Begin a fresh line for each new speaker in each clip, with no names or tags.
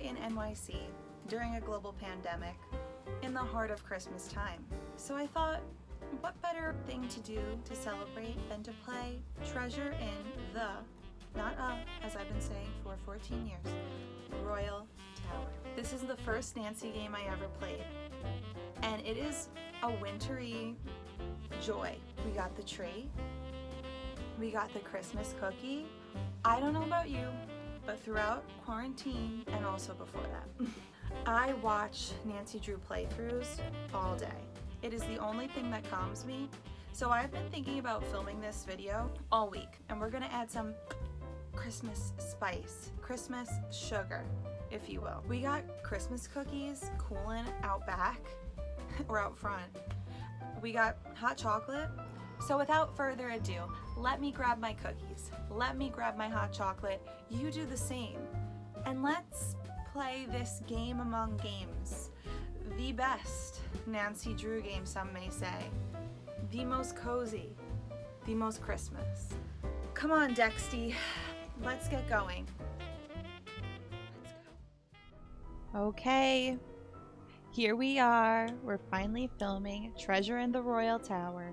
in NYC during a global pandemic in the heart of Christmas time. So I thought, what better thing to do to celebrate than to play Treasure in the, not as I've been saying for 14 years, Royal Tower. This is the first Nancy game I ever played, and it is a wintry joy. We got the tree, we got the Christmas cookie. I don't know about you, but throughout quarantine and also before that, I watch Nancy Drew playthroughs all day. It is the only thing that calms me. So I've been thinking about filming this video all week, and we're gonna add some Christmas spice, Christmas sugar, if you will. We got Christmas cookies cooling out back or out front. We got hot chocolate. So without further ado, let me grab my cookies. Let me grab my hot chocolate. You do the same. And let's play this game among games. The best Nancy Drew game, some may say. The most cozy. The most Christmas. Come on, Dexty. Let's get going. Let's go. Okay. Here we are. We're finally filming Treasure in the Royal Tower.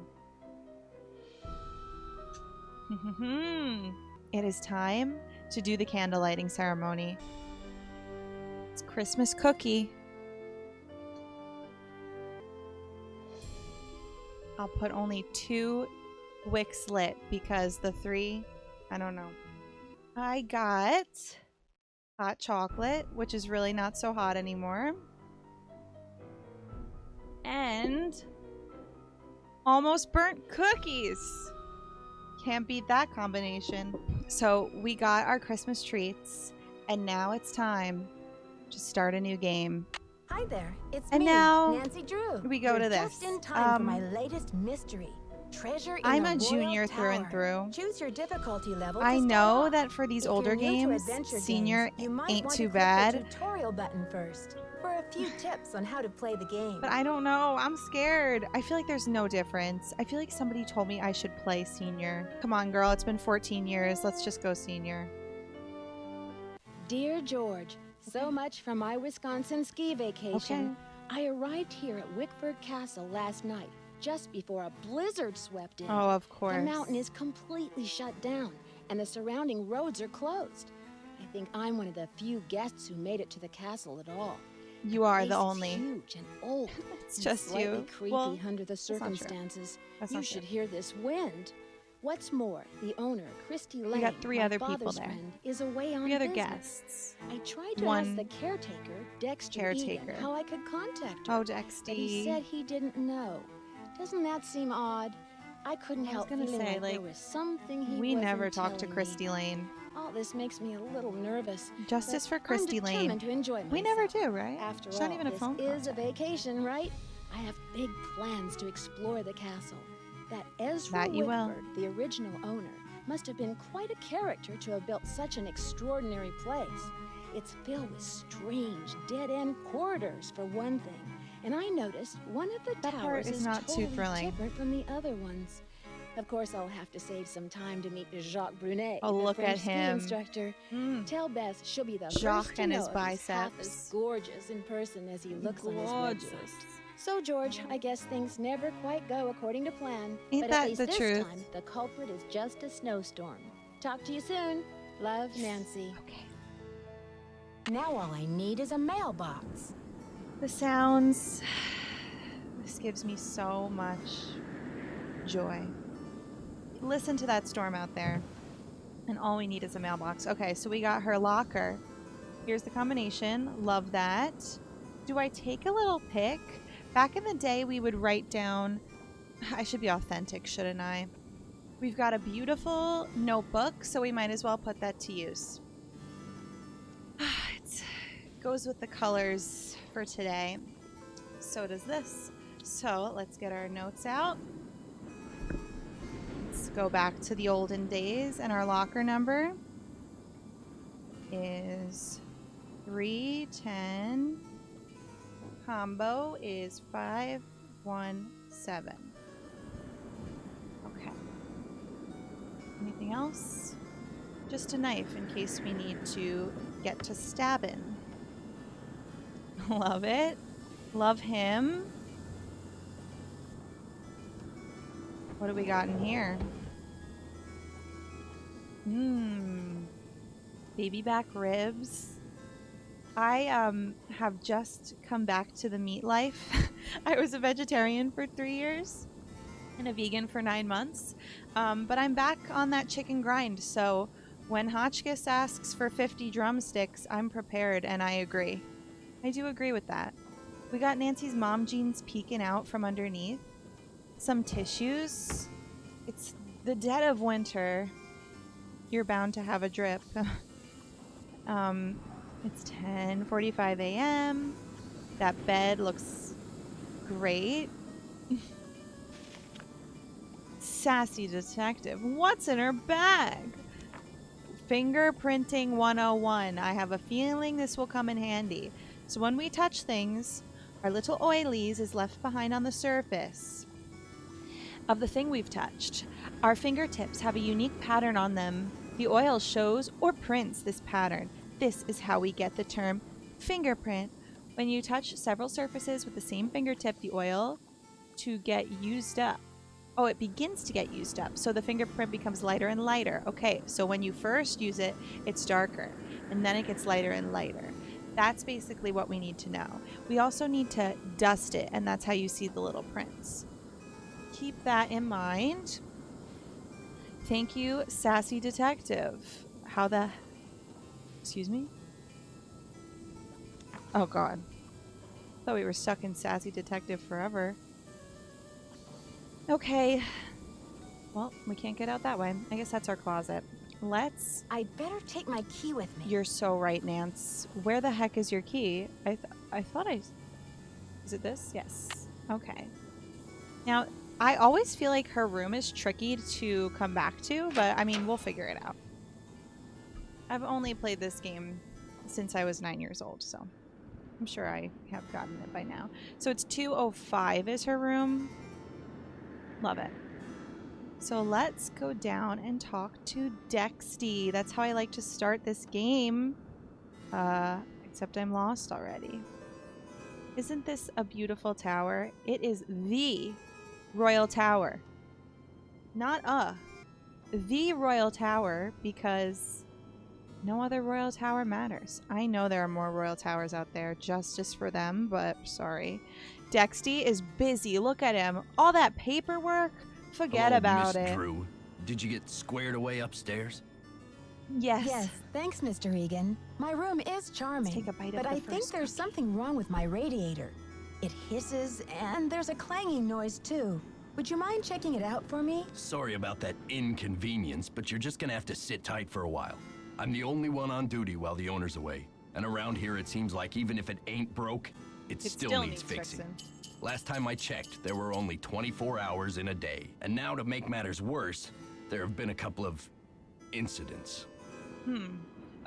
It is time to do the candle lighting ceremony. It's Christmas cookie. I'll put only 2 wicks lit because the 3, I don't know. I got hot chocolate, which is really not so hot anymore. And almost burnt cookies. Can't beat that combination. So we got our Christmas treats, and now it's time to start a new game.
Hi there, it's
and
me,
now
Nancy Drew.
We go
You're
to this.
Just in time for my latest mystery, Treasure in
I'm
the
a
Royal
junior
Tower.
through and through.
Choose your difficulty level.
I
to
know
start off.
that for these
If
older
you're new to
games,
adventure
senior
games, you might
ain't
want
too
to click
bad.
the tutorial button first for a few tips on how to play the game.
But I don't know. I'm scared. I feel like there's no difference. I feel like somebody told me I should play senior. Come on, girl. It's been 14 years. Let's just go senior.
Dear George, so much for my Wisconsin ski vacation. I arrived here at Wickford Castle last night, just before a blizzard swept in.
Oh, of course.
The mountain is completely shut down, and the surrounding roads are closed. I think I'm one of the few guests who made it to the castle at all.
You are
Place
the
is
only.
huge and old.
It's
and
just
slightly
you.
creepy
Well,
under the
not true.
circumstances.
That's
You
not
should
true.
hear this wind. What's more, the owner, Christy Lane,
got 3
my
other people
father's
there.
friend, is away on
3 other
business.
guests.
I tried to
One
ask the caretaker, Dexter Egan, how I could contact her.
Oh,
But he
Dexty.
said he didn't know. Doesn't that seem odd? I couldn't
I was
help
gonna
feeling
say,
like there
like,
was something he
We
wasn't
never talked to
telling
Christy
me.
Lane.
All this makes me a little nervous.
Justice
but
for Christy
I'm
Lane.
determined to enjoy myself.
We never do, right?
After
It's
all,
not even a
this
phone
is a
contact.
vacation, right? I have big plans to explore the castle. That Ezra
That you will.
Whitford, the original owner, must have been quite a character to have built such an extraordinary place. It's filled with strange, dead-end corridors, for one thing. And I noticed one of the
That part
towers
is
is
not too
totally
thrilling.
different from the other ones. Of course, I'll have to save some time to meet Jacques Brunet,
Oh,
the
look
French
at
ski
him.
instructor.
Mm.
Tell Beth she'll be the
Jacques
first to
and
know
his
if he's half as
biceps.
gorgeous in person as he looks on his
Gorgeous.
website. So, George, I guess things never quite go according to plan.
Ain't
but
that
at least
the
this
truth?
time, the culprit is just a snowstorm. Talk to you soon. Love, Nancy.
Okay.
Now all I need is a mailbox.
The sounds. This gives me so much joy. Listen to that storm out there. And all we need is a mailbox. Okay, so we got her locker. Here's the combination. Love that. Do I take a little pic? Back in the day, we would write down... I should be authentic, shouldn't I? We've got a beautiful notebook, so we might as well put that to use. It goes with the colors for today. So does this. So let's get our notes out. Let's go back to the olden days, and our locker number is 310. Combo is 517. Okay. Anything else? Just a knife in case we need to get to stabbing. Love it. Love him. What do we got in here? Baby back ribs. I have just come back to the meat life. I was a vegetarian for 3 years and a vegan for 9 months. But I'm back on that chicken grind. So when Hotchkiss asks for 50 drumsticks, I'm prepared, and I agree. I do agree with that. We got Nancy's mom jeans peeking out from underneath. Some tissues. It's the dead of winter. You're bound to have a drip. It's 10:45 a.m. That bed looks great. Sassy detective. What's in her bag? Fingerprinting 101. I have a feeling this will come in handy. So when we touch things, our little oilies is left behind on the surface of the thing we've touched. Our fingertips have a unique pattern on them. The oil shows or prints this pattern. This is how we get the term fingerprint. When you touch several surfaces with the same fingertip, the oil to get used up. Oh, it begins to get used up. So the fingerprint becomes lighter and lighter. Okay, so when you first use it, it's darker. And then it gets lighter and lighter. That's basically what we need to know. We also need to dust it, and that's how you see the little prints. Keep that in mind. Thank you, Sassy Detective. How the... Excuse me? Oh, God. Thought we were stuck in Sassy Detective forever. Okay. Well, we can't get out that way. I guess that's our closet. Let's...
I'd better take my key with me.
You're so right, Nance. Where the heck is your key? I thought I... Is it this? Yes. Okay. Now, I always feel like her room is tricky to come back to, but I mean, we'll figure it out. I've only played this game since I was 9 years old, so I'm sure I have gotten it by now. So it's 205 is her room. Love it. So let's go down and talk to Dexty. That's how I like to start this game. Except I'm lost already. Isn't this a beautiful tower? It is the Royal Tower. Not the Royal Tower, because no other Royal Tower matters. I know there are more Royal Towers out there. Justice for them, but sorry. Dexty is busy. Look at him. All that paperwork. Forget about
Miss
it.
Drew. Did you get squared away upstairs?
Yes.
Yes, thanks, Mr. Egan. My room is charming,
Let's take a bite of
but
the
I think
first
there's
cookie.
something wrong with my radiator. It hisses, and there's a clanging noise, too. Would you mind checking it out for me?
Sorry about that inconvenience, but you're just gonna have to sit tight for a while. I'm the only one on duty while the owner's away. And around here it seems like even if it ain't broke, it still needs fixing. Last time I checked, there were only 24 hours in a day. And now to make matters worse, there have been a couple of incidents.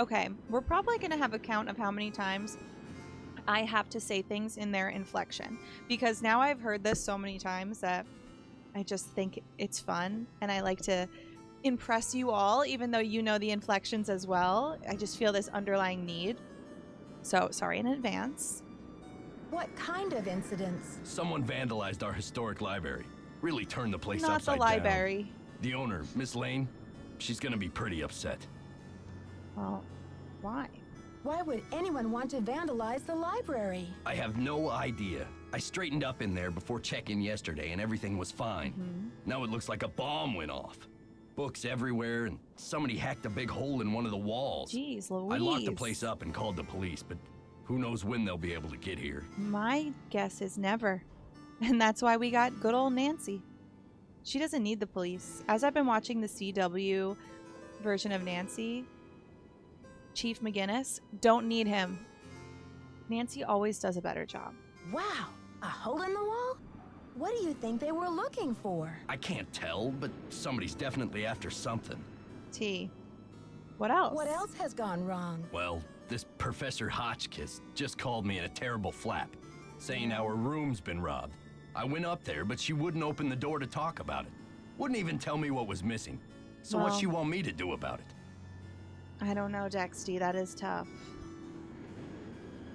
Okay, we're probably going to have a count of how many times I have to say things in their inflection. Because now I've heard this so many times that I just think it's fun. And I like to impress you all, even though you know the inflections as well. I just feel this underlying need. So, sorry in advance.
What kind of incidents?
Someone vandalized our historic library. Really turned the place
Not the
upside
library.
down. The owner, Miss Lane, she's gonna be pretty upset.
Well, why?
Why would anyone want to vandalize the library?
I have no idea. I straightened up in there before check-in yesterday and everything was fine. Now it looks like a bomb went off. Books everywhere and somebody hacked a big hole in one of the walls.
Jeez Louise.
I locked the place up and called the police, but who knows when they'll be able to get here.
My guess is never. And that's why we got good old Nancy. She doesn't need the police. As I've been watching the CW version of Nancy, Chief McGinnis, don't need him. Nancy always does a better job.
Wow, a hole in the wall? What do you think they were looking for?
I can't tell, but somebody's definitely after something.
T. What else?
What else has gone wrong?
Well, this Professor Hotchkiss just called me in a terrible flap, saying our room's been robbed. I went up there, but she wouldn't open the door to talk about it. Wouldn't even tell me what was missing. So
Well,
what's she want me to do about it?
I don't know, Dexty. That is tough.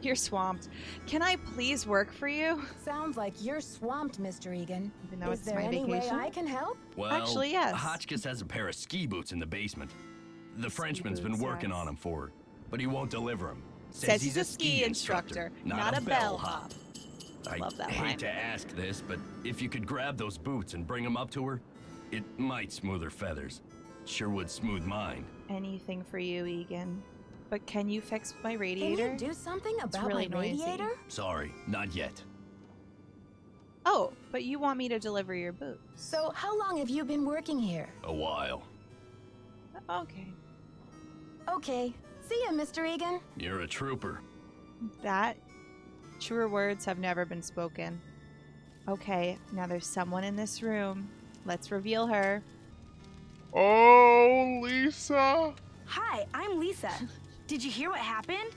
You're swamped. Can I please work for you?
Sounds like you're swamped, Mr. Egan.
Even though
Is
it's
there
my
any
vacation?
way I can help?
Well,
Actually, yes.
Hotchkiss has a pair of ski boots in the basement. The Frenchman's been
boots,
working
yes.
on them for her, but he won't deliver them.
Says he's a ski instructor, not a bellhop.
I
Love that
hate
line.
to ask this, but if you could grab those boots and bring them up to her, it might smooth her feathers. Sure would smooth mine.
Anything for you, Egan. But can you fix my
Can
radiator?
you do something about
really
my
noisy.
radiator?
Sorry, not yet.
Oh, but you want me to deliver your boots.
So, how long have you been working here?
A while.
Okay.
Okay. See ya, Mr. Egan.
You're a trooper.
That truer words have never been spoken. Okay, now there's someone in this room. Let's reveal her.
Oh, Lisa.
Hi, I'm Lisa. Did you hear what happened?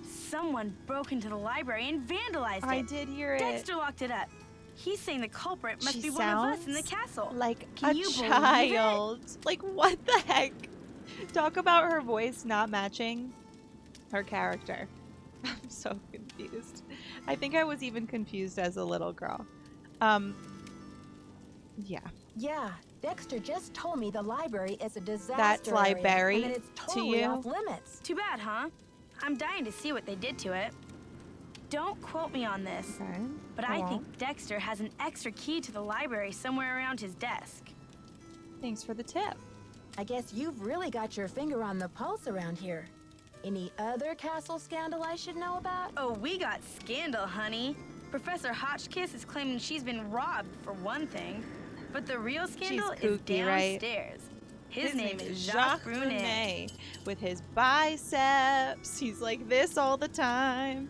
Someone broke into the library and vandalized
I
it.
did hear it.
Dexter locked it up. He's saying the culprit must
She
be one of us in the
sounds
castle.
Like
Can
a
you believe it?
child. Like, what the heck? Talk about her voice not matching her character. I'm so confused. I think I was even confused as a little girl. Yeah.
Yeah, Dexter just told me the library is a disaster
That's
area,
library
and that it's
to
totally
you?
off limits.
Too bad, huh? I'm dying to see what they did to it. Don't quote me on this,
Okay.
but I think Dexter has an extra key to the library somewhere around his desk.
Thanks for the tip.
I guess you've really got your finger on the pulse around here. Any other castle scandal I should know about?
Oh, we got scandal, honey. Professor Hotchkiss is claiming she's been robbed, for one thing. But the real scandal is
kooky, right?
downstairs. His name is Jacques Brunet.
With his biceps. He's like this all the time.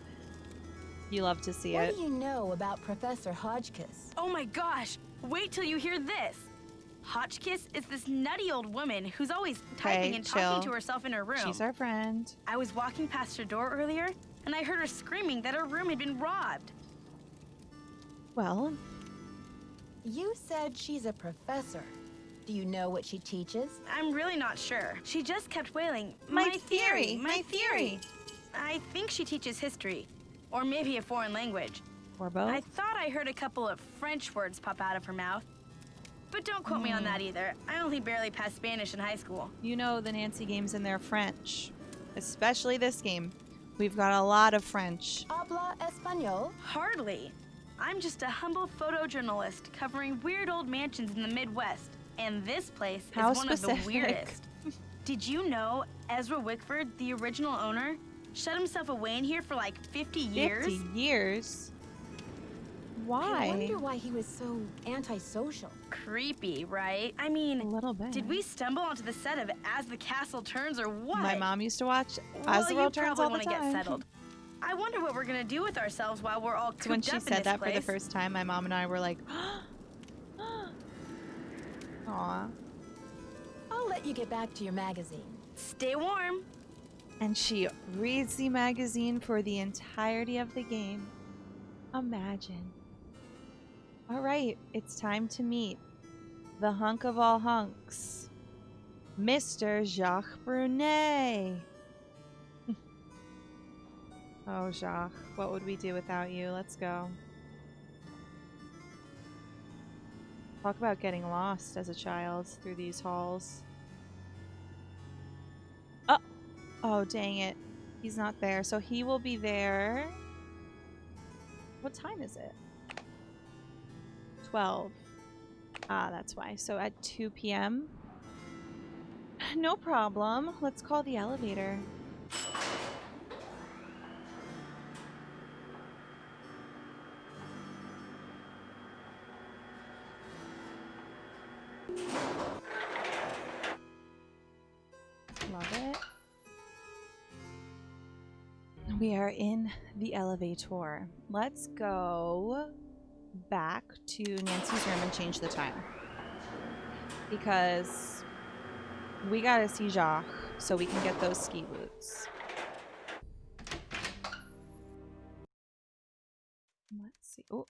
You love to see
What
it.
do you know about Professor Hotchkiss?
Oh my gosh! Wait till you hear this! Hotchkiss is this nutty old woman who's always typing and
chill.
talking to herself in her room.
She's our friend.
I was walking past her door earlier, and I heard her screaming that her room had been robbed.
Well,
You said she's a professor. Do you know what she teaches?
I'm really not sure. She just kept wailing,
My
My
theory, my theory."
I think she teaches history, or maybe a foreign language.
or both.
I thought I heard a couple of French words pop out of her mouth. But don't quote me on that either. I only barely passed Spanish in high school.
You know the Nancy games and they're French. Especially this game. We've got a lot of French.
Habla español?
Hardly. I'm just a humble photojournalist covering weird old mansions in the Midwest. And this place
How
is one of
specific.
the weirdest. Did you know Ezra Wickford, the original owner, shut himself away in here for like 50 years?
50 years? Why?
I wonder why he was so antisocial.
Creepy, right? I
A
mean,
little bit.
did we stumble onto the set of As the Castle Turns or what?
My mom used to watch
Well,
As the
you
World Turns
probably
all the
want to
time.
get settled. I wonder what we're gonna do with ourselves while we're all cooped
So when she
up in
said
this
that
place.
for the first time, my mom and I were like, Aw.
I'll let you get back to your magazine.
Stay warm.
And she reads the magazine for the entirety of the game. Imagine. All right, it's time to meet the hunk of all hunks, Mr. Jacques Brunet. Oh, Jacques, what would we do without you? Let's go. Talk about getting lost as a child through these halls. Oh, oh, dang it. He's not there, so he will be there. What time is it? 12. Ah, that's why. So at 2 p.m. No problem. Let's call the elevator. Love it. We are in the elevator. Let's go back to Nancy's room and change the time. Because we gotta see Jacques so we can get those ski boots. Let's see. Oh,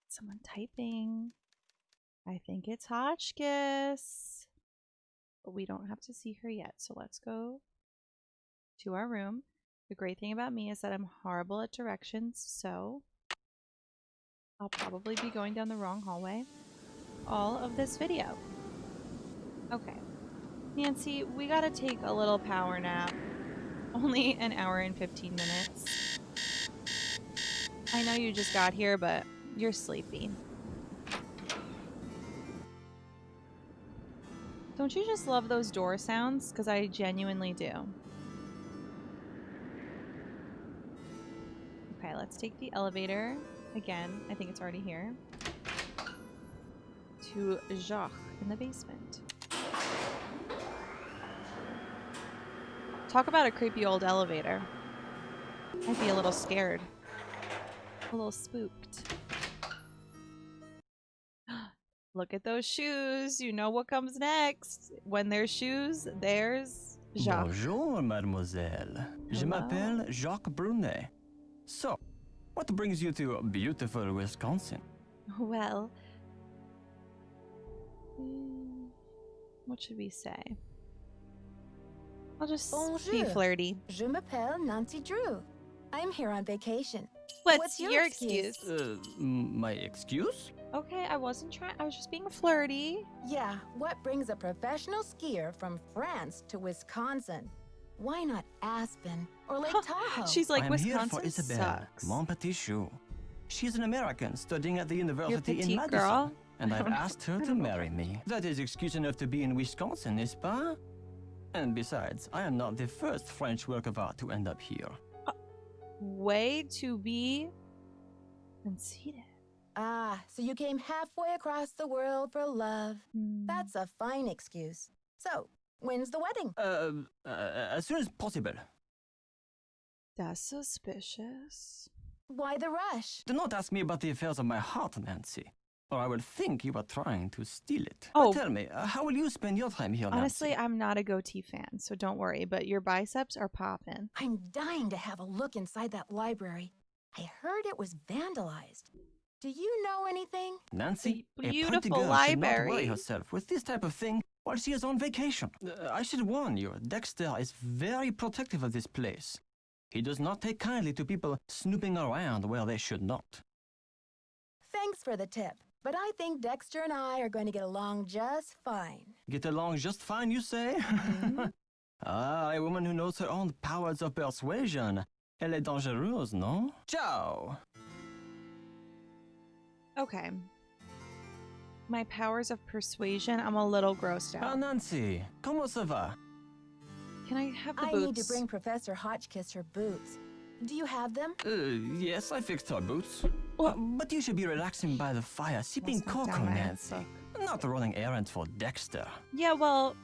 someone typing. I think it's Hotchkiss. But we don't have to see her yet. So let's go to our room. The great thing about me is that I'm horrible at directions, so I'll probably be going down the wrong hallway all of this video. Okay. Nancy, we gotta take a little power nap. Only an hour and 15 minutes. I know you just got here, but you're sleepy. Don't you just love those door sounds? Because I genuinely do. Okay, let's take the elevator. Again, I think it's already here. To Jacques in the basement. Talk about a creepy old elevator. I'd be a little scared. A little spooked. Look at those shoes. You know what comes next. When there's shoes, there's Jacques.
Bonjour, mademoiselle. Je
Hello.
m'appelle Jacques Brunet. So, what brings you to beautiful Wisconsin?
Well, what should we say? I'll just be
Bonjour.
flirty.
Je m'appelle Nancy Drew. I'm here on vacation.
What's your excuse?
My excuse?
Okay, I wasn't trying. I was just being flirty.
Yeah, what brings a professional skier from France to Wisconsin? Why not Aspen or Lake Tahoe?
She's like,
I'm here for
Wisconsin
Isabelle,
sucks.
mon petit chou. She's an American studying at the university in
petite
Madison.
girl?
And I've asked her to marry me. That is excuse enough to be in Wisconsin, n'est-ce pas? And besides, I am not the first French work of art to end up here.
Way to be conceited.
Ah, so you came halfway across the world for love.
Hmm.
That's a fine excuse. So, when's the wedding?
As soon as possible.
That's suspicious.
Why the rush?
Do not ask me about the affairs of my heart, Nancy, or I will think you are trying to steal it.
Oh.
But tell me, how will you spend your time here,
Honestly,
Nancy?
I'm not a goatee fan, so don't worry, but your biceps are popping.
I'm dying to have a look inside that library. I heard it was vandalized. Do you know anything?
Nancy,
The
a pretty
beautiful
girl should not
library.
worry herself with this type of thing while she is on vacation. I should warn you, Dexter is very protective of this place. He does not take kindly to people snooping around where they should not.
Thanks for the tip, but I think Dexter and I are going to get along just fine.
Get along just fine, you say? Ah, a woman who knows her own powers of persuasion. Elle est dangereuse, no? Ciao!
Okay. My powers of persuasion, I'm a little grossed
Ah,
out.
Nancy, comment ça va?
Can I have the
I
boots?
need to bring Professor Hotchkiss her boots. Do you have them?
Yes, I fixed her boots.
What?
But you should be relaxing by the fire, sipping
Must knock
cocoa,
down my
Nancy.
book.
Not running errands for Dexter.
Yeah, well,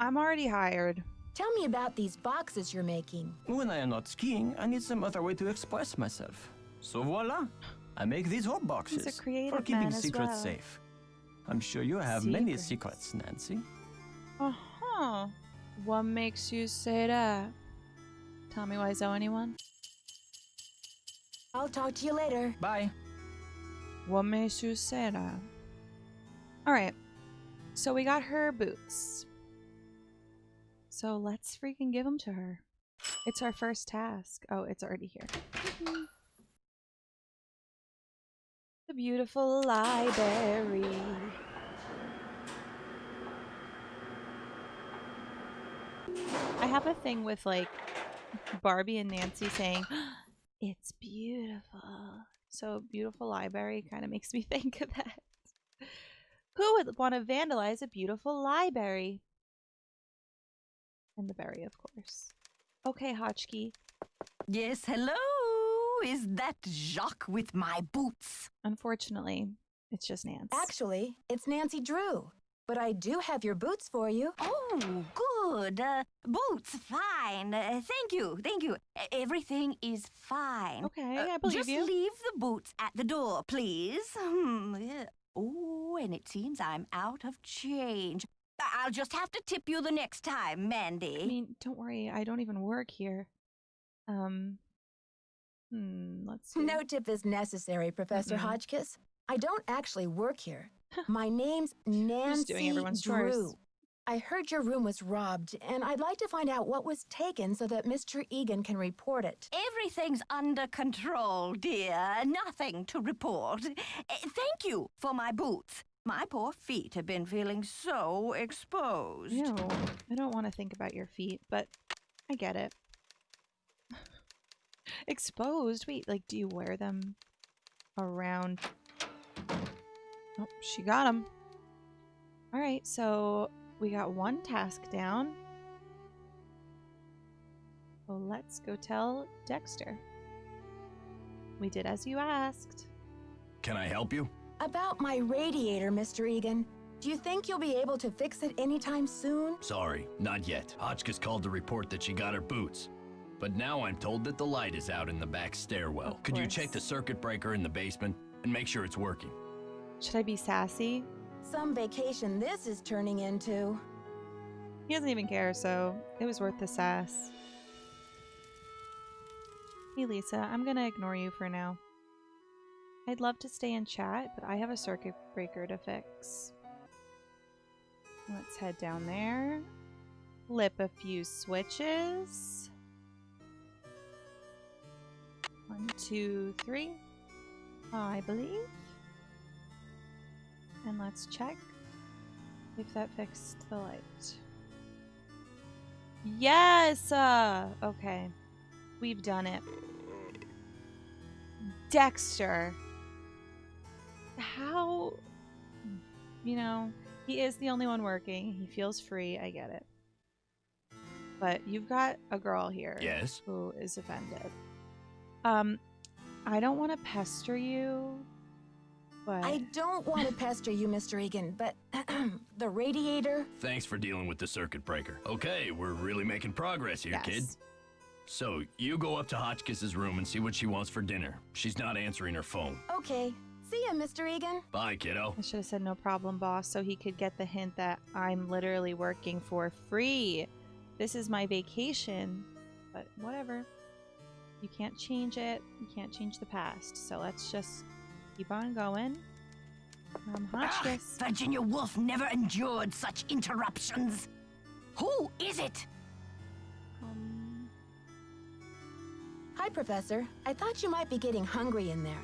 I'm already hired.
Tell me about these boxes you're making.
When I am not skiing, I need some other way to express myself. So voila, I make these hot boxes
He's a creative
for keeping
man as
secrets
well.
safe. I'm sure you have many
Secrets.
secrets, Nancy.
Uh-huh. What makes you say that? Tell me why so anyone?
I'll talk to you later.
Bye.
What makes you say that? Alright. So we got her boots. So let's freaking give them to her. It's our first task. Oh, it's already here. The beautiful library. I have a thing with like Barbie and Nancy saying, "It's beautiful." So beautiful library kind of makes me think of that. Who would want to vandalize a beautiful library? And the berry, of course. Okay, Hotchkie.
Yes, hello. Is that Jacques with my boots?
Unfortunately, it's just Nance.
Actually, it's Nancy Drew. But I do have your boots for you.
Oh, good. Boots, fine. Thank you, thank you. Everything is fine.
Okay, I believe
just
you.
leave the boots at the door, please. Yeah. Oh, and it seems I'm out of change. I'll just have to tip you the next time, Mandy.
I mean, don't worry, I don't even work here. Let's see.
No tip is necessary, Professor
Mm-mm.
Hotchkiss. I don't actually work here. My name's
doing
Nancy
everyone's
Drew.
chores.
I heard your room was robbed, and I'd like to find out what was taken so that Mr. Egan can report it.
Everything's under control, dear. Nothing to report. Thank you for my boots. My poor feet have been feeling so exposed.
Ew, I don't want to think about your feet, but I get it. Exposed? Wait, like, do you wear them around? Oh, she got them. All right, so we got one task down. Well, let's go tell Dexter. We did as you asked.
Can I help you?
About my radiator, Mr. Egan. Do you think you'll be able to fix it anytime soon?
Sorry, not yet. Hotchkiss called to report that she got her boots. But now I'm told that the light is out in the back stairwell. Could you check the circuit breaker in the basement and make sure it's working?
Should I be sassy?
Some vacation this is turning into.
He doesn't even care, so it was worth the sass. Hey Lisa, I'm gonna ignore you for now. I'd love to stay and chat, but I have a circuit breaker to fix. Let's head down there. Flip a few switches. 1, 2, 3. I believe. And let's check if that fixed the light. Yes! Okay. We've done it. Dexter. How? You know, he is the only one working. He feels free. I get it. But you've got a girl here.
Yes?
Who is offended. I don't want to pester you, but...
I don't want to pester you, Mr. Egan, but the radiator...
Thanks for dealing with the circuit breaker. Okay, we're really making progress here,
Yes.
kid. So, you go up to Hotchkiss's room and see what she wants for dinner. She's not answering her phone.
Okay. See ya, Mr. Egan.
Bye, kiddo.
I should have said no problem, boss, so he could get the hint that I'm literally working for free. This is my vacation, but whatever. You can't change it. You can't change the past. So let's just keep on going. Hotchkiss.
Virginia Woolf never endured such interruptions. Who is it?
Hi, Professor. I thought you might be getting hungry in there.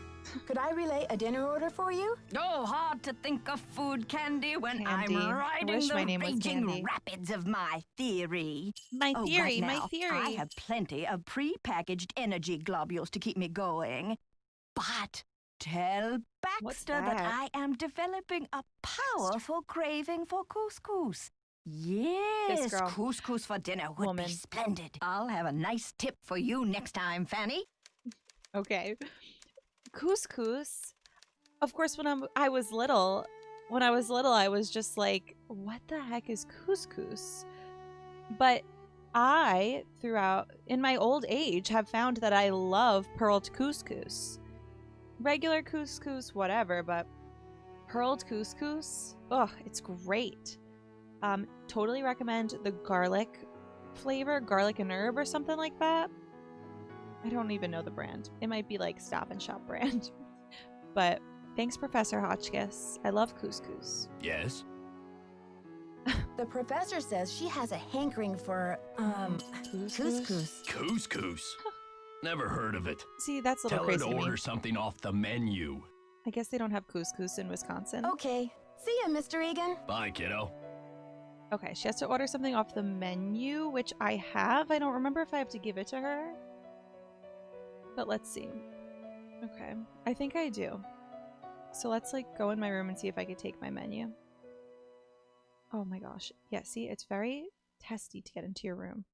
Could I relay a dinner order for you?
Oh, hard to think of food candy when
Candy.
I'm
I
riding
wish my
the
name was
raging
Candy.
rapids of my theory.
My
Oh,
theory,
right
my
now,
theory.
I have plenty of pre-packaged energy globules to keep me going. But tell
What's
Baxter that
that?
I am developing a powerful craving for couscous. Yes,
girl.
couscous for dinner would
Woman.
be splendid. I'll have a nice tip for you next time, Fanny.
Okay. Couscous. Of course, when I was little, I was just like, what the heck is couscous? But I, throughout, in my old age, have found that I love pearled couscous. Regular couscous, whatever, but pearled couscous, ugh, it's great. Totally recommend the garlic flavor, garlic and herb or something like that. I don't even know the brand. It might be like Stop and Shop brand. But thanks, Professor Hotchkiss. I love couscous.
Yes?
The professor says she has a hankering for, couscous.
Couscous? Never heard of it.
See, that's a little
Tell her
crazy
to
to me.
order something off the menu.
I guess they don't have couscous in Wisconsin.
Okay. See ya, Mr. Egan.
Bye, kiddo.
Okay, she has to order something off the menu, which I have. I don't remember if I have to give it to her. But let's see. Okay, I think I do. So let's like go in my room and see if I could take my menu. Oh my gosh. Yeah, see, it's very testy to get into your room.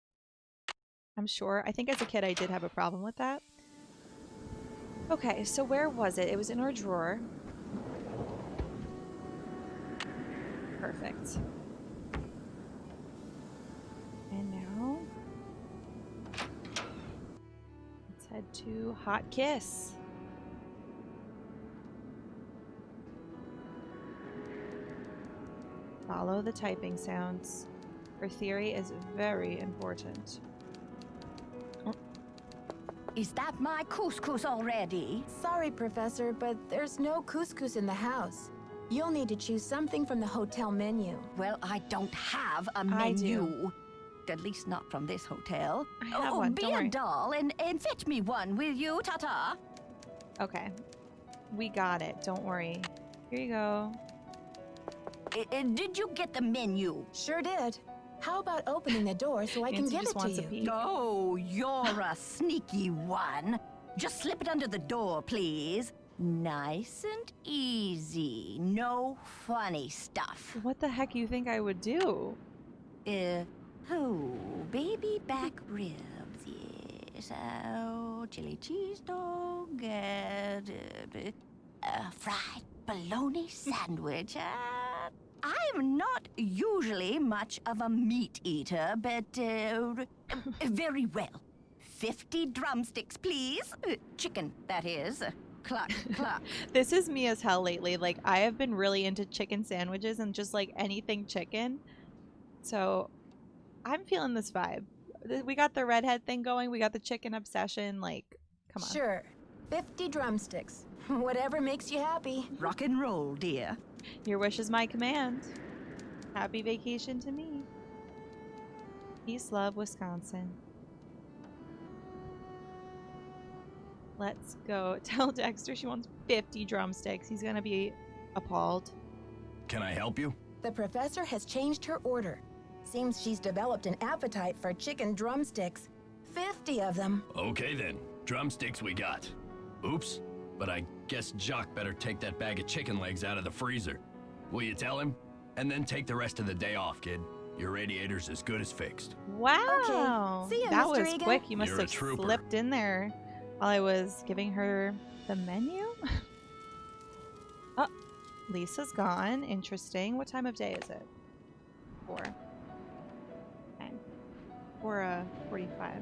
I'm sure. I think as a kid I did have a problem with that. Okay, so where was it? It was in our drawer. Perfect. And now, let's head to Hot Kiss. Follow the typing sounds. Her theory is very important.
Is that my couscous already?
Sorry, Professor, but there's no couscous in the house. You'll need to choose something from the hotel menu.
Well, I don't have a
I
menu.
do.
At least not from this hotel.
I have one,
Be
don't
a
worry.
doll and fetch me one, will you, Tata?
Okay. We got it. Don't worry. Here you go.
Did you get the menu?
Sure did. How about opening the door so I can
Nancy
give
just
it to
wants a
you?
peek.
Oh, you're a sneaky one. Just slip it under the door, please. Nice and easy. No funny stuff.
What the heck you think I would do?
Baby back ribs, yes. Oh, chili cheese dog, fried bologna sandwich. I'm not usually much of a meat eater, but very well. 50 drumsticks, please. Chicken, that is. Cluck, cluck.
This is me as hell lately. Like, I have been really into chicken sandwiches and just like anything chicken. So I'm feeling this vibe. We got the redhead thing going. We got the chicken obsession. Like, come on.
Sure. 50 drumsticks. Whatever makes you happy.
Rock and roll, dear.
Your wish is my command. Happy vacation to me. Peace, love, Wisconsin. Let's go. Tell Dexter she wants 50 drumsticks. He's gonna be appalled.
Can I help you?
The professor has changed her order. Seems she's developed an appetite for chicken drumsticks. 50 of them.
Okay then. Drumsticks we got. Oops. But I guess Jock better take that bag of chicken legs out of the freezer. Will you tell him? And then take the rest of the day off, kid. Your radiator's as good as fixed.
Wow.
Okay. See ya,
that
Mr.
was
Egan.
quick. You must
You're a
have
trooper.
slipped in there while I was giving her the menu. Oh, Lisa's gone. Interesting. What time of day is it? 4. Okay. 4:45, I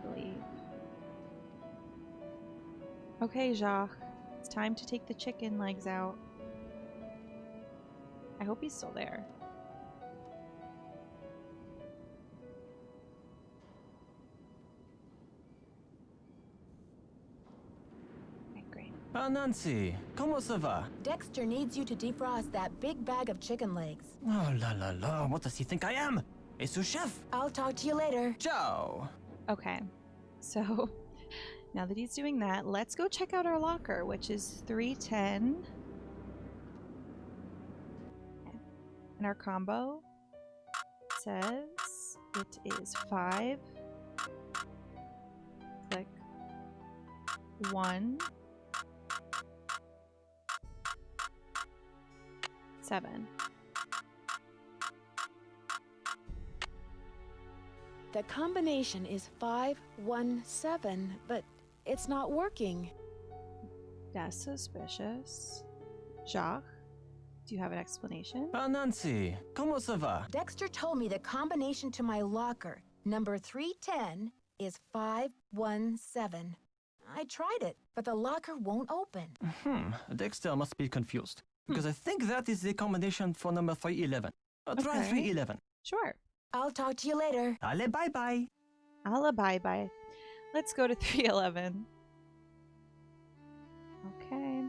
believe. Okay, Jacques. It's time to take the chicken legs out. I hope he's still there. Okay, great.
Ah, Nancy, comment ça va?
Dexter needs you to defrost that big bag of chicken legs.
Oh la la la, what does he think I am? A sous chef?
I'll talk to you later.
Ciao.
Okay, so now that he's doing that, let's go check out our locker, which is 310. Okay. And our combo says it is 5. Click 1. 7.
The combination is 517, but it's not working.
That's suspicious. Jacques, do you have an explanation?
Ah, Nancy, comment ça va?
Dexter told me the combination to my locker, number 310, is 517. I tried it, but the locker won't open.
Dexter must be confused. Because I think that is the combination for number 311. Try
Okay.
311.
Sure.
I'll talk to you later.
Allez, bye-bye.
Bye. Let's go to 311. Okay.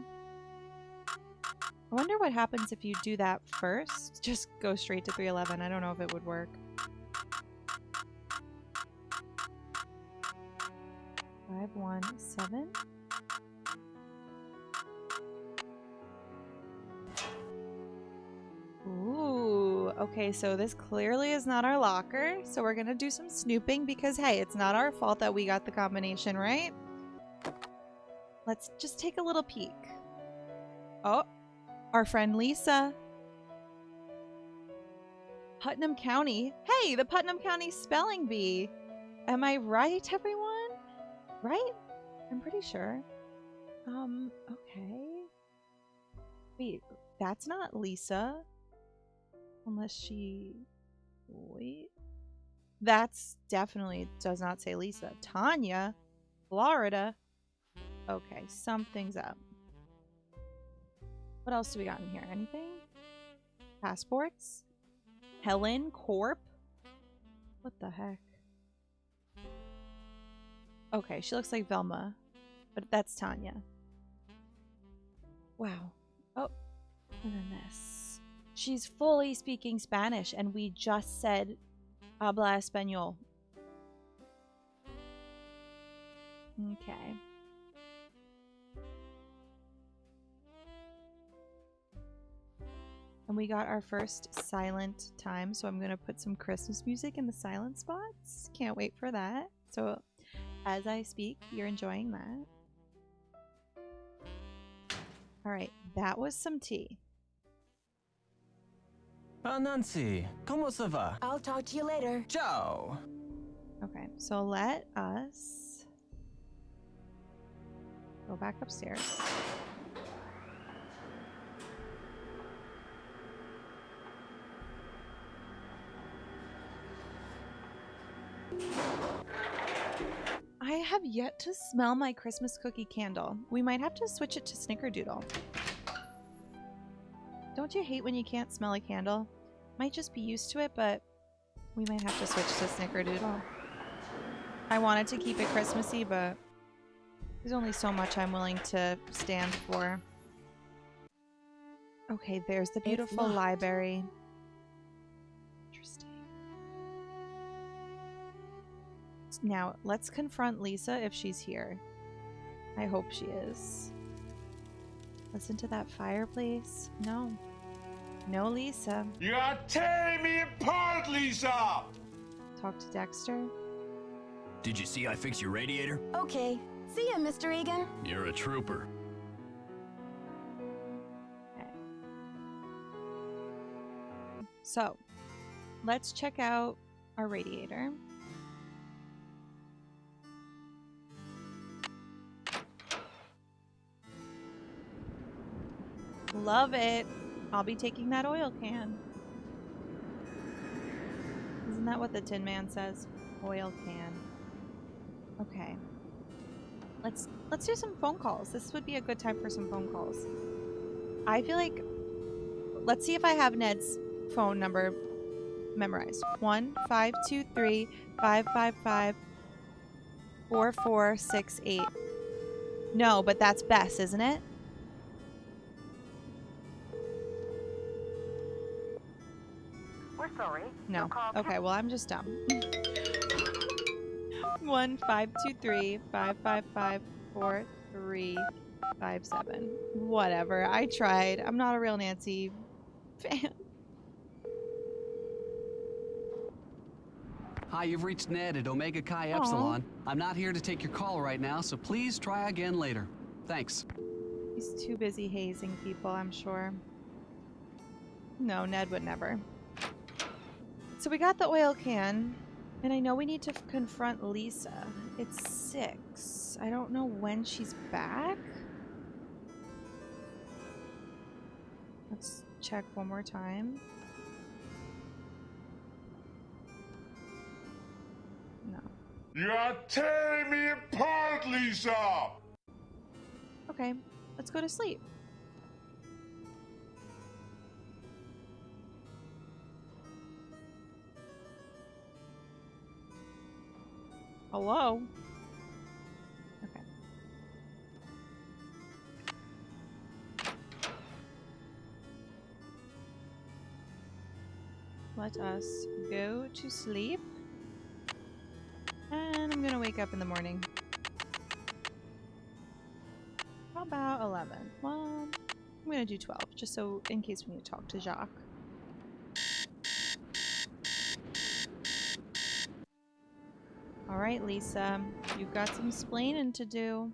I wonder what happens if you do that first. Just go straight to 311. I don't know if it would work. 517. Ooh, okay, so this clearly is not our locker. So we're gonna do some snooping because, hey, it's not our fault that we got the combination, right? Let's just take a little peek. Oh, our friend Lisa. Putnam County. Hey, the Putnam County Spelling Bee. Am I right, everyone? Right? I'm pretty sure. Okay. Wait, that's not Lisa. Unless she... Wait. That's definitely does not say Lisa. Tanya. Florida. Okay, something's up. What else do we got in here? Anything? Passports? Helen Corp? What the heck? Okay, she looks like Velma. But that's Tanya. Wow. Oh. And then this. She's fully speaking Spanish, and we just said habla español. Okay. And we got our first silent time, so I'm going to put some Christmas music in the silent spots. Can't wait for that. So as I speak, you're enjoying that. All right, that was some tea.
Nancy, ¿cómo se va?
I'll talk to you later.
Ciao.
Okay, so let us go back upstairs. I have yet to smell my Christmas cookie candle. We might have to switch it to Snickerdoodle. Don't you hate when you can't smell a candle? Might just be used to it, but we might have to switch to Snickerdoodle. I wanted to keep it Christmassy, but there's only so much I'm willing to stand for. Okay, there's the beautiful library. Interesting. Now, let's confront Lisa if she's here. I hope she is. Listen to that fireplace. No. No Lisa.
You are tearing me apart, Lisa!
Talk to Dexter.
Did you see I fixed your radiator?
Okay. See ya, Mr. Egan.
You're a trooper.
Okay. So, let's check out our radiator. Love it. I'll be taking that oil can. Isn't that what the Tin Man says? Oil can. Okay. Let's do some phone calls. This would be a good time for some phone calls. I feel like let's see if I have Ned's phone number memorized. 1-523-555-4468. No, but that's Bess, isn't it?
We're sorry.
No. Okay, well, I'm just dumb. 1-523-555-4357. Whatever. I tried. I'm not a real Nancy fan.
Hi, you've reached Ned at Omega Chi Epsilon. I'm not here to take your call right now, so please try again later. Thanks.
He's too busy hazing people, I'm sure. No, Ned would never. So we got the oil can, and I know we need to confront Lisa. It's 6. I don't know when she's back. Let's check one more time. No.
You are tearing me apart, Lisa!
Okay, let's go to sleep. Hello? Okay. Let us go to sleep. And I'm gonna wake up in the morning. How about 11? Well, I'm gonna do 12, just so in case we need to talk to Jacques. Alright, Lisa. You've got some splaining to do.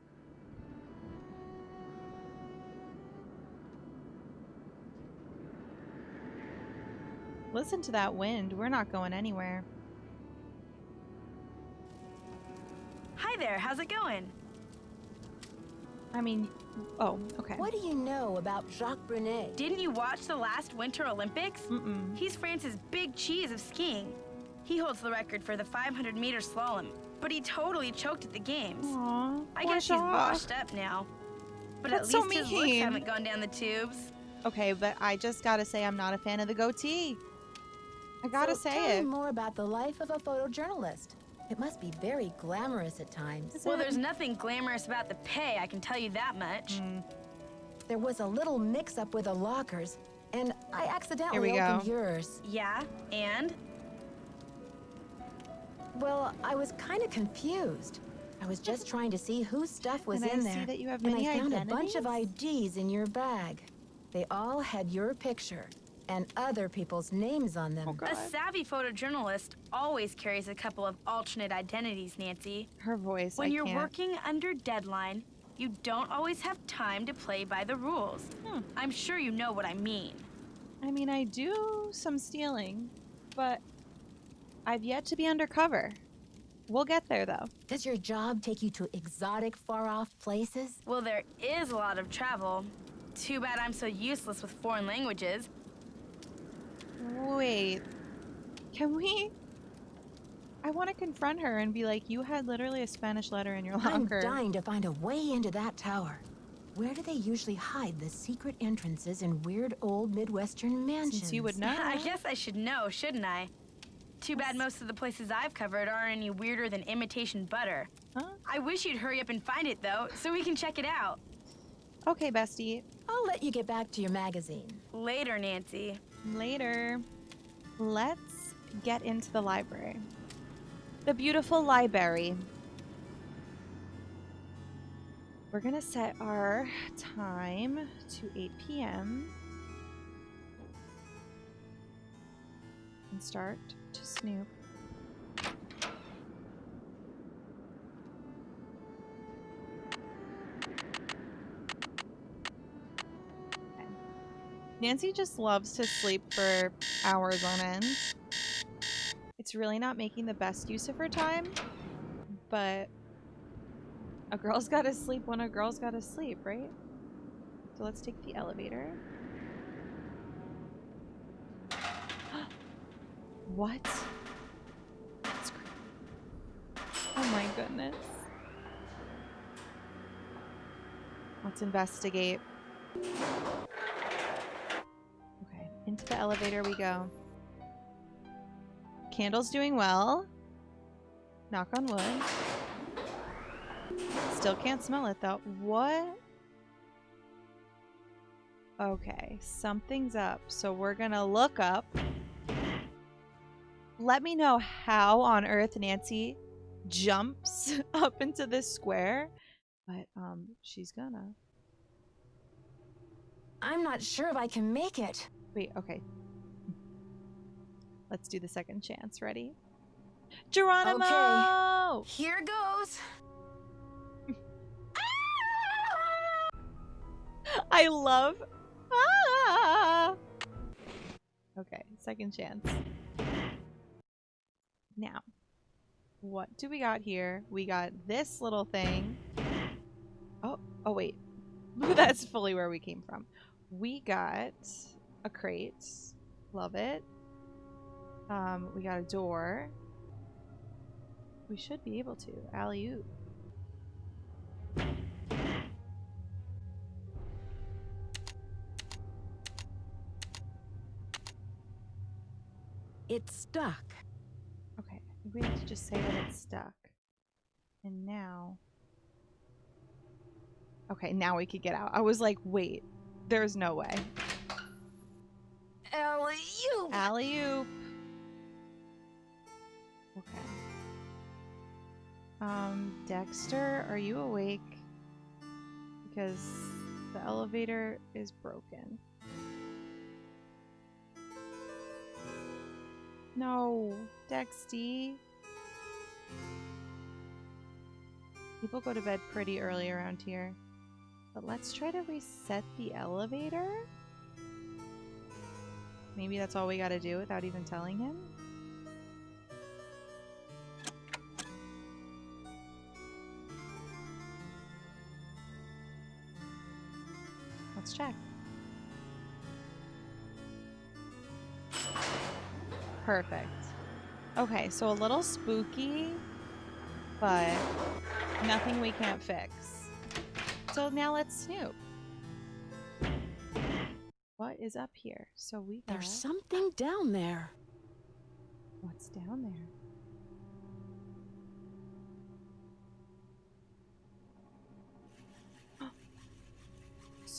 Listen to that wind. We're not going anywhere.
Hi there, how's it going?
I mean, oh, okay.
What do you know about Jacques Brunet?
Didn't you watch the last Winter Olympics?
Mm-mm.
He's France's big cheese of skiing. He holds the record for the 500-meter slalom, but he totally choked at the games.
Aww,
I
poor
guess he's
Jacques.
washed up now. But
That's
at
so
least his looks
mean.
haven't gone down the tubes.
Okay, but I just gotta say I'm not a fan of the goatee. I gotta
So tell
say
me
it.
more about the life of a photojournalist. It must be very glamorous at times.
Well, there's nothing glamorous about the pay, I can tell you that much.
There was a little mix-up with the lockers, and I accidentally
Here we
opened
go.
yours.
Yeah, and?
Well, I was kind of confused. I was just trying to see whose stuff was
And I
in
see
there.
that you have
and
many
I found a bunch of
identities?
IDs in your bag. They all had your picture and other people's names on them.
A savvy photojournalist always carries a couple of alternate identities, Nancy.
Her voice,
When
I
you're
can't.
working under deadline, you don't always have time to play by the rules. I'm sure you know what I mean.
I mean, I do some stealing, but I've yet to be undercover. We'll get there, though.
Does your job take you to exotic, far-off places?
Well, there is a lot of travel. Too bad I'm so useless with foreign languages.
Wait. Can we... I want to confront her and be like, you had literally a Spanish letter in your
I'm
locker.
dying to find a way into that tower. Where do they usually hide the secret entrances in weird old Midwestern mansions?
Since you would know.
I guess I should know, shouldn't I? Too bad most of the places I've covered aren't any weirder than imitation butter.
Huh?
I wish you'd hurry up and find it, though, so we can check it out.
Okay, bestie.
I'll let you get back to your magazine.
Later, Nancy.
Later. Let's get into the library. The beautiful library. We're gonna set our time to 8 p.m. and start to snoop. Okay. Nancy just loves to sleep for hours on end. It's really not making the best use of her time, but a girl's gotta sleep when a girl's gotta sleep, right? So let's take the elevator. What? That's creepy. Oh my goodness. Let's investigate. Okay, into the elevator we go. Candle's doing well. Knock on wood. Still can't smell it though. What? Okay, something's up. So we're gonna look up. Let me know how on earth Nancy jumps up into this square. But she's gonna.
I'm not sure if I can make it.
Wait, okay. Let's do the second chance. Ready? Geronimo!
Okay. Here goes.
I love. Ah! Okay, second chance. Now, what do we got here? We got this little thing. Oh wait. That's fully where we came from. We got a crate. Love it. We got a door. We should be able to. Alley-oop.
It's stuck.
Okay, I think we have to just say that it's stuck. And now... Okay, now we could get out. I was like, wait, there's no way.
Alley-oop!
Alley-oop. Okay. Dexter, are you awake? Because the elevator is broken. No, Dexty. People go to bed pretty early around here. But let's try to reset the elevator. Maybe that's all we gotta do without even telling him. Let's check. Perfect. Okay, so a little spooky, but nothing we can't fix. So now let's snoop. What is up here? So we got...
There's something down there.
What's down there?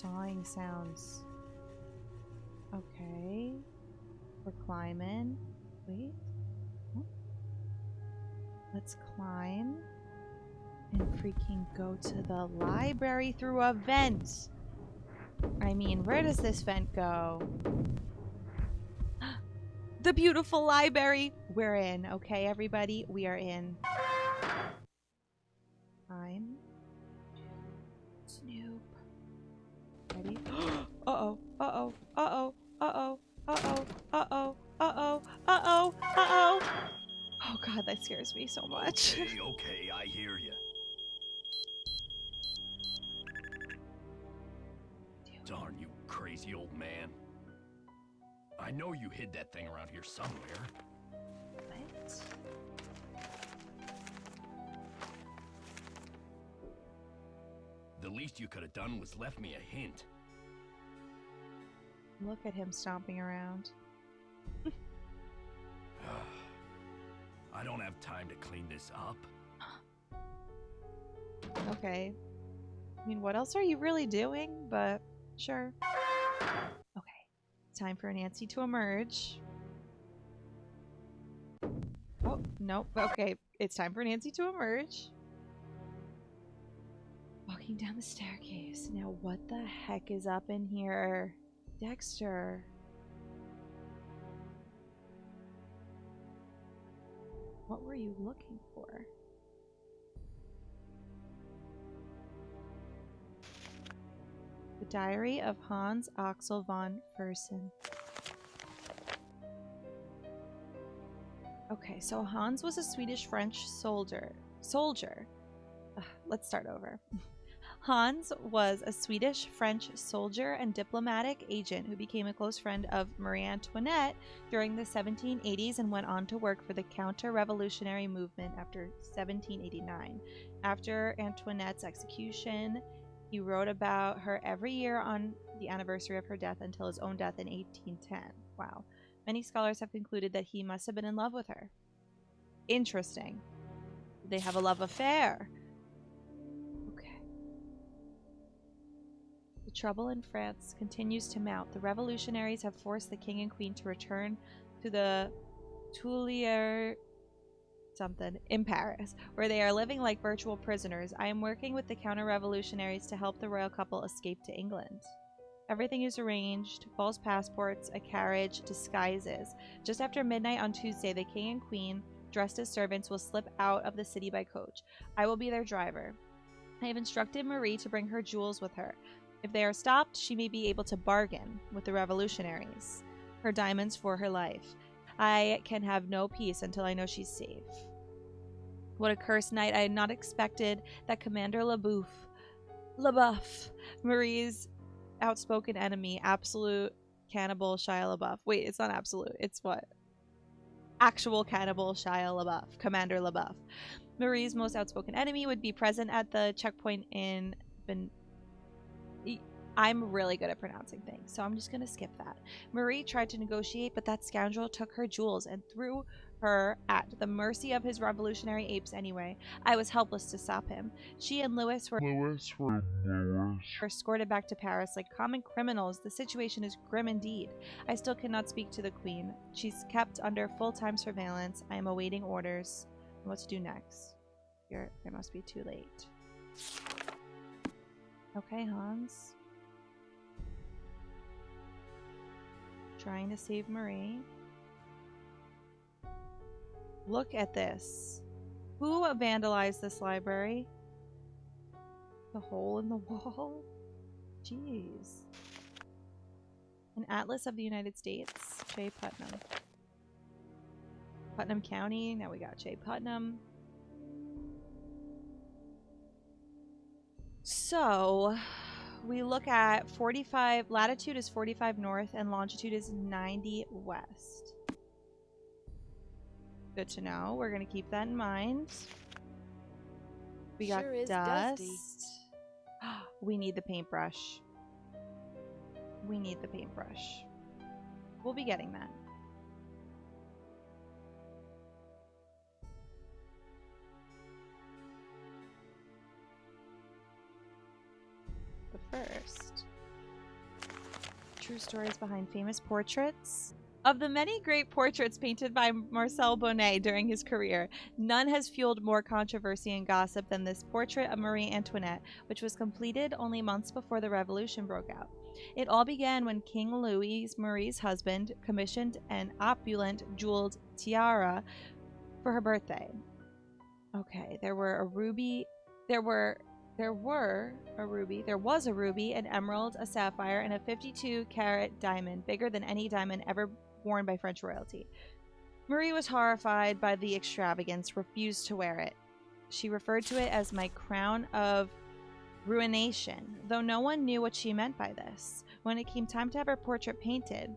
sawing sounds. Okay. We're climbing. Wait. Oh. Let's climb and freaking go to the library through a vent. I mean, where does this vent go? The beautiful library. We're in. Okay, everybody, we are in. Climb. Snoop. Ready? Uh-oh. Uh-oh. Uh-oh. Uh-oh. Uh-oh. Uh-oh. Uh-oh. Uh-oh. Uh-oh. Oh god, that scares me so much.
Okay, I hear you. Darn you crazy old man. I know you hid that thing around here somewhere.
What?
The least you could have done was left me a hint.
Look at him stomping around.
I don't have time to clean this up.
Okay. I mean, what else are you really doing? But sure. Okay. Time for Nancy to emerge. Oh, nope. Okay. It's time for Nancy to emerge. Walking down the staircase. Now, what the heck is up in here? Dexter. What were you looking for? The Diary of Hans Axel von Fersen. Okay, so Hans was a Swedish-French soldier. Let's start over. Hans was a Swedish-French soldier and diplomatic agent who became a close friend of Marie Antoinette during the 1780s and went on to work for the counter-revolutionary movement after 1789. After Antoinette's execution, he wrote about her every year on the anniversary of her death until his own death in 1810. Wow. Many scholars have concluded that he must have been in love with her. Interesting. They have a love affair. The trouble in France continues to mount. The revolutionaries have forced the king and queen to return to the Tuileries in Paris, where they are living like virtual prisoners. I am working with the counter-revolutionaries to help the royal couple escape to England. Everything is arranged. False passports, a carriage, disguises. Just after midnight on Tuesday, the king and queen, dressed as servants, will slip out of the city by coach. I will be their driver. I have instructed Marie to bring her jewels with her. If they are stopped, she may be able to bargain with the revolutionaries. Her diamonds for her life. I can have no peace until I know she's safe. What a cursed night. I had not expected that Commander LeBoeuf, Marie's outspoken enemy, absolute cannibal Shia LaBeouf. Wait, it's not absolute. It's what? Actual cannibal Shia LaBeouf. Commander LeBoeuf. Marie's most outspoken enemy would be present at the checkpoint in I'm really good at pronouncing things, so I'm just going to skip that. Marie tried to negotiate, but that scoundrel took her jewels and threw her at the mercy of his revolutionary apes anyway. I was helpless to stop him. She and Louis were escorted back to Paris like common criminals. The situation is grim indeed. I still cannot speak to the queen. She's kept under full-time surveillance. I am awaiting orders on what to do next. It must be too late. Okay, Hans. Trying to save Marie. Look at this. Who vandalized this library? The hole in the wall? Jeez. An Atlas of the United States. J. Putnam. Putnam County. Now we got J. Putnam. So, we look at 45, latitude is 45 north and longitude is 90 west. Good to know. We're going to keep that in mind. We got
Sure is
dust.
dusty.
We need the paintbrush. We need the paintbrush. We'll be getting that. But first, True stories behind famous portraits. Of the many great portraits painted by Marcel Bonnet during his career, none has fueled more controversy and gossip than this portrait of Marie Antoinette, which was completed only months before the Revolution broke out. It all began when King Louis, Marie's husband, commissioned an opulent jeweled tiara for her birthday. Okay, there was a ruby, an emerald, a sapphire, and a 52-carat diamond, bigger than any diamond ever worn by French royalty. Marie was horrified by the extravagance, refused to wear it. She referred to it as my crown of ruination, though no one knew what she meant by this. When it came time to have her portrait painted,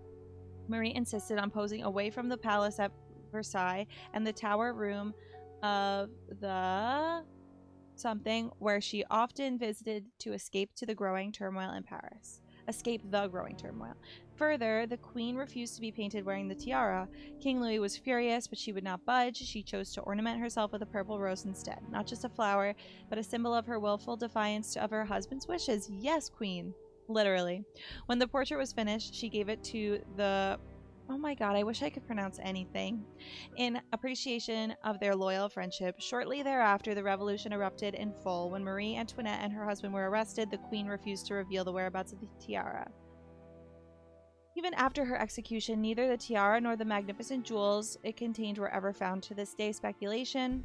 Marie insisted on posing away from the palace at Versailles and the tower room of the something where she often visited to escape the growing turmoil in Paris. Further, the queen refused to be painted wearing the tiara. King Louis was furious, but she would not budge. She chose to ornament herself with a purple rose instead. Not just a flower, but a symbol of her willful defiance of her husband's wishes. Yes, queen. Literally. When the portrait was finished, she gave it to the... Oh my god, I wish I could pronounce anything. In appreciation of their loyal friendship, shortly thereafter, the revolution erupted in full. When Marie Antoinette and her husband were arrested, the queen refused to reveal the whereabouts of the tiara. Even after her execution, neither the tiara nor the magnificent jewels it contained were ever found. To this day, speculation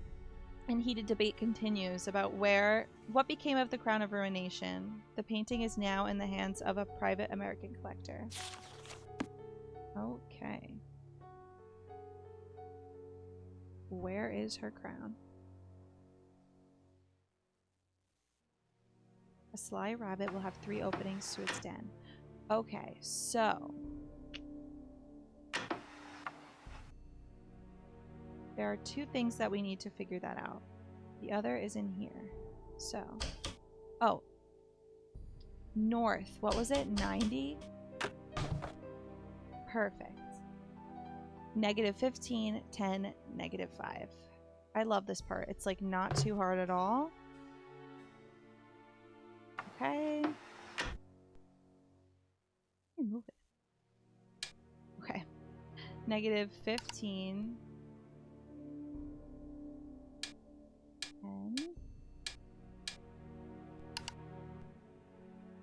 and heated debate continues about what became of the Crown of Ruination. The painting is now in the hands of a private American collector. Okay. Where is her crown? A sly rabbit will have 3 openings to its den. Okay, so there are 2 things that we need to figure that out. The other is in here. So, oh, north. What was it? 90? Perfect. -15, 10, -5. I love this part. It's like not too hard at all. Okay. Move it. Okay. -15. 10.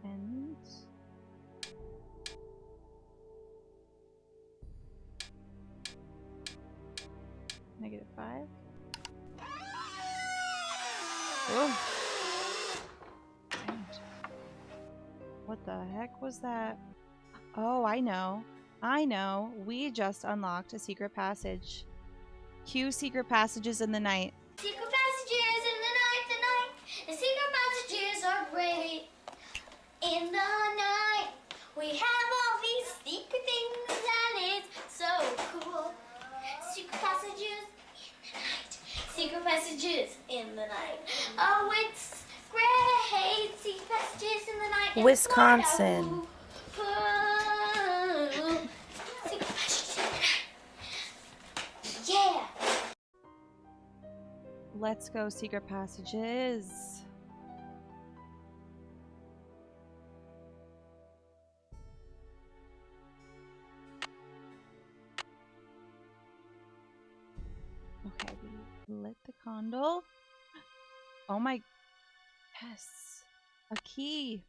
And -5. Oh. What the heck was that? Oh, I know. We just unlocked a secret passage. Cue secret passages in the night.
Secret passages in the night. The secret passages are great. In the night, we have all these secret things and it's so cool. Secret passages in the night. Secret passages in the night. Oh, it's great. Secret passages in the night.
Wisconsin.
Secret passages in the night. Yeah.
Let's go secret passages. Okay, we lit the candle. Oh my, yes, a key.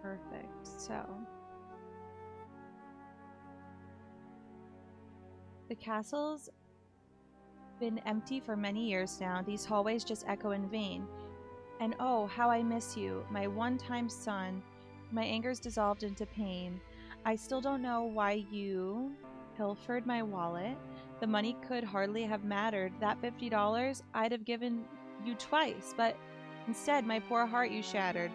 Perfect, so. The castle's been empty for many years now. These hallways just echo in vain. And oh, how I miss you, my one-time son. My anger's dissolved into pain. I still don't know why you pilfered my wallet. The money could hardly have mattered. That $50 I'd have given you twice, but instead my poor heart you shattered.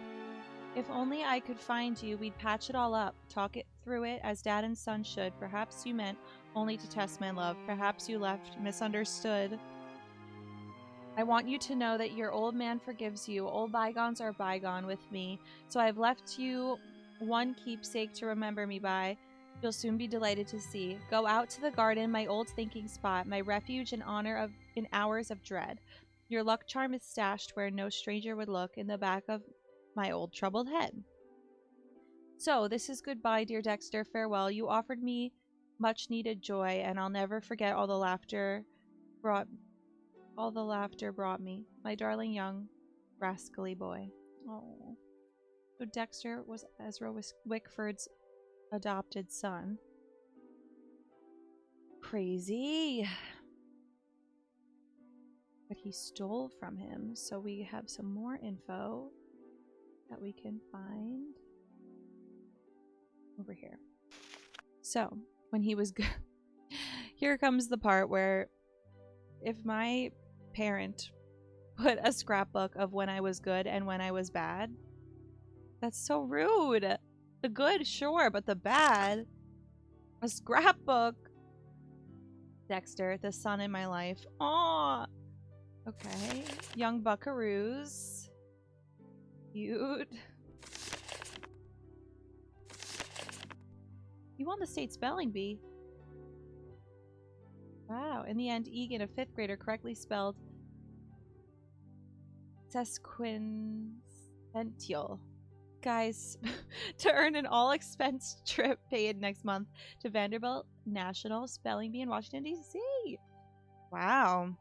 If only I could find you, we'd patch it all up, talk it through it as dad and son should. Perhaps you meant only to test my love. Perhaps you left misunderstood. I want you to know that your old man forgives you. Old bygones are bygone with me. So I've left you one keepsake to remember me by. You'll soon be delighted to see. Go out to the garden, my old thinking spot, my refuge in hours of dread. Your luck charm is stashed where no stranger would look, in the back of my old troubled head. So, this is goodbye, dear Dexter. Farewell. You offered me much needed joy, and I'll never forget all the laughter brought me. My darling young rascally boy. Oh. So Dexter was Ezra Wickford's adopted son. Crazy. But he stole from him, so we have some more info that we can find over here. So, when he was good, here comes the part where if my parent put a scrapbook of when I was good and when I was bad, that's so rude. The good, sure, but the bad, a scrapbook. Dexter, the son in my life. Aw. Okay. Young buckaroos. Cute. You won the state spelling bee. Wow. In the end, Egan, a 5th grader, correctly spelled sesquicentennial. Guys, to earn an all-expense trip paid next month to Vanderbilt National Spelling Bee in Washington, D.C. Wow.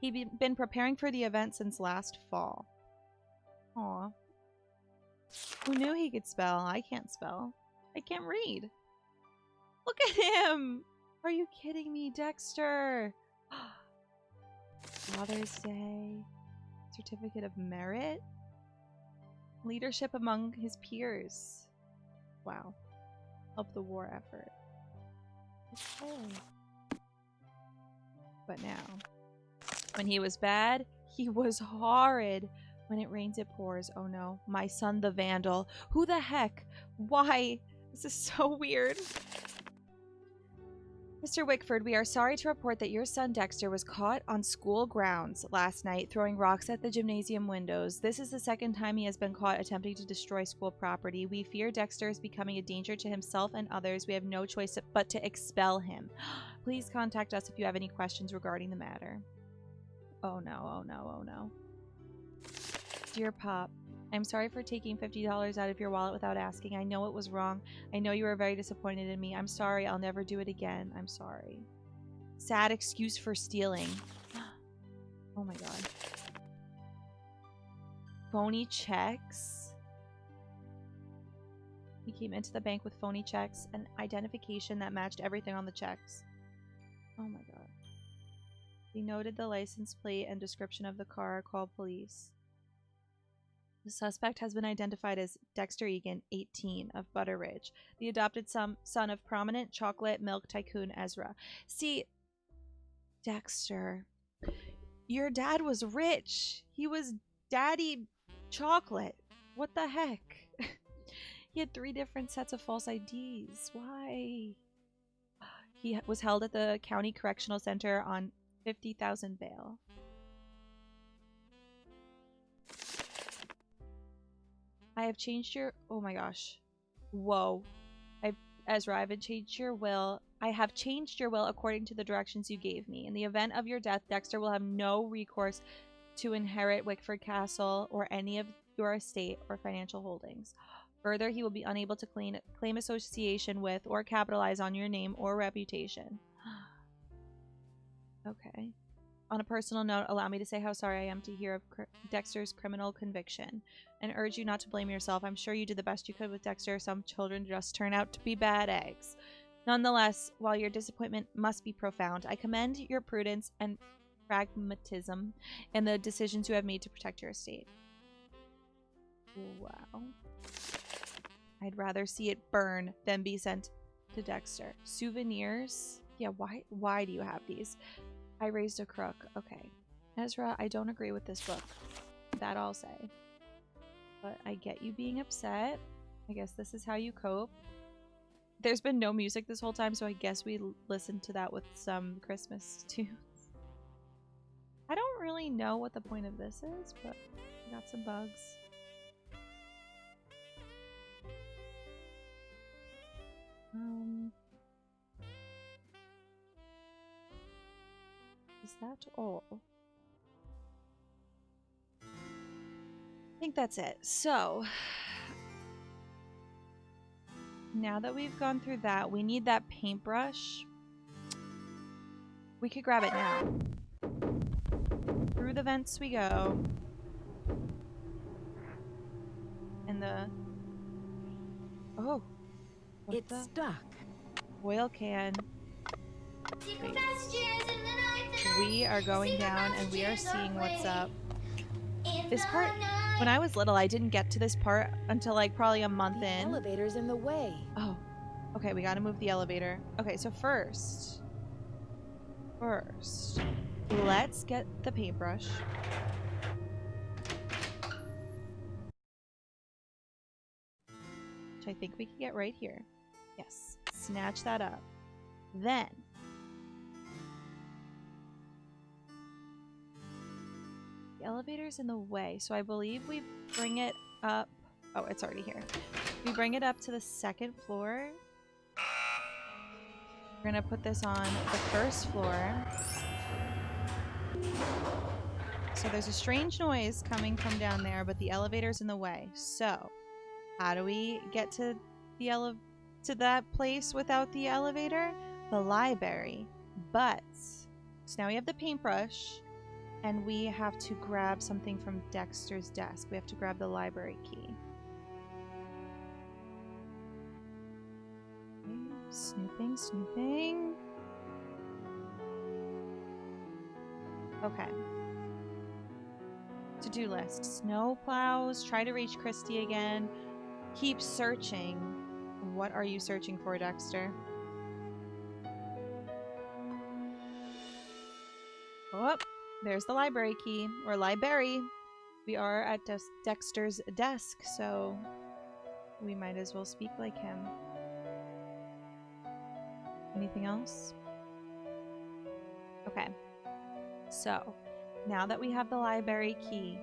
He'd been preparing for the event since last fall. Aw. Who knew he could spell? I can't spell. I can't read. Look at him! Are you kidding me, Dexter? Father's Day. Certificate of Merit? Leadership among his peers. Wow. Help the war effort. Okay. But now, when he was bad, he was horrid. When it rains, it pours. Oh no. My son, the vandal. Who the heck? Why? This is so weird. Mr. Wickford, we are sorry to report that your son Dexter was caught on school grounds last night throwing rocks at the gymnasium windows. This is the second time he has been caught attempting to destroy school property. We fear Dexter is becoming a danger to himself and others. We have no choice but to expel him. Please contact us if you have any questions regarding the matter. Oh no, oh no, oh no. Dear Pop, I'm sorry for taking $50 out of your wallet without asking. I know it was wrong. I know you were very disappointed in me. I'm sorry. I'll never do it again. I'm sorry. Sad excuse for stealing. Oh my god. Phony checks. He came into the bank with phony checks and identification that matched everything on the checks. Oh my god. He noted the license plate and description of the car. Called police. The suspect has been identified as Dexter Egan, 18, of Butter Ridge, the adopted son of prominent chocolate milk tycoon Ezra. See, Dexter, your dad was rich. He was Daddy Chocolate. What the heck? He had 3 different sets of false IDs. Why? He was held at the County Correctional Center on $50,000 bail. I have changed your... Oh my gosh. Whoa. Ezra, I have changed your will. I have changed your will according to the directions you gave me. In the event of your death, Dexter will have no recourse to inherit Wickford Castle or any of your estate or financial holdings. Further, he will be unable to claim association with or capitalize on your name or reputation. Okay. On a personal note, allow me to say how sorry I am to hear of Dexter's criminal conviction and urge you not to blame yourself. I'm sure you did the best you could with Dexter. Some children just turn out to be bad eggs. Nonetheless, while your disappointment must be profound, I commend your prudence and pragmatism in the decisions you have made to protect your estate. Wow. I'd rather see it burn than be sent to Dexter. Souvenirs? Yeah, why do you have these? I raised a crook. Okay. Ezra, I don't agree with this book. That I'll say. But I get you being upset. I guess this is how you cope. There's been no music this whole time, so I guess we listened to that with some Christmas tunes. I don't really know what the point of this is, but I got some bugs. Is that all? I think that's it. So, now that we've gone through that, we need that paintbrush. We could grab it now. Through the vents we go. And the... Oh.
It's stuck.
Oil can.
Secret passages in the night,
We are going
secret
down and we are
passages
seeing what's up.
in
This
the
part,
night.
when I was little, I didn't get to this part until like probably a month
The
in.
elevator's in the way.
Oh, okay, we gotta move the elevator. Okay, so first, let's get the paintbrush. Which I think we can get right here. Yes, snatch that up. Then, the elevator's in the way, so I believe we bring it up. Oh, it's already here. We bring it up to the second floor. We're gonna put this on the first floor. So there's a strange noise coming from down there, but the elevator's in the way. So, how do we get to the to that place without the elevator? The library. But, so now we have the paintbrush, and we have to grab something from Dexter's desk. We have to grab the library key. Snooping, snooping. Okay. To-do list. Snow plows. Try to reach Christy again. Keep searching. What are you searching for, Dexter? Oh, there's the library key. Or library. We are at Dexter's desk, so we might as well speak like him. Anything else? Okay. So, now that we have the library key,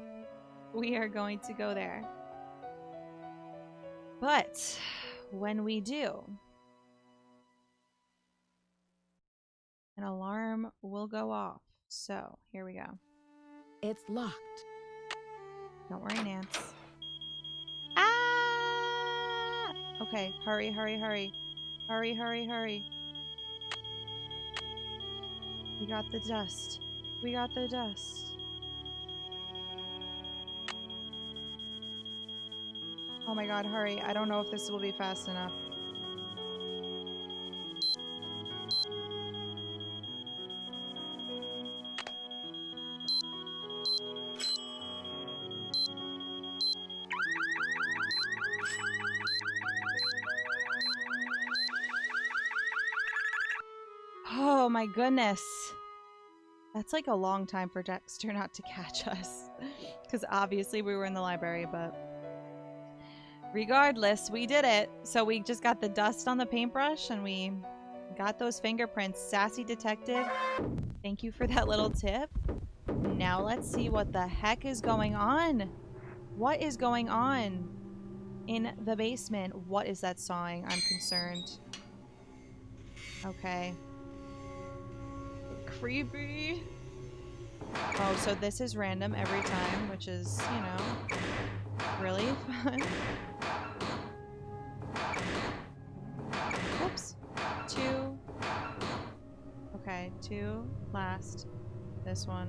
we are going to go there. But, when we do, an alarm will go off. So, here we go.
It's locked.
Don't worry, Nance. Ah! Okay, hurry, hurry, hurry. Hurry, hurry, hurry. We got the dust. We got the dust. Oh my god, hurry. I don't know if this will be fast enough. Oh my goodness. That's like a long time for Dexter not to catch us. Because obviously we were in the library, but regardless, we did it. So we just got the dust on the paintbrush and we got those fingerprints. Sassy detective, thank you for that little tip. Now let's see what the heck is going on. What is going on in the basement? What is that sawing? I'm concerned. Okay. Creepy. Oh, so this is random every time, which is, you know, really fun. Whoops. 2. Okay, 2. Last. This one.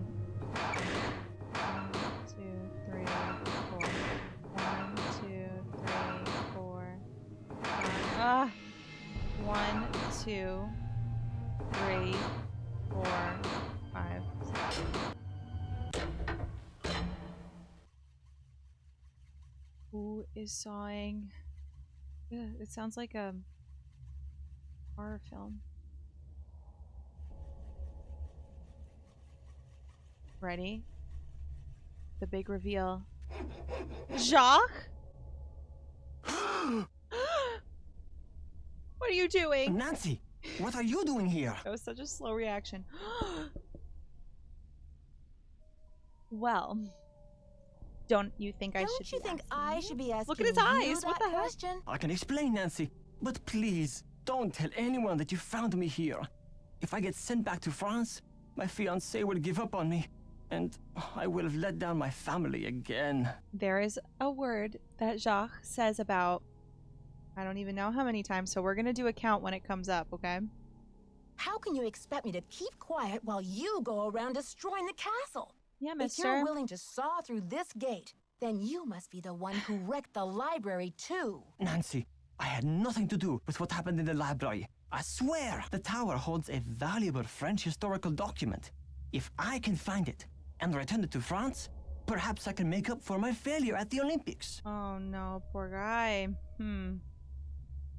1, 2, 3, 4. 1, 2, 3, 4. 5. Ah! 1, 2, 3, 4, 5. Who is sawing? Ugh, it sounds like a horror film. Ready? The big reveal. Jacques? What are you doing?
Nancy, what are you doing here?
That was such a slow reaction. Well, don't you think I should
Don't you
be
think
asking
I
you?
should be asking
Look at his
you
eyes. What
that
the heck?
question?
I can explain, Nancy, but please don't tell anyone that you found me here. If I get sent back to France, my fiancé will give up on me, and I will have let down my family again.
There is a word that Jacques says about I don't even know how many times, so we're gonna do a count when it comes up, okay?
How can you expect me to keep quiet while you go around destroying the castle?
Yeah,
If
mister.
you're willing to saw through this gate, then you must be the one who wrecked the library too.
Nancy, I had nothing to do with what happened in the library. I swear the tower holds a valuable French historical document. If I can find it and return it to France, perhaps I can make up for my failure at the Olympics.
Oh no, poor guy.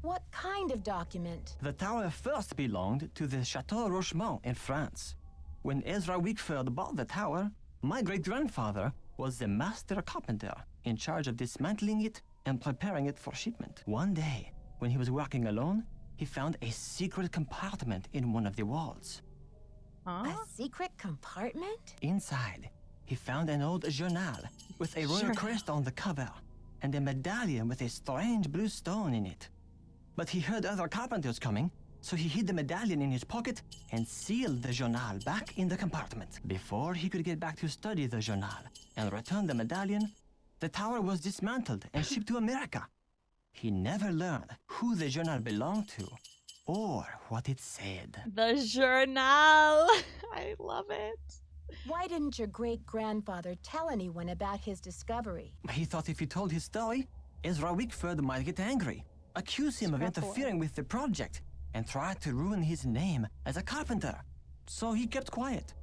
What kind of document?
The tower first belonged to the Chateau Rochemont in France. When Ezra Wickford bought the tower, my great-grandfather was the master carpenter in charge of dismantling it and preparing it for shipment. One day, when he was working alone, he found a secret compartment in one of the walls.
A secret compartment?
Inside, he found an old journal with a royal crest on the cover and a medallion with a strange blue stone in it. But he heard other carpenters coming, so he hid the medallion in his pocket and sealed the journal back in the compartment. Before he could get back to study the journal and return the medallion, the tower was dismantled and shipped to America. He never learned who the journal belonged to or what it said.
The journal. I love it.
Why didn't your great-grandfather tell anyone about his discovery?
He thought if he told his story, Ezra Wickford might get angry, accuse him of interfering with the project, and try to ruin his name as a carpenter. So he kept quiet.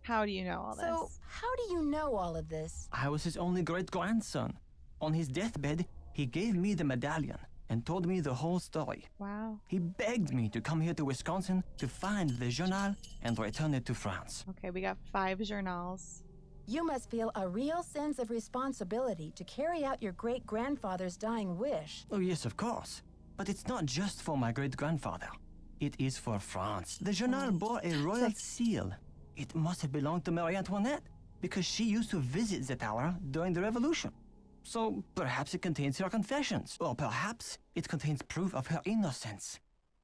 How do you know all this?
So, how do you know all of this?
I was his only great-grandson. On his deathbed, he gave me the medallion and told me the whole story.
Wow.
He begged me to come here to Wisconsin to find the journal and return it to France.
Okay, we got 5 journals.
You must feel a real sense of responsibility to carry out your great-grandfather's dying wish.
Oh, yes, of course. But it's not just for my great-grandfather. It is for France. The journal bore a royal seal. It must have belonged to Marie Antoinette, because she used to visit the tower during the Revolution. So perhaps it contains her confessions, or perhaps it contains proof of her innocence.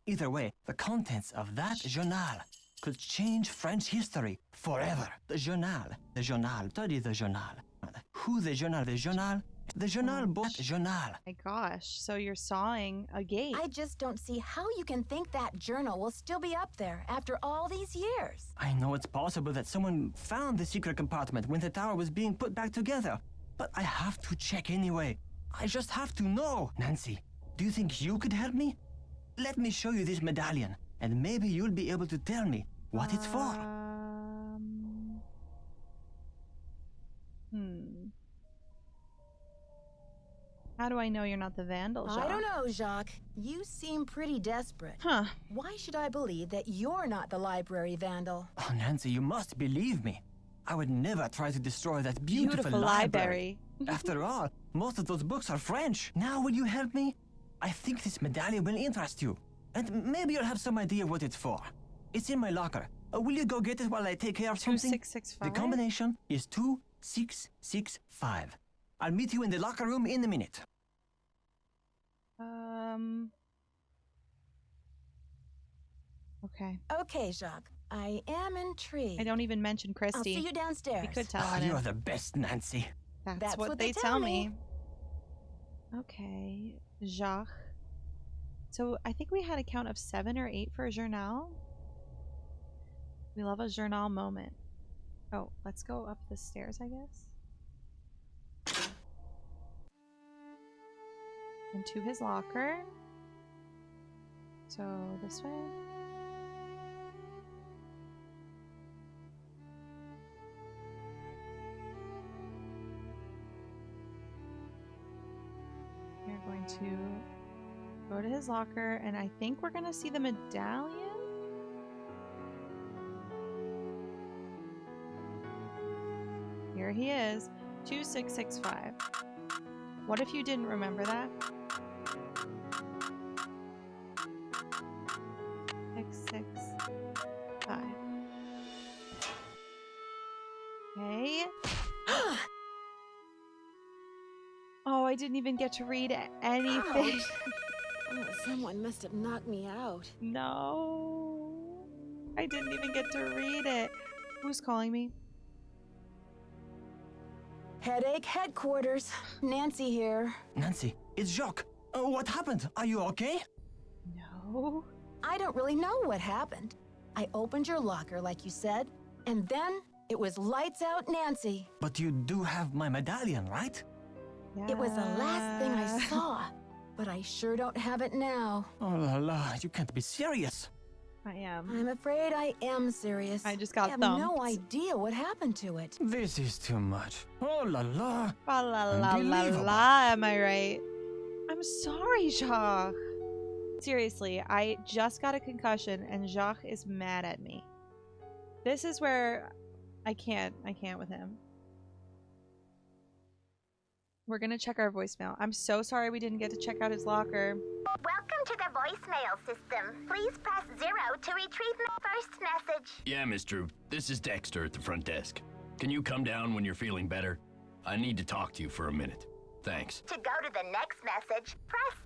Either way, the contents of that journal could change French history forever. The journal, study the journal. Who the journal bought journal.
My gosh, so you're sawing a gate.
I just don't see how you can think that journal will still be up there after all these years.
I know it's possible that someone found the secret compartment when the tower was being put back together, but I have to check anyway. I just have to know. Nancy, do you think you could help me? Let me show you this medallion, and maybe you'll be able to tell me what it's for.
How do I know you're not the vandal, Jacques?
I don't know, Jacques. You seem pretty desperate.
Huh.
Why should I believe that you're not the library vandal?
Oh, Nancy, you must believe me. I would never try to destroy that beautiful
library.
After all, most of those books are French. Now will you help me? I think this medallion will interest you. And maybe you'll have some idea what it's for. It's in my locker. Will you go get it while I take care of something?
2665?
The combination is 2665. I'll meet you in the locker room in a minute.
Okay.
Okay, Jacques. I am intrigued.
I don't even mention Christy.
I'll see you downstairs.
We could tell
Oh,
on
you're
it.
the best, Nancy.
That's what they tell me. Okay, Jacques. So I think we had a count of 7 or 8 for a journal. We love a journal moment. Oh, let's go up the stairs, I guess. Into his locker. So this way. We're going to go to his locker, and I think we're going to see the medallion. Here he is, 2665. What if you didn't remember that? 665. Okay. Oh, I didn't even get to read anything.
Oh, someone must have knocked me out.
No. I didn't even get to read it. Who's calling me?
Headache headquarters. Nancy here.
Nancy, it's Jacques. What happened? Are you okay?
No.
I don't really know what happened. I opened your locker like you said, and then it was lights out Nancy.
But you do have my medallion, right?
Yeah.
It was the last thing I saw, but I sure don't have it now.
Oh la la, you can't be serious.
I am.
I'm afraid I am serious.
I just got
I have
thumped.
no idea what happened to it.
This is too much. Oh la la.
La la la la
Unbelievable.
la, am I right? I'm sorry, Jacques. Seriously, I just got a concussion and Jacques is mad at me. This is where I can't with him. We're gonna check our voicemail. I'm so sorry we didn't get to check out his locker.
Welcome to the voicemail system. Please press 0 to retrieve my first message.
Yeah, Miss Droop. This is Dexter at the front desk. Can you come down when you're feeling better? I need to talk to you for a minute. Thanks.
To go to the next message, press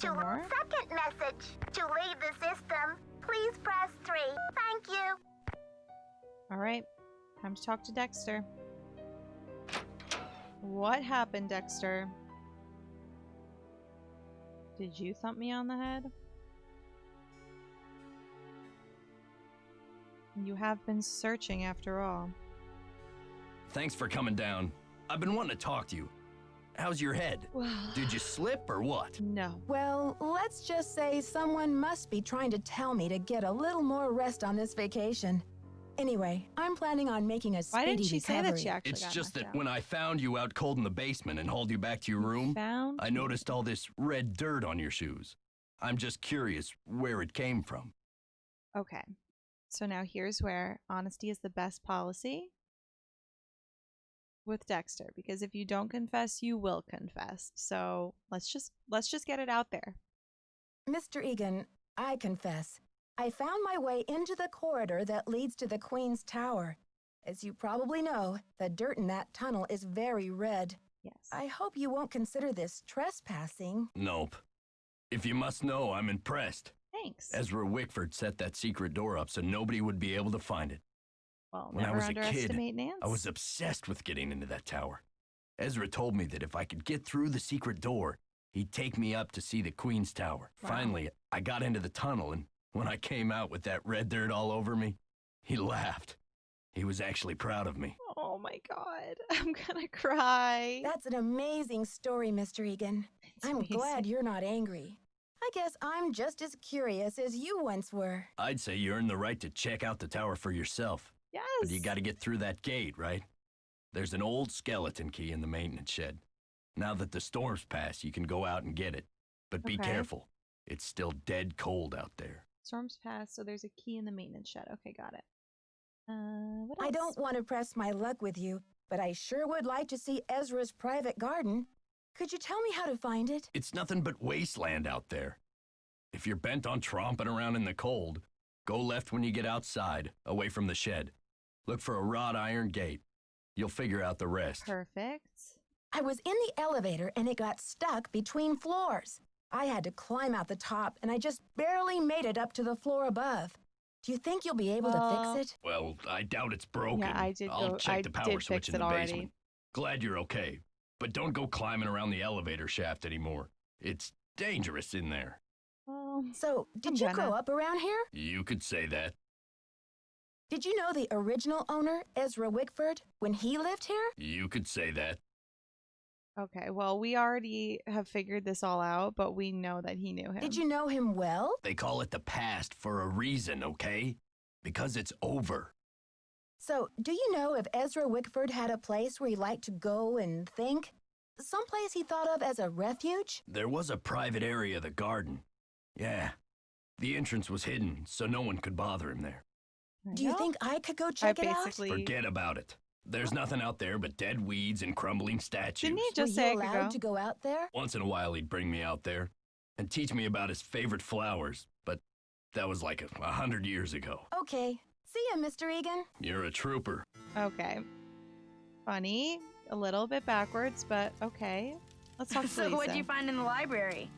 2. To
more?
second message. To leave the system, please press 3. Thank you.
Alright, time to talk to Dexter. What happened, Dexter? Did you thump me on the head? You have been searching after all.
Thanks for coming down. I've been wanting to talk to you. How's your head? Did you slip or what?
No.
Well, let's just say someone must be trying to tell me to get a little more rest on this vacation. Anyway, I'm planning on making a speedy
Why didn't she say
recovery.
that she actually
It's
got
just
knocked
that
out?
when I found you out cold in the basement and hauled you back to your room,
Found?
I noticed all this red dirt on your shoes. I'm just curious where it came from.
Okay. So now here's where honesty is the best policy with Dexter, because if you don't confess, you will confess. So let's just get it out there.
Mr. Egan, I confess. I found my way into the corridor that leads to the Queen's Tower. As you probably know, the dirt in that tunnel is very red.
Yes.
I hope you won't consider this trespassing.
Nope. If you must know, I'm impressed.
Thanks.
Ezra Wickford set that secret door up so nobody would be able to find it.
Well,
When I
never
was a kid,
underestimate Nance.
I was obsessed with getting into that tower. Ezra told me that if I could get through the secret door, he'd take me up to see the Queen's Tower.
Wow.
Finally, I got into the tunnel, and when I came out with that red dirt all over me, he laughed. He was actually proud of me.
Oh my god. I'm gonna cry.
That's an amazing story, Mr. Egan.
It's
I'm
amazing.
glad you're not angry. I guess I'm just as curious as you once were.
I'd say you earned the right to check out the tower for yourself.
Yes.
But you gotta get through that gate, right? There's an old skeleton key in the maintenance shed. Now that the storm's passed, you can go out and get it. But be
Okay.
careful. It's still dead cold out there.
Storm's passed, so there's a key in the maintenance shed. Okay, got it. What
I
else?
don't want to press my luck with you, but I sure would like to see Ezra's private garden. Could you tell me how to find it?
It's nothing but wasteland out there. If you're bent on tromping around in the cold, go left when you get outside, away from the shed. Look for a wrought iron gate. You'll figure out the rest.
Perfect.
I was in the elevator and it got stuck between floors. I had to climb out the top and I just barely made it up to the floor above. Do you think you'll be able to fix it?
Well, I doubt it's broken.
Yeah, I did
I'll
go-
check
I
the
did
power switch
fix
in
it
the
already.
basement. Glad you're okay. But don't go climbing around the elevator shaft anymore. It's dangerous in there.
Well,
So, did
I'm
you
gonna.
grow up around here?
You could say that.
Did you know the original owner, Ezra Wickford, when he lived here?
You could say that.
Okay, well, we already have figured this all out, but we know that he knew him.
Did you know him well?
They call it the past for a reason, okay? Because it's over.
So, do you know if Ezra Wickford had a place where he liked to go and think? Someplace he thought of as a refuge?
There was a private area of the garden. Yeah. The entrance was hidden, so no one could bother him there.
Do you think I could go check it out?
basically-
Forget about it. There's nothing out there but dead weeds and crumbling statues.
Didn't he
Were
just say I
you
could
allowed
go?
to go out there?
Once in a while, he'd bring me out there and teach me about his favorite flowers, but that was like 100 years ago.
Okay. See ya, Mr. Egan.
You're a trooper.
Okay. Funny. A little bit backwards, but okay. Let's talk to
So
Lisa.
what'd you find in the library?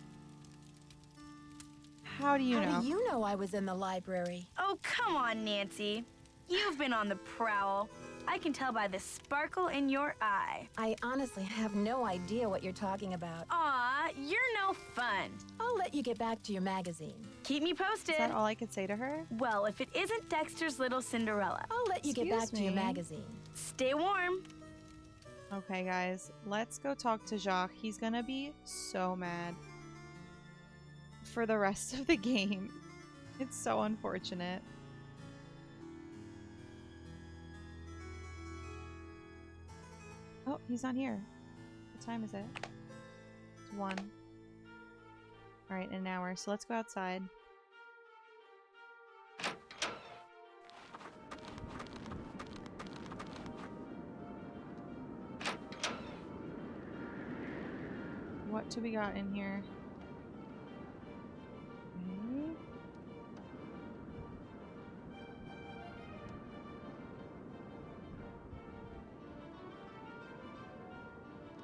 How do you know?
How do you know I was in the library?
Oh, come on, Nancy. You've been on the prowl. I can tell by the sparkle in your eye.
I honestly have no idea what you're talking about.
Aw, you're no fun.
I'll let you get back to your magazine.
Keep me posted.
Is that all I could say to her?
Well, if it isn't Dexter's Little Cinderella.
I'll let you get back to your magazine.
Stay warm.
Okay, guys, let's go talk to Jacques. He's gonna be so mad for the rest of the game. It's so unfortunate. Oh, he's not here. What time is it? It's 1. Alright, an hour. So let's go outside. What do we got in here? Okay.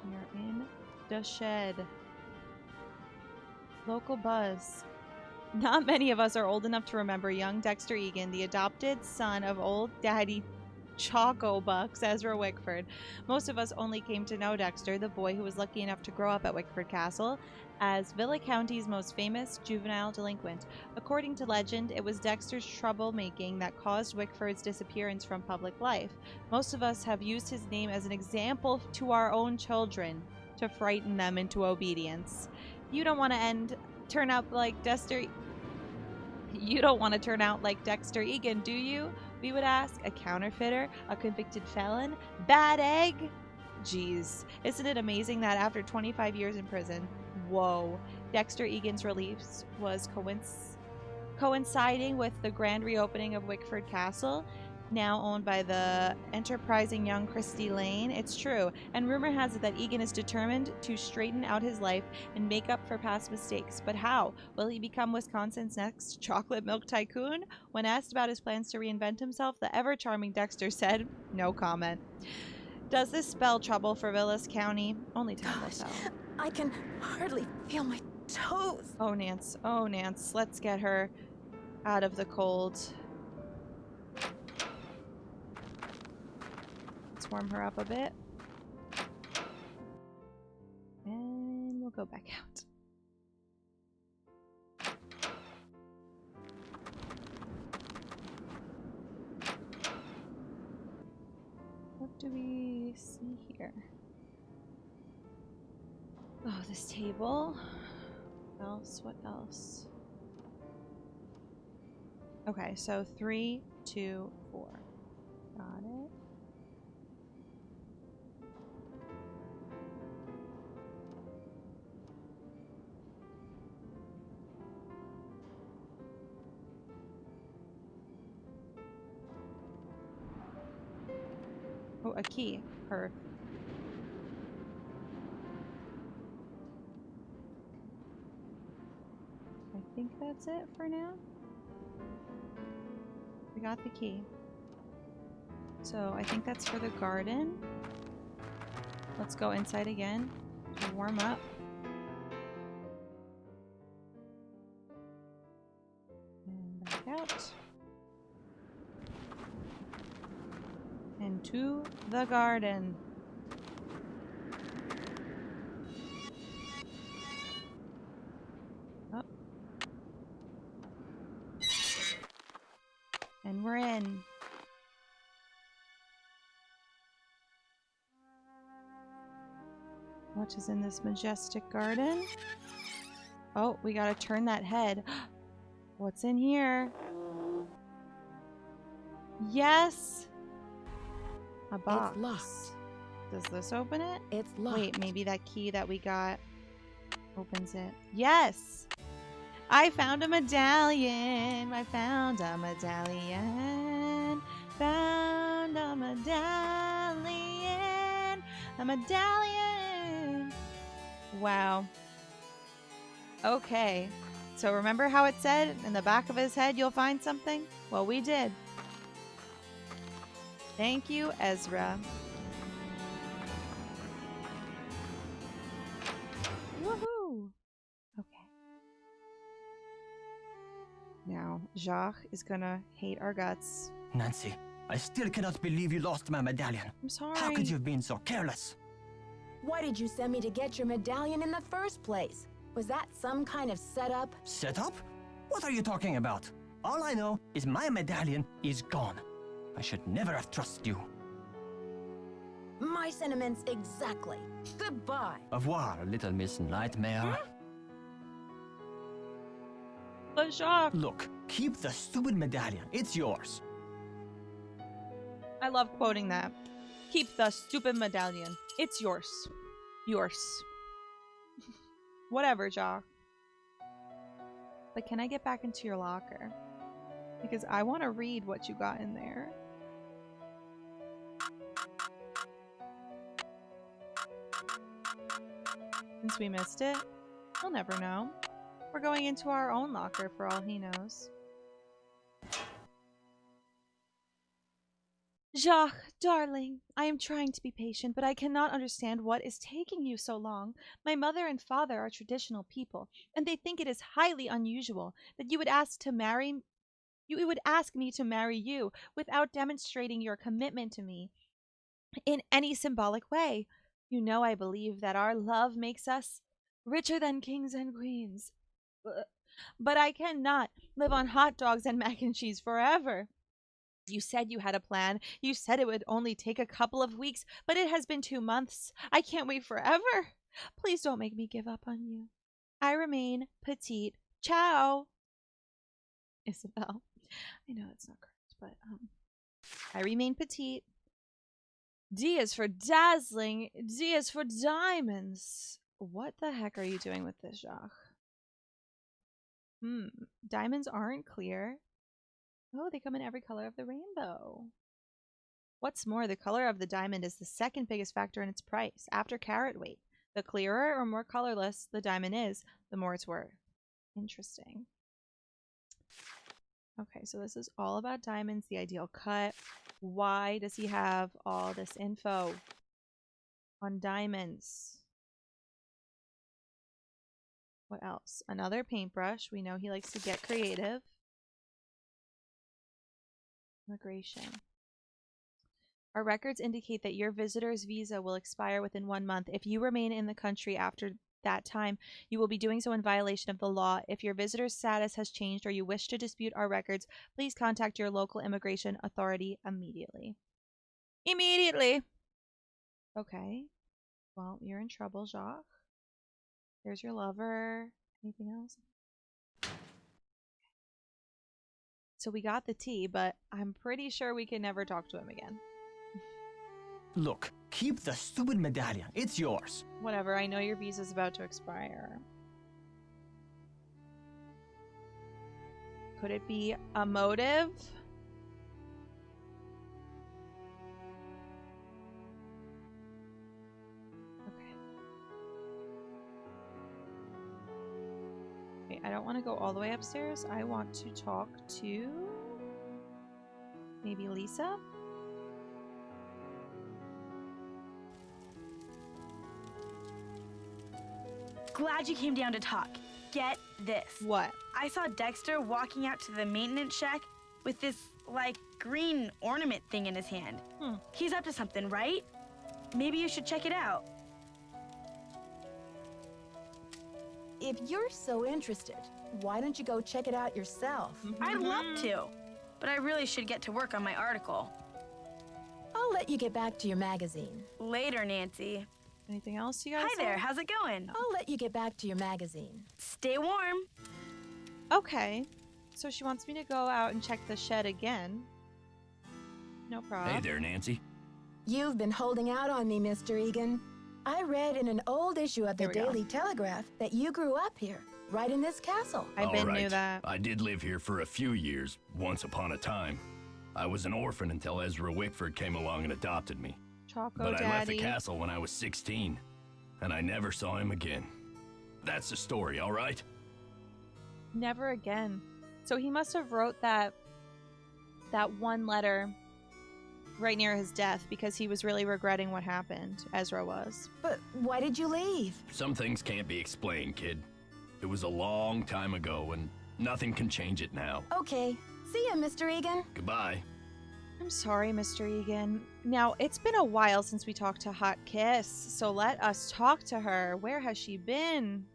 We are in the shed. Local buzz. Not many of us are old enough to remember young Dexter Egan, the adopted son of old daddy Choco Bucks, Ezra Wickford. Most of us only came to know Dexter, the boy who was lucky enough to grow up at Wickford Castle, as Villa County's most famous juvenile delinquent. According to legend, it was Dexter's troublemaking that caused Wickford's disappearance from public life. Most of us have used his name as an example to our own children to frighten them into obedience. You don't want to turn out like Dexter. You don't want to turn out like Dexter Egan, do you? We would ask. A counterfeiter? A convicted felon? Bad egg? Jeez. Isn't it amazing that after 25 years in prison, whoa, Dexter Egan's release was coinciding with the grand reopening of Wickford Castle, now owned by the enterprising young Christy Lane? It's true, and rumor has it that Egan is determined to straighten out his life and make up for past mistakes. But how? Will he become Wisconsin's next chocolate milk tycoon? When asked about his plans to reinvent himself, the ever-charming Dexter said, no comment. Does this spell trouble for Vilas County? Only time will tell.
I can hardly feel my toes.
Oh, Nance. Oh, Nance. Let's get her out of the cold. Let's warm her up a bit. And we'll go back out. What do we see here? Oh, this table. What else? What else? Okay, so 3, 2, 4. Got it. Oh, a key. Her. I think that's it for now. We got the key. So I think that's for the garden. Let's go inside again to warm up. And back out. And to the garden. Up. And we're in. What is in this majestic garden? Oh, we gotta turn that head. What's in here? Yes! A box.
It's locked.
Does this open it?
It's locked.
Wait, maybe that key that we got opens it. Yes! I found a medallion. I found a medallion. Found a medallion. A medallion. Wow. Okay. So remember how it said in the back of his head you'll find something? Well, we did. Thank you, Ezra. Woohoo! Okay. Now, Jacques is gonna hate our guts.
Nancy, I still cannot believe you lost my medallion.
I'm sorry.
How could you have been so careless?
Why did you send me to get your medallion in the first place? Was that some kind of setup?
Setup? What are you talking about? All I know is my medallion is gone. I should never have trusted you.
My sentiments exactly. Goodbye.
Au revoir, little Miss Nightmare.
LeJacques.
Look, keep the stupid medallion. It's yours.
I love quoting that. Keep the stupid medallion. It's yours. Yours. Whatever, Jacques. But can I get back into your locker? Because I want to read what you got in there. Since we missed it, he'll never know. We're going into our own locker for all he knows. Jacques, darling, I am trying to be patient, but I cannot understand what is taking you so long. My mother and father are traditional people, and they think it is highly unusual that you would ask me to marry you without demonstrating your commitment to me in any symbolic way. You know I believe that our love makes us richer than kings and queens. But I cannot live on hot dogs and mac and cheese forever. You said you had a plan. You said it would only take a couple of weeks, but it has been 2 months. I can't wait forever. Please don't make me give up on you. I remain petite. Ciao. Isabel. I know it's not correct, but I remain petite. D is for dazzling. D is for diamonds. What the heck are you doing with this, Jacques? Diamonds aren't clear. Oh, they come in every color of the rainbow. What's more, the color of the diamond is the second biggest factor in its price, after carat weight. The clearer or more colorless the diamond is, the more it's worth. Interesting. Okay, so this is all about diamonds, the ideal cut. Why does he have all this info on diamonds? What else? Another paintbrush. We know he likes to get creative. Immigration. Our records indicate that your visitor's visa will expire within 1 month. If you remain in the country after that time, you will be doing so in violation of the law. If your visitor's status has changed or you wish to dispute our records, please contact your local immigration authority immediately. Immediately! Okay. Well, you're in trouble, Jacques. Here's your lover. Anything else? So we got the tea, but I'm pretty sure we can never talk to him again.
Look, keep the stupid medallion. It's yours.
Whatever, I know your visa's about to expire. Could it be a motive? Okay. Wait, I don't want to go all the way upstairs. I want to talk to maybe Lisa?
Glad you came down to talk. Get this.
What?
I saw Dexter walking out to the maintenance shack with this, like, green ornament thing in his hand. He's up to something, right? Maybe you should check it out.
If you're so interested, why don't you go check it out yourself?
I'd love to, but I really should get to work on my article.
I'll let you get back to your magazine.
Later, Nancy.
Anything else you guys
Hi there, how's it going?
I'll let you get back to your magazine.
Stay warm.
Okay. So she wants me to go out and check the shed again. No problem.
Hey there, Nancy.
You've been holding out on me, Mr. Egan. I read in an old issue of the Daily Telegraph that you grew up here, right in this castle.
I knew that.
I did live here for a few years, once upon a time. I was an orphan until Ezra Wickford came along and adopted me. But I left the castle when I was 16, and I never saw him again. That's the story, all right?
Never again. So he must have wrote that one letter right near his death because he was really regretting what happened. Ezra was.
But why did you leave?
Some things can't be explained, kid. It was a long time ago, and nothing can change it now.
Okay. See ya, Mr. Egan.
Goodbye.
I'm sorry, Mr. Egan. Now, it's been a while since we talked to Hot Kiss, so let us talk to her. Where has she been?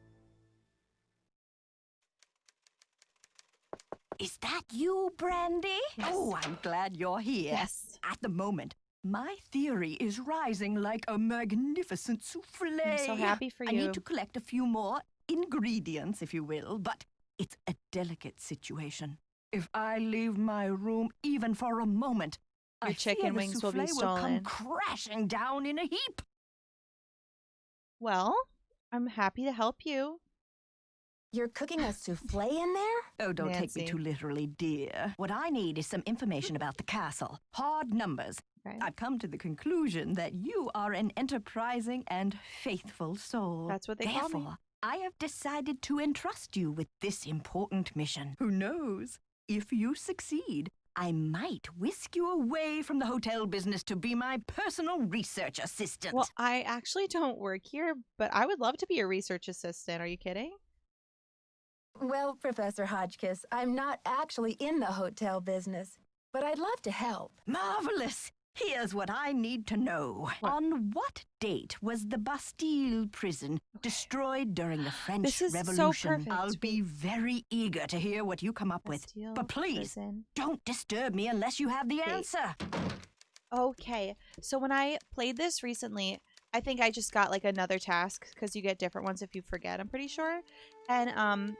Is that you, Brandy?
Yes.
Oh, I'm glad you're here.
Yes.
At the moment, my theory is rising like a magnificent souffle.
I'm so happy for you.
I need to collect a few more ingredients, if you will, but it's a delicate situation. If I leave my room even for a moment,
Your
I
chicken
fear the
wings will be
souffle will come
stolen.
crashing down in a heap.
Well, I'm happy to help you.
You're cooking a souffle in there?
Oh, don't take
Nancy.
me too literally, dear. What I need is some information about the castle. Hard numbers.
Okay.
I've come to the conclusion that you are an enterprising and faithful soul.
That's what they call me.
Therefore, I have decided to entrust you with this important mission. Who knows? If you succeed, I might whisk you away from the hotel business to be my personal research assistant.
Well, I actually don't work here, but I would love to be a research assistant. Are you kidding?
Well, Professor Hotchkiss, I'm not actually in the hotel business, but I'd love to help.
Marvelous! Here's what I need to know.
What?
On what date was the Bastille prison destroyed during the French
This is so
Revolution?
perfect.
I'll be very eager to hear what you come up
Bastille
with. But please,
prison.
don't disturb me unless you have the
Okay.
answer.
Okay, so when I played this recently, I think I just got like another task because you get different ones if you forget, I'm pretty sure. And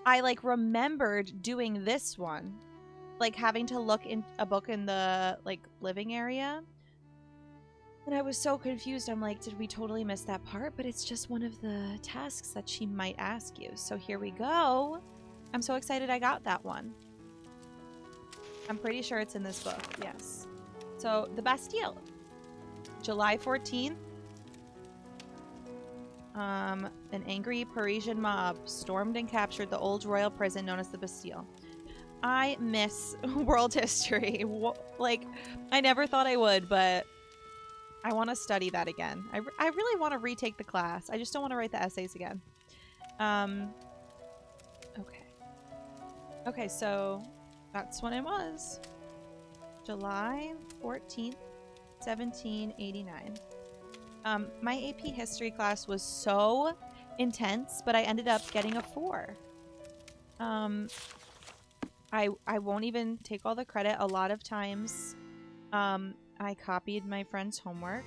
I like remembered doing this one, like having to look in a book in the like living area. And I was so confused. I'm like, did we totally miss that part? But it's just one of the tasks that she might ask you. So here we go. I'm so excited I got that one. I'm pretty sure it's in this book. Yes. So the Bastille, July 14th. An angry Parisian mob stormed and captured the old royal prison known as the Bastille. I miss world history. Like, I never thought I would, but I want to study that again. I really want to retake the class. I just don't want to write the essays again. Okay. Okay, so that's when it was. July 14th, 1789. My AP history class was so intense, but I ended up getting a 4. I won't even take all the credit. A lot of times, I copied my friend's homework,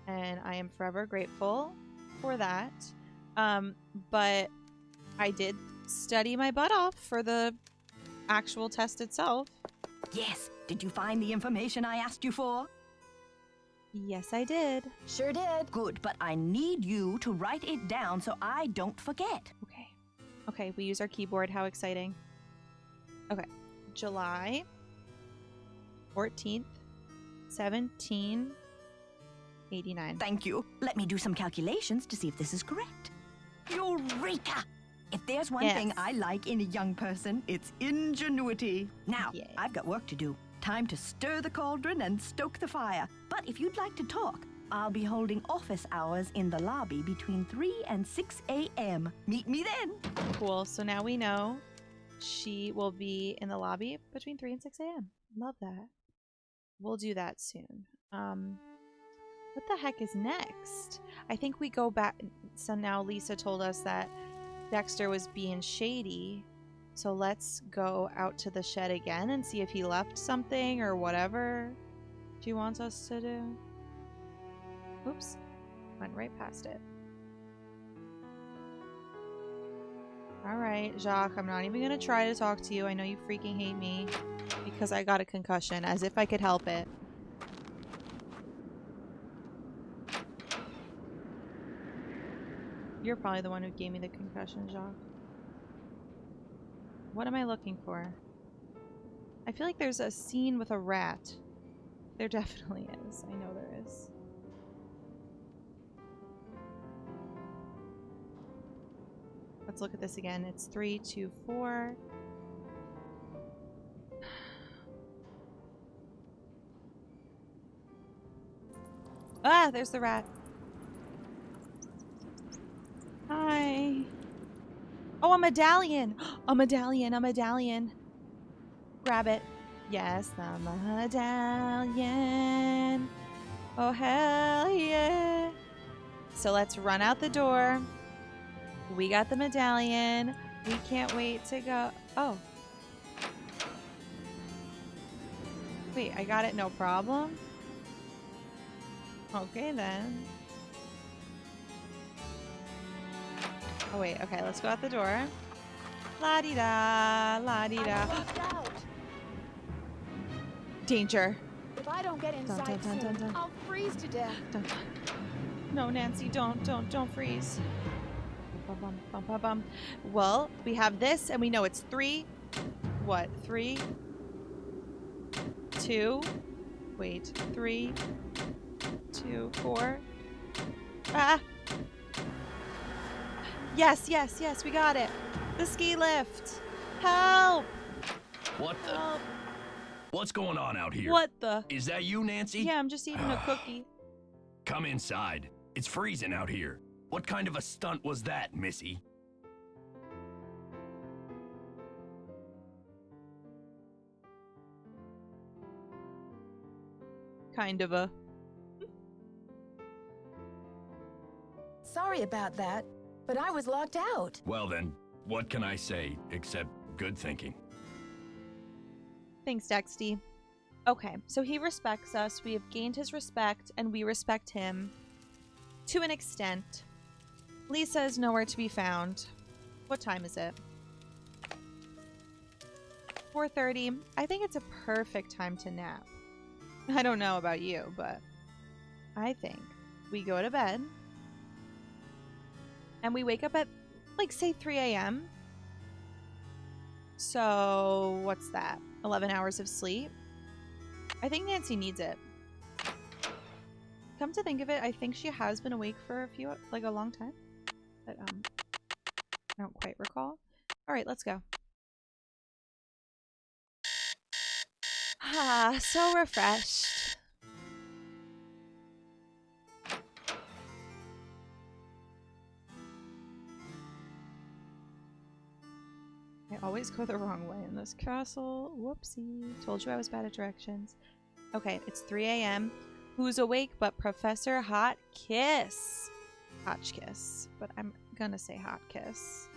and I am forever grateful for that. But I did study my butt off for the actual test itself.
Yes, did you find the information I asked you for?
Yes, I did.
Sure did.
Good, but I need you to write it down so I don't forget.
Okay. Okay, we use our keyboard. How exciting. Okay. July 14th, 1789.
Thank you. Let me do some calculations to see if this is correct. Eureka! If there's one
Yes.
thing I like in a young person, it's ingenuity. Now,
Yeah.
I've got work to do. Time to stir the cauldron and stoke the fire. But if you'd like to talk, I'll be holding office hours in the lobby between 3 and 6 a.m. Meet me then.
Cool. So now we know she will be in the lobby between 3 and 6 a.m. Love that. We'll do that soon. What the heck is next? I think we go back. So now Lisa told us that Dexter was being shady. So let's go out to the shed again and see if he left something or whatever she wants us to do. Oops. Went right past it. Alright, Jacques, I'm not even gonna try to talk to you. I know you freaking hate me because I got a concussion, as if I could help it. You're probably the one who gave me the concussion, Jacques. What am I looking for? I feel like there's a scene with a rat. There definitely is. I know there is. Let's look at this again. It's 3, 2, 4. Ah, there's the rat. Hi. Oh, a medallion. A medallion, a medallion. Grab it. Yes, the medallion. Oh, hell yeah. So let's run out the door. We got the medallion. We can't wait to go. Oh. Wait, I got it, no problem? Okay, then. Oh, wait, okay, let's go out the door. La-di-da, la-di-da. Danger.
If I don't get inside
Dun, dun, dun,
soon,
dun.
I'll freeze to death.
Dun. No, Nancy, don't freeze. Bum, bum, bum, bum, bum. Well, we have this, and we know it's 3. What? 3, 2. Wait, 3, 2, 4. Ah! Yes, yes, yes, we got it. The ski lift. Help!
What the?
Help.
What's going on out here?
What the?
Is that you, Nancy?
Yeah, I'm just eating a cookie.
Come inside. It's freezing out here. What kind of a stunt was that, Missy?
Kind of a.
Sorry about that, but I was locked out.
Well then, what can I say except good thinking?
Thanks, Dexty. Okay, so he respects us. We have gained his respect, and we respect him to an extent. Lisa is nowhere to be found. What time is it? 4:30. I think it's a perfect time to nap. I don't know about you, but I think we go to bed and we wake up at, like, say 3 a.m. So, what's that? 11 hours of sleep? I think Nancy needs it. Come to think of it, I think she has been awake for a long time. But, I don't quite recall. Alright, let's go. Ah, so refreshed. I always go the wrong way in this castle. Whoopsie. Told you I was bad at directions. Okay, it's 3 a.m. Who's awake but Professor Hot Kiss? Hotchkiss, but I'm gonna say Hot Kiss.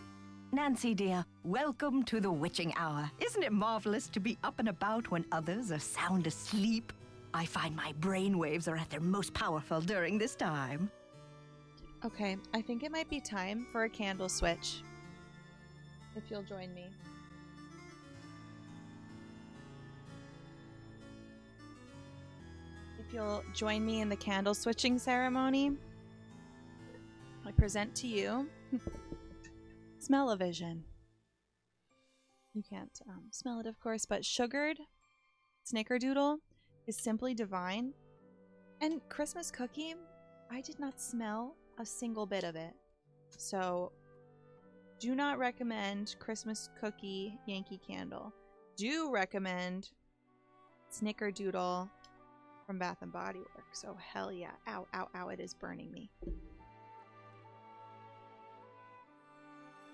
Nancy, dear, welcome to the witching hour. Isn't it marvelous to be up and about when others are sound asleep? I find my brainwaves are at their most powerful during this time.
Okay, I think it might be time for a candle switch. If you'll join me. If you'll join me in the candle switching ceremony, I present to you Smell-O-Vision. You can't smell it, of course, but sugared snickerdoodle is simply divine. And Christmas cookie, I did not smell a single bit of it. So, do not recommend Christmas cookie Yankee Candle. Do recommend snickerdoodle from Bath & Body Works. So, hell yeah. Ow, ow, ow, it is burning me.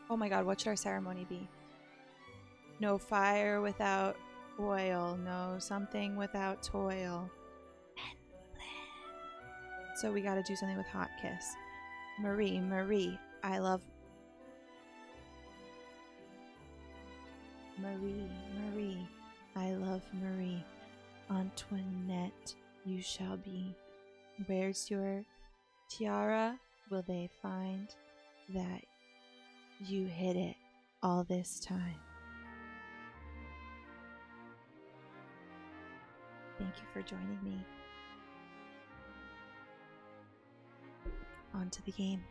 Oh my god, what should our ceremony be? No fire without oil. No something without toil. So we gotta do something with Hot Kiss. Marie, Marie, I love... Marie, Marie, I love Marie. Antoinette, you shall be. Where's your tiara? Will they find that you hid it all this time? Thank you for joining me. On to the game.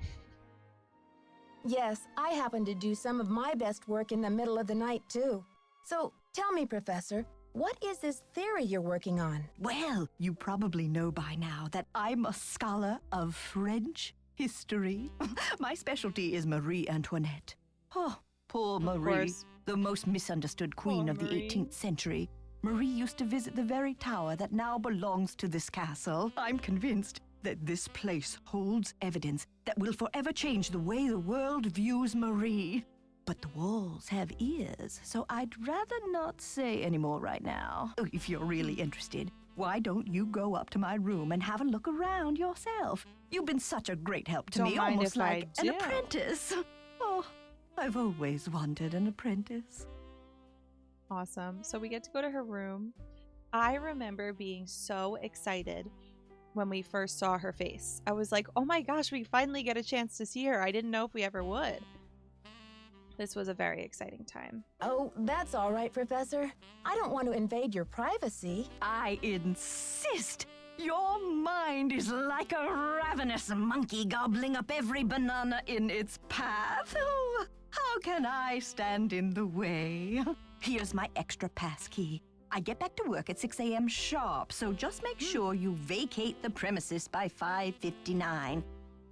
Yes, I happen to do some of my best work in the middle of the night, too. So, tell me, Professor, what is this theory you're working on?
Well, you probably know by now that I'm a scholar of French history. My specialty is Marie Antoinette. Oh, poor Marie, the most misunderstood queen of the 18th century. Marie used to visit the very tower that now belongs to this castle. I'm convinced that this place holds evidence that will forever change the way the world views Marie. But the walls have ears, so I'd rather not say any more right now. If you're really interested, why don't you go up to my room and have a look around yourself? You've been such a great help to
Don't
me,
mind
almost
if I
like an
do.
apprentice. Oh, I've always wanted an apprentice.
Awesome. So we get to go to her room. I remember being so excited when we first saw her face. I was like, oh my gosh, we finally get a chance to see her. I didn't know if we ever would. This was a very exciting time.
Oh, that's all right, Professor. I don't want to invade your privacy.
I insist. Your mind is like a ravenous monkey gobbling up every banana in its path. Oh, how can I stand in the way? Here's my extra pass key. I get back to work at 6 a.m. sharp, so just make sure you vacate the premises by 5:59.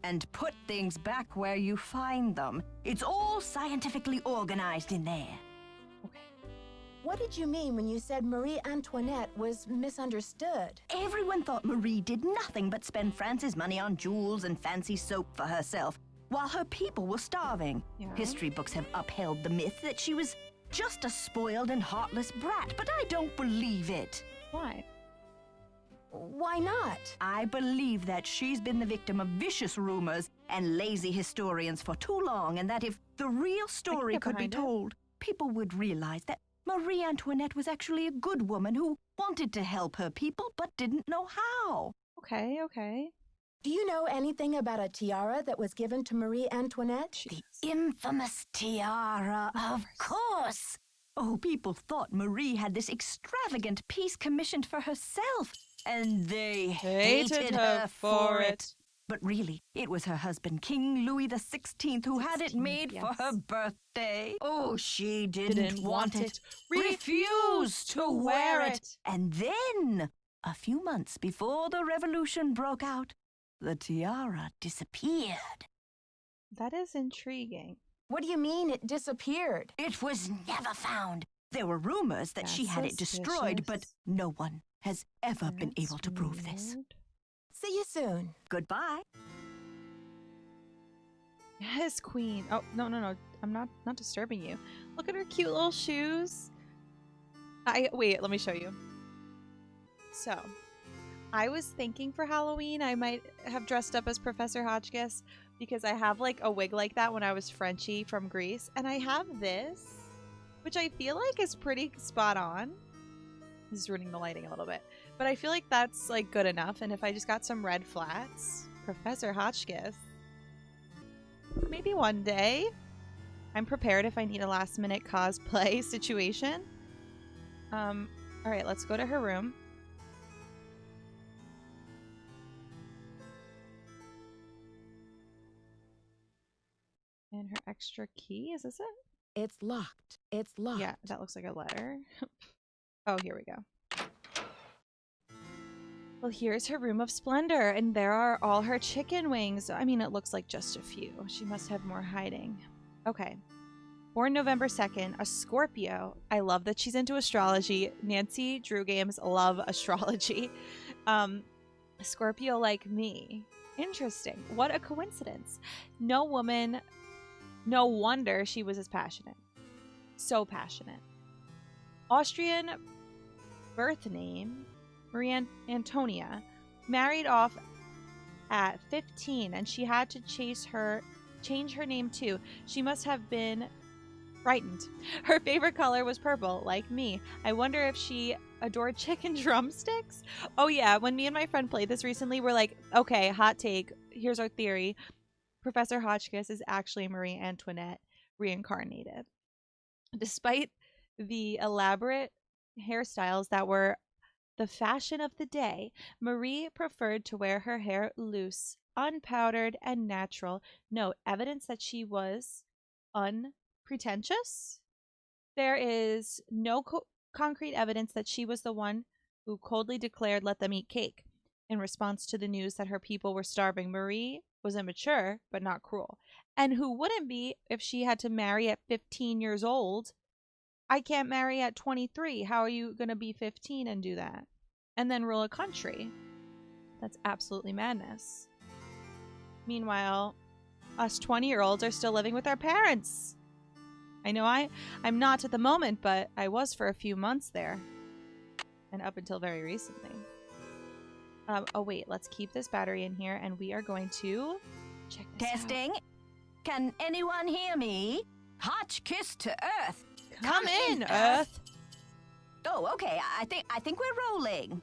And put things back where you find them. It's all scientifically organized in there.
What did you mean when you said Marie Antoinette was misunderstood?
Everyone thought Marie did nothing but spend France's money on jewels and fancy soap for herself, while her people were starving.
Yeah.
History books have upheld the myth that she was just a spoiled and heartless brat, but I don't believe it.
Why?
Why not?
I believe that she's been the victim of vicious rumors and lazy historians for too long, and that if the real story
get
could be
behind it.
told, people would realize that Marie Antoinette was actually a good woman who wanted to help her people but didn't know how.
Okay, okay.
Do you know anything about a tiara that was given to Marie Antoinette?
The infamous tiara, of course. Oh, people thought Marie had this extravagant piece commissioned for herself, and they hated her for it. But really, it was her husband, King Louis XVI, who had it made for her birthday. Oh, she didn't want it. Refused to wear it. And then, a few months before the revolution broke out, the tiara disappeared.
That is intriguing.
What do you mean it disappeared?
It was never found. There were rumors that she
That's
had it destroyed, but
suspicious.
no one has ever been
That's
able to prove this.
weird.
See you soon.
Goodbye.
Yes, queen. Oh, no. I'm not disturbing you. Look at her cute little shoes. Wait, let me show you. So, I was thinking for Halloween I might have dressed up as Professor Hotchkiss because I have like a wig like that when I was Frenchie from Greece, and I have this, which I feel like is pretty spot on. This is ruining the lighting a little bit, but I feel like that's like good enough. And if I just got some red flats, Professor Hotchkiss, maybe one day. I'm prepared if I need a last minute cosplay situation. All right, let's go to her room. And her extra key, is this it?
It's locked. It's locked.
Yeah, that looks like a letter. Oh, here we go. Well, here's her room of splendor, and there are all her chicken wings. I mean, it looks like just a few. She must have more hiding. Okay. Born November 2nd, a Scorpio. I love that she's into astrology. Nancy Drew Games love astrology. Scorpio like me. Interesting. What a coincidence. No wonder she was as passionate. So passionate. Austrian birth name, Marie Antonia, married off at 15, and she had to change her name too. She must have been frightened. Her favorite color was purple, like me. I wonder if she adored chicken drumsticks. Oh yeah, when me and my friend played this recently, we're like, okay, hot take. Here's our theory. Professor Hotchkiss is actually Marie Antoinette reincarnated. Despite the elaborate hairstyles that were the fashion of the day, Marie preferred to wear her hair loose, unpowdered, and natural. Note, evidence that she was unpretentious. There is no concrete evidence that she was the one who coldly declared, "Let them eat cake," in response to the news that her people were starving. Marie was immature, but not cruel. And who wouldn't be if she had to marry at 15 years old? I can't marry at 23. How are you going to be 15 and do that? And then rule a country? That's absolutely madness. Meanwhile, us 20-year-olds are still living with our parents. I know I'm not at the moment, but I was for a few months there. And up until very recently. Oh wait, let's keep this battery in here and we are going to check this
Testing.
out.
Can anyone hear me? Hotchkiss to Earth.
Come in, Earth.
Oh, okay. I think we're rolling.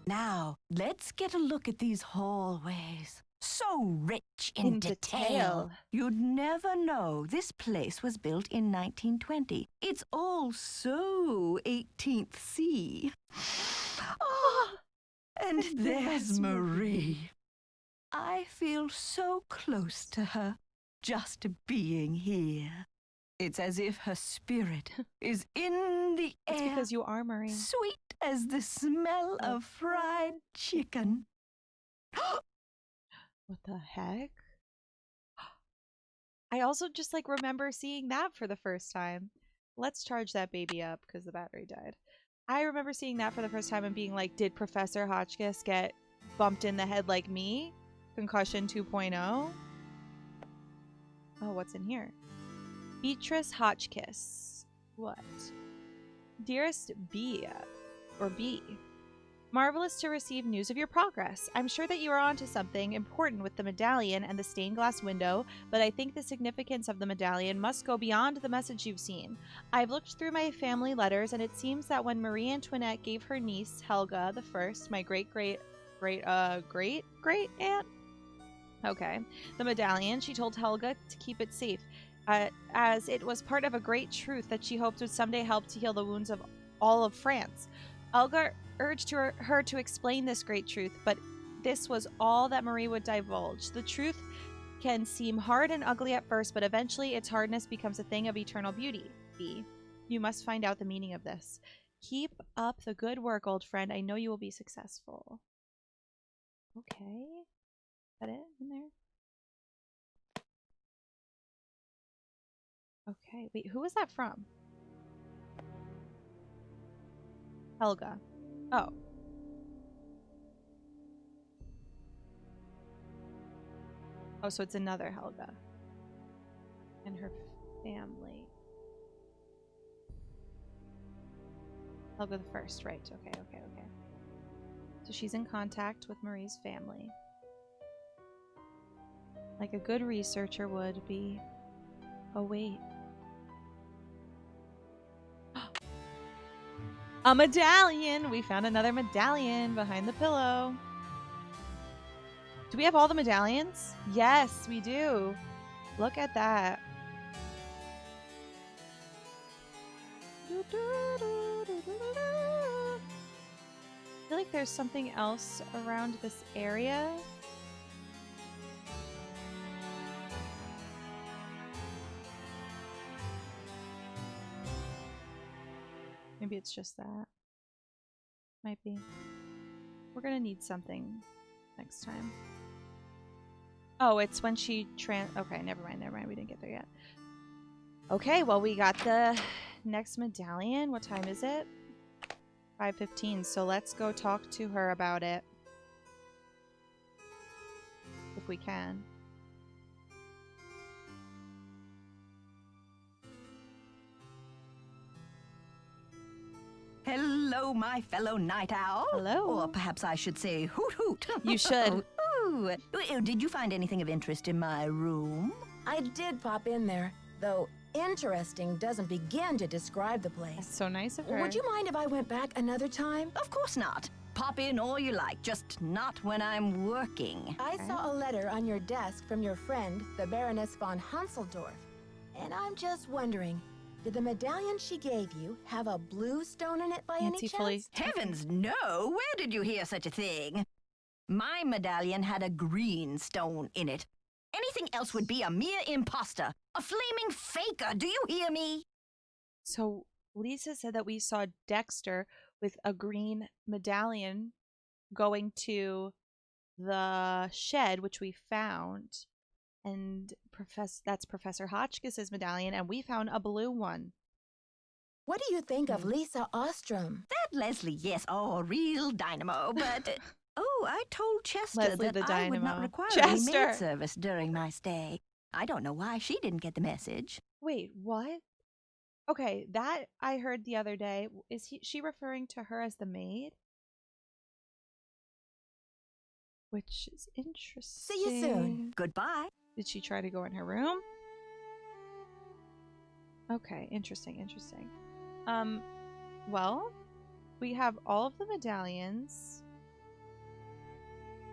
Now, let's get a look at these hallways. So rich in detail. You'd never know this place was built in 1920. It's all so 18th C. Oh, and there's Marie. I feel so close to her, just being here. It's as if her spirit is in the air.
It's because you are Marie.
Sweet as the smell of fried chicken.
What the heck? I also just like remember seeing that for the first time. Let's charge that baby up because the battery died. I remember seeing that for the first time and being like, did Professor Hotchkiss get bumped in the head like me? Concussion 2.0? Oh, what's in here? Beatrice Hotchkiss. What? Dearest B, or B. Marvelous to receive news of your progress. I'm sure that you are onto something important with the medallion and the stained glass window, but I think the significance of the medallion must go beyond the message you've seen. I've looked through my family letters, and it seems that when Marie Antoinette gave her niece, Helga I, my great-great-great-aunt, okay, the medallion, she told Helga to keep it safe, as it was part of a great truth that she hoped would someday help to heal the wounds of all of France. Helga urged her to explain this great truth, but this was all that Marie would divulge. The truth can seem hard and ugly at first, but eventually its hardness becomes a thing of eternal beauty. B. You must find out the meaning of this. Keep up the good work, old friend. I know you will be successful. Okay. Is that it in there? Okay. Wait, who was that from? Helga. Oh. Oh, so it's another Helga. And her family. Helga the First, right. Okay. So she's in contact with Marie's family. Like a good researcher would be. Oh, wait. A medallion! We found another medallion behind the pillow. Do we have all the medallions? Yes, we do. Look at that. I feel like there's something else around this area. Maybe it's just that. Might be. We're gonna need something next time. Oh, it's when she okay, never mind. We didn't get there yet. Okay, well, we got the next medallion. What time is it? 5:15. So let's go talk to her about it. If we can.
Hello, my fellow night owl.
Hello.
Or perhaps I should say hoot hoot.
You should.
Ooh. Did you find anything of interest in my room?
I did pop in there, though interesting doesn't begin to describe the place.
That's so nice of her.
Would you mind if I went back another time?
Of course not. Pop in all you like, just not when I'm working.
I saw a letter on your desk from your friend, the Baroness von Hanseldorf. And I'm just wondering, did the medallion she gave you have a blue stone in it by any chance?
Heavens, no! Where did you hear such a thing? My medallion had a green stone in it. Anything else would be a mere imposter, a flaming faker, do you hear me?
So Lisa said that we saw Dexter with a green medallion going to the shed, which we found. And that's Professor Hotchkiss's medallion, and we found a blue one.
What do you think of Lisa Ostrom?
That Leslie, yes, oh, a real dynamo, but... oh, I told Chester
Leslie
that
the
I would not
dynamo.
require
Chester.
any maid service during my stay. I don't know why she didn't get the message.
Wait, what? Okay, that I heard the other day. Is she referring to her as the maid? Which is interesting.
See you soon.
Goodbye.
Did she try to go in her room? Okay, interesting. Well, we have all of the medallions.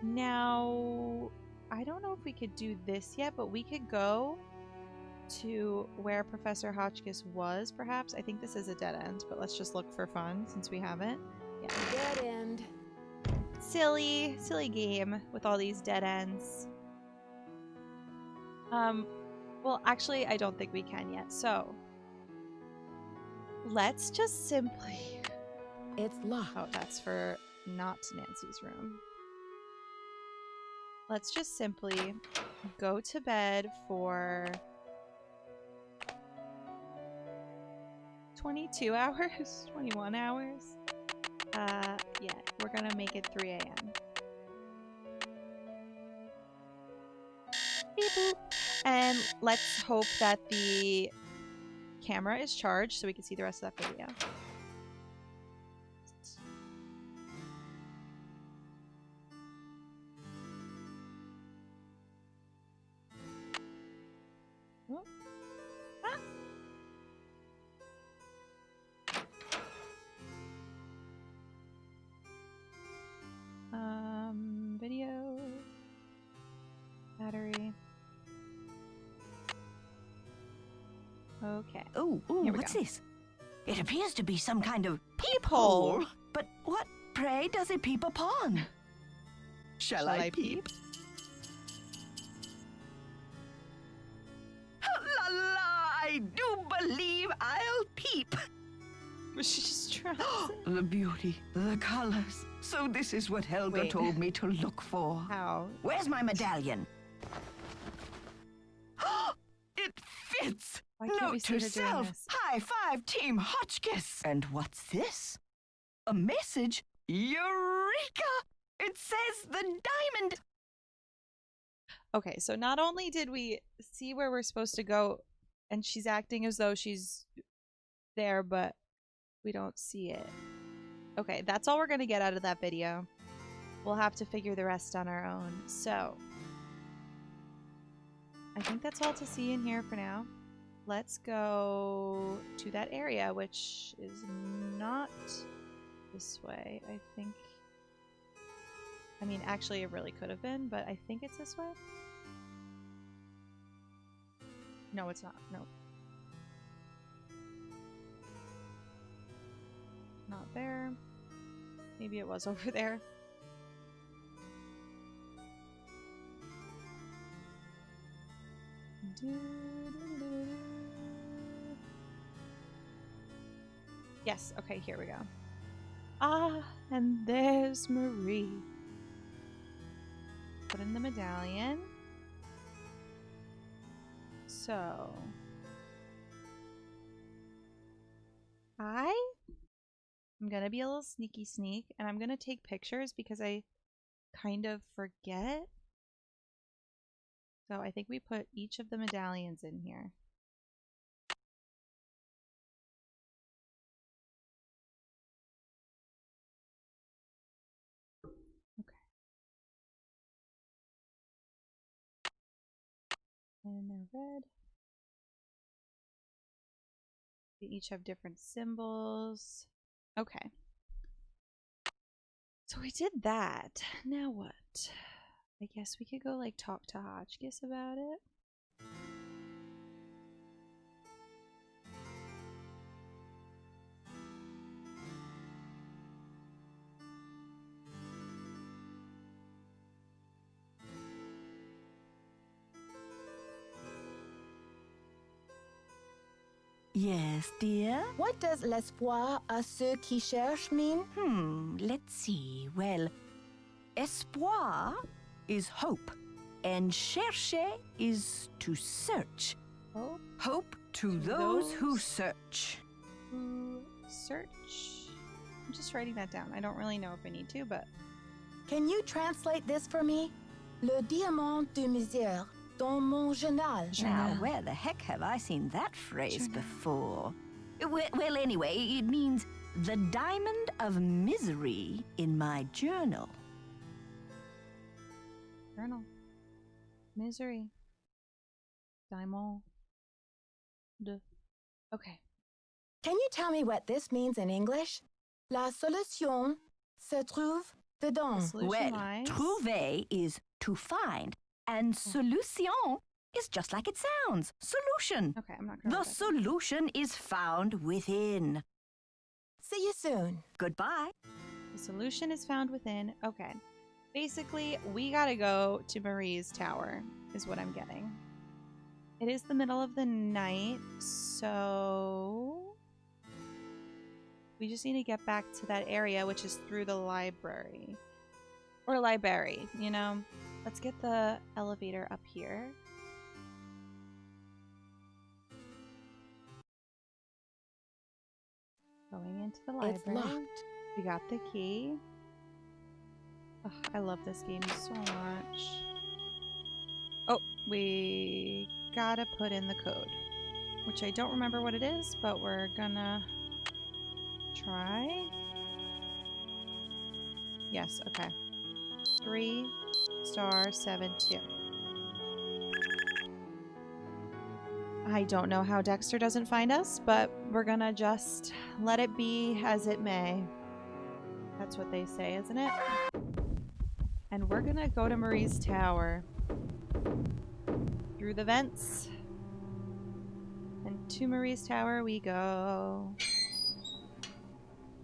Now, I don't know if we could do this yet, but we could go to where Professor Hotchkiss was, perhaps. I think this is a dead end, but let's just look for fun since we haven't. Yeah.
Dead end.
Silly game with all these dead ends. Well, actually, I don't think we can yet. So, let's just simply...
It's locked.
Oh, that's for not Nancy's room. Let's just simply go to bed for 22 hours, 21 hours. Yeah, we're gonna make it 3 a.m. Beep boop. And let's hope that the camera is charged so we can see the rest of that video. Oh. Video. Battery. Okay.
Oh,
Here we
what's
go.
this? It appears to be some kind of
Peephole.
But what, pray, does it peep upon? Shall I peep? La la, I do believe I'll peep.
She's trying.
The beauty, the colors. So this is what Helga
Wait.
told me to look for.
How?
Where's my medallion? It fits!
Why can't
Note
we see
to
her doing
self,
this?
high five Team Hotchkiss. And what's this? A message? Eureka! It says the diamond.
Okay, so not only did we see where we're supposed to go, and she's acting as though she's there, but we don't see it. Okay, that's all we're gonna get out of that video. We'll have to figure the rest on our own. So, I think that's all to see in here for now. Let's go to that area, which is not this way, I think. I mean, actually, it really could have been, but I think it's this way. No, it's not. Nope. Not there. Maybe it was over there. Yes, okay, here we go. Ah, and there's Marie. Put in the medallion. So, I'm gonna be a little sneaky sneak, and I'm gonna take pictures because I kind of forget. So I think we put each of the medallions in here. Okay. And now red. They each have different symbols. Okay. So we did that. Now what? I guess we could go like talk to Hotchkiss about it.
Yes, dear?
What does l'espoir à ceux qui cherchent mean?
Let's see. Well, espoir is hope, and chercher is to search.
Hope
Hope to those who search.
who search. I'm just writing that down. I don't really know if I need to, but
Can you translate this for me? Le diamant du misère. dans mon journal.
Now, where the heck have I seen that phrase before? Well, anyway, it means the diamond of misery in my journal.
Journal. Misery. Diamond. Okay.
Can you tell me what this means in English? La solution se trouve dedans.
Well, trouver is to find, and solution is just like it sounds. Solution.
Okay, I'm not gonna.
The solution is found within.
See you soon.
Goodbye.
The solution is found within. Okay. Basically, we gotta go to Marie's tower, is what I'm getting. It is the middle of the night, so we just need to get back to that area, which is through the library. Or library, you know? Let's get the elevator up here. Going into the library.
It's locked.
We got the key. Ugh, I love this game so much. Oh, we gotta put in the code, which I don't remember what it is, but we're gonna try. Yes, okay. 3*72. I don't know how Dexter doesn't find us, but we're gonna just let it be as it may. That's what they say, isn't it? And we're gonna go to Marie's tower. Through the vents. And to Marie's tower we go.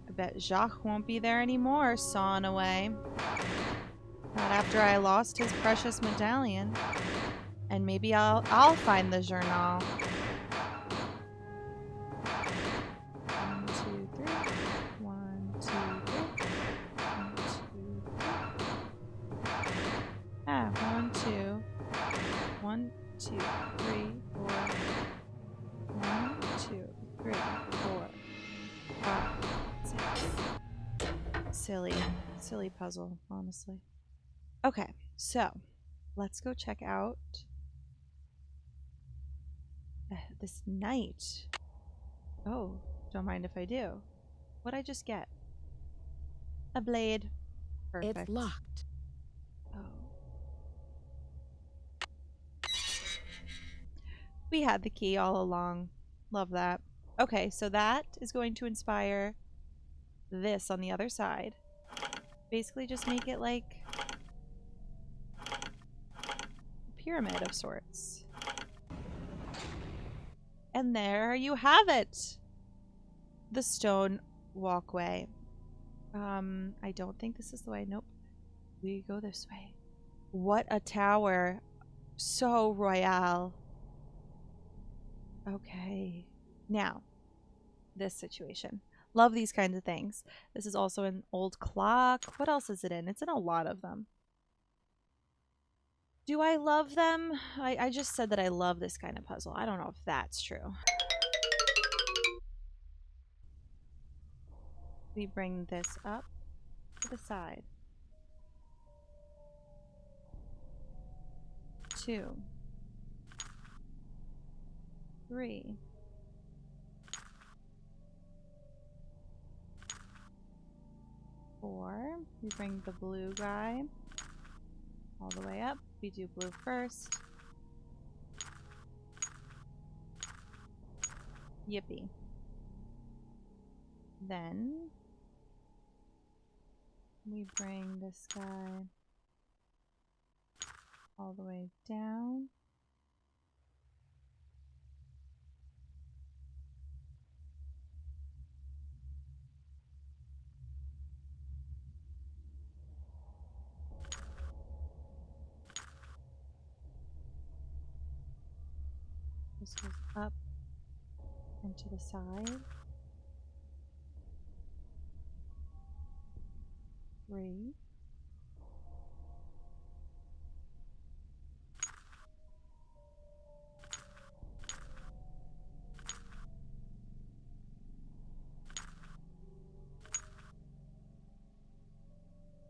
I bet Jacques won't be there anymore, sawing away. Not after I lost his precious medallion. And maybe I'll find the journal. 1, 2, 3. 1, 2, 3. 1, 2, 3. Ah, 1, 2. 1, 2, 3, 4. 1, 2, 3, 4, 5, 6. Silly puzzle, honestly. Okay, so let's go check out this knight. Oh, don't mind if I do. What'd I just get? A blade. Perfect.
It's locked.
Oh. We had the key all along. Love that. Okay, so that is going to inspire this on the other side. Basically just make it like a pyramid of sorts. And there you have it! The stone walkway. I don't think this is the way. Nope. We go this way. What a tower. So royale. Okay. Now, this situation. Love these kinds of things. This is also an old clock. What else is it in? It's in a lot of them. Do I love them? I just said that I love this kind of puzzle. I don't know if that's true. We bring this up to the side. 2, 3. 4. We bring the blue guy all the way up. We do blue first. Yippee. Then we bring this guy all the way down. This goes up and to the side. 3.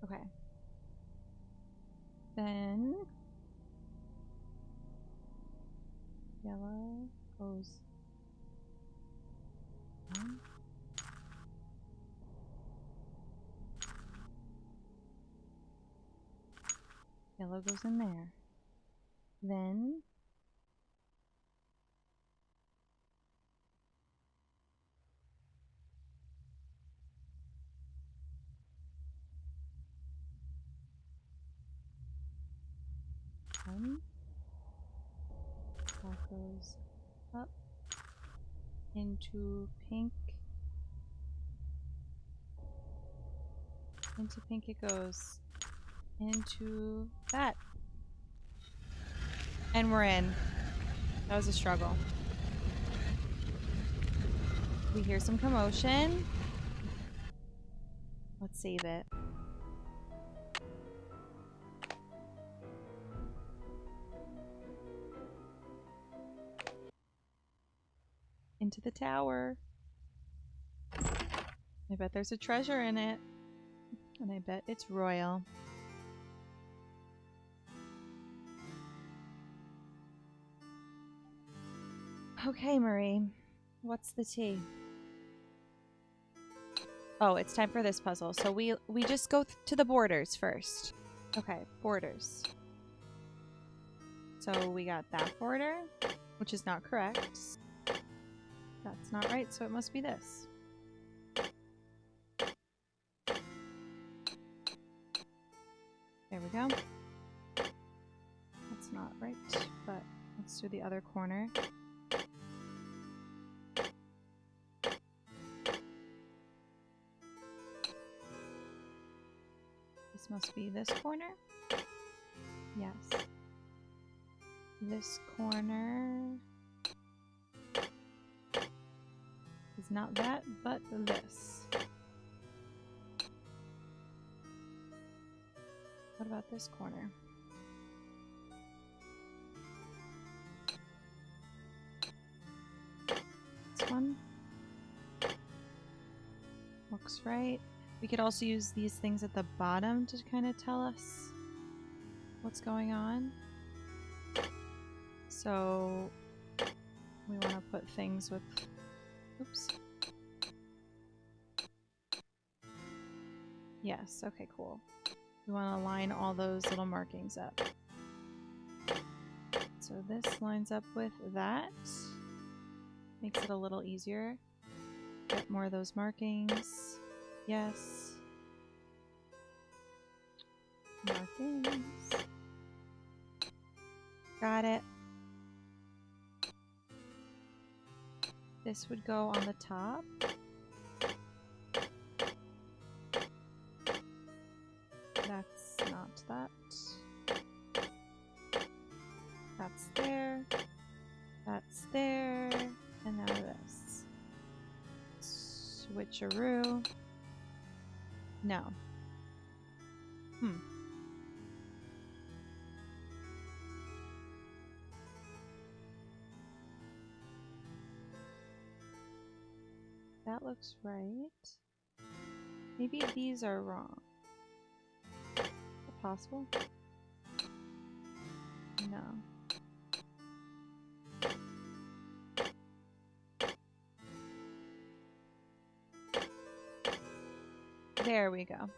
Okay. Then goes down. Yellow goes in there. Then that goes up into pink. Into pink it goes. Into that. And we're in. That was a struggle. We hear some commotion. Let's save it. Into the tower. I bet there's a treasure in it. And I bet it's royal. Okay, Marie. What's the tea? Oh, it's time for this puzzle. So we just go to the borders first. Okay, borders. So we got that border, which is not correct. That's not right, so it must be this. There we go. That's not right, but let's do the other corner. This must be this corner. Yes. This corner is not that, but this. What about this corner? This one looks right. We could also use these things at the bottom to kind of tell us what's going on. So we want to put things with, oops. Yes, okay, cool. We want to line all those little markings up. So this lines up with that. Makes it a little easier. Get more of those markings. Yes. Markings. Got it. This would go on the top. That's not that. That's there. That's there. And now this. Switcheroo. No. That looks right. Maybe these are wrong. Is it possible? No. There we go.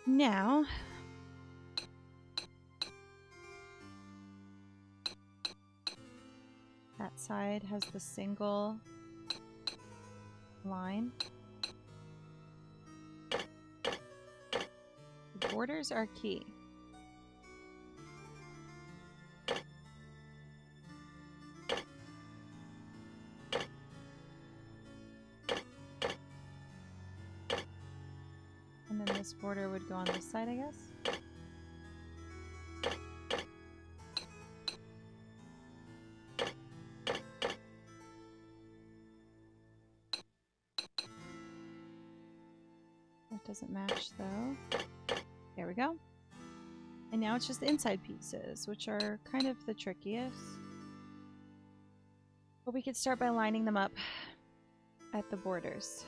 Now, that side has the single line. The borders are key. And then this border would go on this side, I guess. That doesn't match though. There we go. And now it's just the inside pieces, which are kind of the trickiest. But we could start by lining them up at the borders.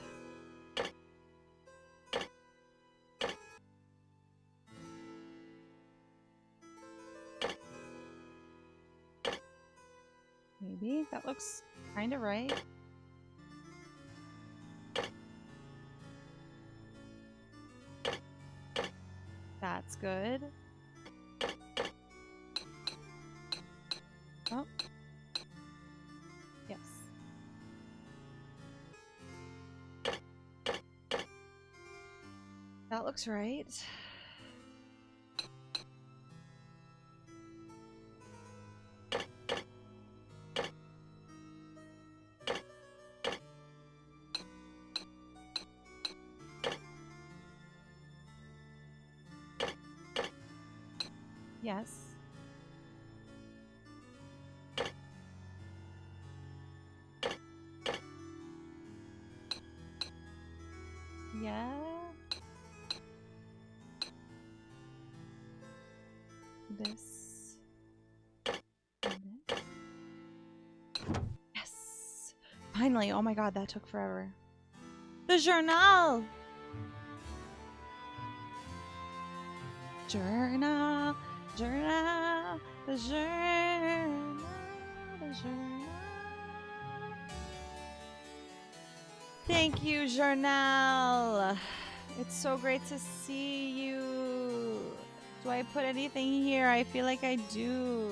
Maybe. That looks kind of right. That's good. Oh. Yes. That looks right. Yes. Yeah. This. And this. Yes. Finally. Oh my god, that took forever. The journal. Journal. Journal. The journal. The journal. Thank you, Journal. It's so great to see you. Do I put anything here? I feel like I do.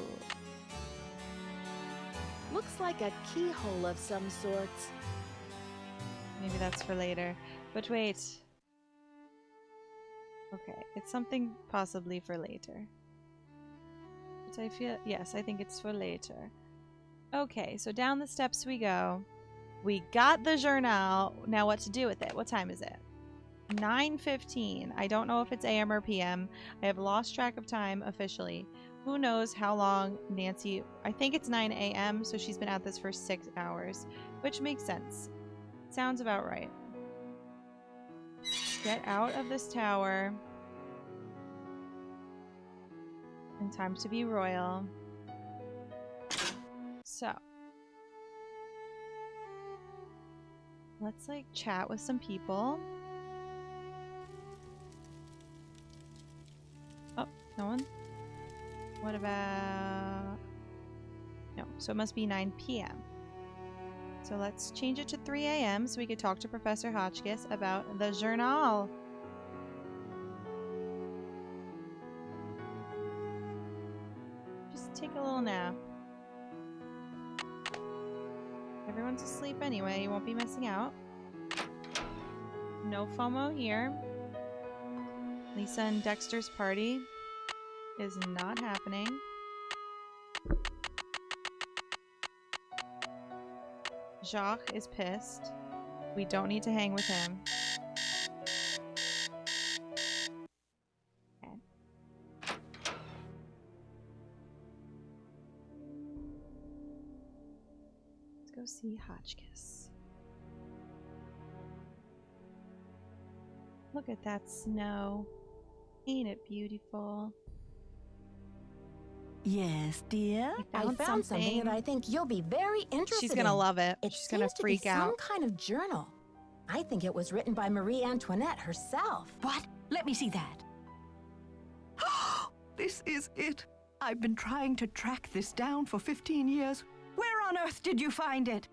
Looks like a keyhole of some sorts.
Maybe that's for later. But wait. Okay, it's something possibly for later. But I feel... Yes, I think it's for later. Okay, so down the steps we go. We got the journal. Now what to do with it? What time is it? 9:15. I don't know if it's AM or PM. I have lost track of time officially. Who knows how long Nancy... I think it's 9 AM, so she's been at this for 6 hours, which makes sense. Sounds about right. Get out of this tower. And time to be royal. So. Let's like chat with some people. Oh, no one? What about... No, so it must be 9 PM. So let's change it to 3 AM so we could talk to Professor Hotchkiss about the journal. Just take a little nap. Everyone's asleep anyway, you won't be missing out. No FOMO here. Lisa and Dexter's party is not happening. Jacques is pissed. We don't need to hang with him. Okay. Let's go see Hotchkiss. Look at that snow. Ain't it beautiful?
Yes, dear. I found something that I think you'll be very interested in.
She's gonna love it.
She's
gonna freak out.
Some kind of journal. I think it was written by Marie Antoinette herself.
What? Let me see that. This is it. I've been trying to track this down for 15 years. Where on earth did you find it?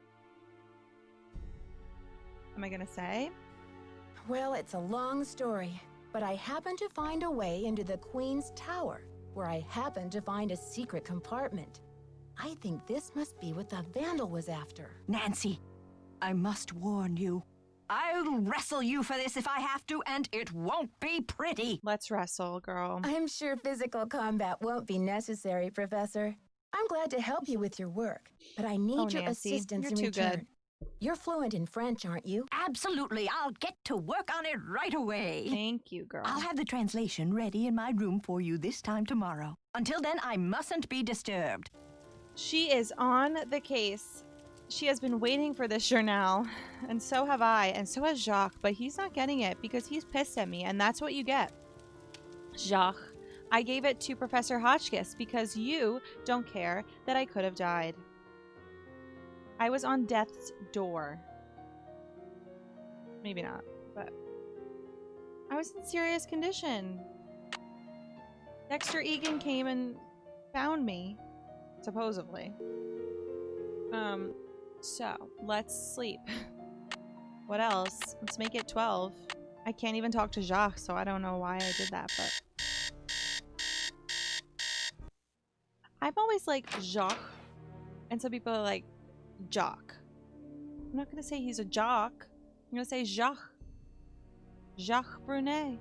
Am I gonna say?
Well, it's a long story, but I happened to find a way into the Queen's Tower, where I happened to find a secret compartment. I think this must be what the Vandal was after.
Nancy, I must warn you. I'll wrestle you for this if I have to, and it won't be pretty.
Let's wrestle, girl.
I'm sure physical combat won't be necessary, Professor. I'm glad to help you with your work, but I need your
Nancy,
assistance
you're
in
too
return.
good.
You're fluent in French, aren't you?
Absolutely. I'll get to work on it right away.
Thank you, girl.
I'll have the translation ready in my room for you this time tomorrow. Until then, I mustn't be disturbed.
She is on the case. She has been waiting for this journal, and so have I, and so has Jacques, but he's not getting it because he's pissed at me, and that's what you get. Jacques, I gave it to Professor Hotchkiss because you don't care that I could have died. I was on death's door. Maybe not, but I was in serious condition. Dexter Egan came and found me, supposedly. So let's sleep. What else? Let's make it 12. I can't even talk to Jacques, so I don't know why I did that, but I'm always like Jacques, and some people are like Jock. I'm not gonna say he's a jock. I'm gonna say Jacques. Jacques Brunet.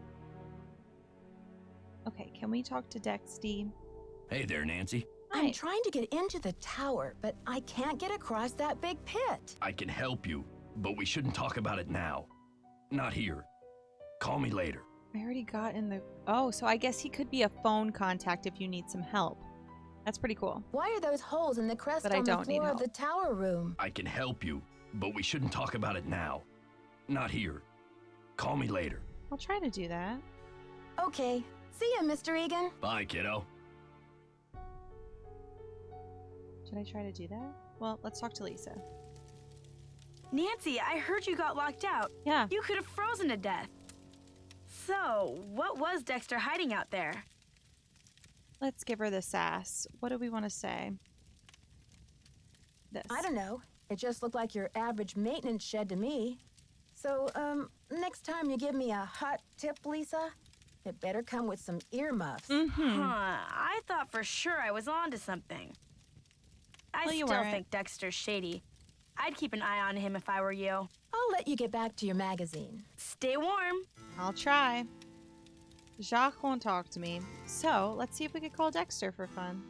Okay, can we talk to Dexty?
Hey there, Nancy.
I'm trying to get into the tower, but I can't get across that big pit.
I can help you, but we shouldn't talk about it now. Not here. Call me later.
I already got in the... Oh, so I guess he could be a phone contact if you need some help. That's pretty cool.
Why are those holes in the crest
But I
on the
don't need
floor of
help.
the tower room?
I can help you, but we shouldn't talk about it now. Not here. Call me later.
I'll try to do that.
Okay. See ya, Mr. Egan.
Bye, kiddo.
Should I try to do that? Well, let's talk to Lisa.
Nancy, I heard you got locked out.
Yeah.
You could have frozen to death. So, what was Dexter hiding out there?
Let's give her the sass. What do we want to say? This.
I don't know. It just looked like your average maintenance shed to me. So, next time you give me a hot tip, Lisa, it better come with some earmuffs.
Mm-hmm.
I thought for sure I was onto something. I
Well, you
still
weren't.
think Dexter's shady. I'd keep an eye on him if I were you.
I'll let you get back to your magazine.
Stay warm.
I'll try. Jacques won't talk to me. So, let's see if we could call Dexter for fun.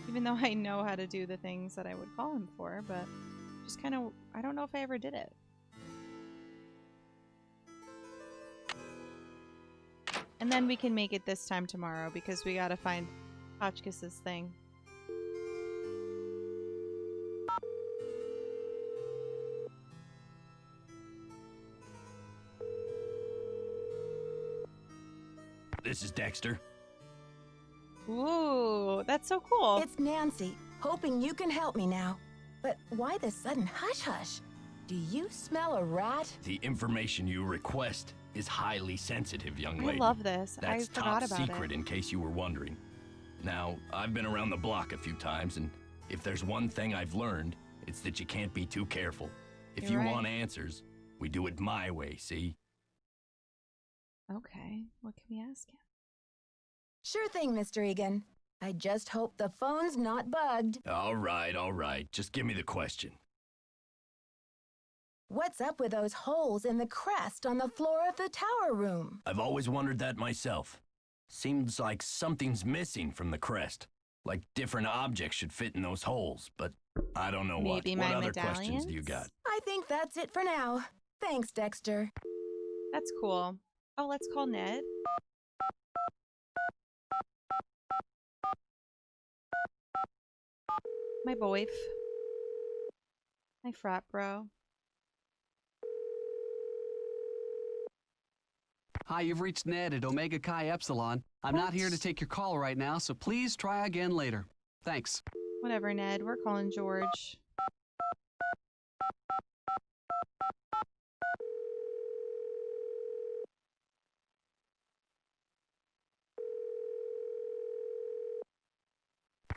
Even though I know how to do the things that I would call him for, but just kind of, I don't know if I ever did it. And then we can make it this time tomorrow because we gotta find Hotchkiss's thing.
This is Dexter.
Ooh, that's so cool.
It's Nancy, hoping you can help me now. But why the sudden hush-hush? Do you smell a rat?
The information you request is highly sensitive, young
I
lady.
love this.
That's
I forgot
top
about
secret
it.
in case you were wondering. Now, I've been around the block a few times, and if there's one thing I've learned, it's that you can't be too careful. If
You're
you
right.
want answers, we do it my way, see?
Okay, what can we ask him?
Sure thing, Mr. Egan. I just hope the phone's not bugged.
All right. Just give me the question.
What's up with those holes in the crest on the floor of the tower room?
I've always wondered that myself. Seems like something's missing from the crest. Like different objects should fit in those holes, but I don't know
Maybe
what.
my
What other questions do you
medallions?
got?
I think that's it for now. Thanks, Dexter.
That's cool. Oh, let's call Ned. My boyf. My frat bro.
Hi, you've reached Ned at Omega Chi Epsilon. I'm not here to take your call right now, so please try again later. Thanks.
Whatever, Ned. We're calling George.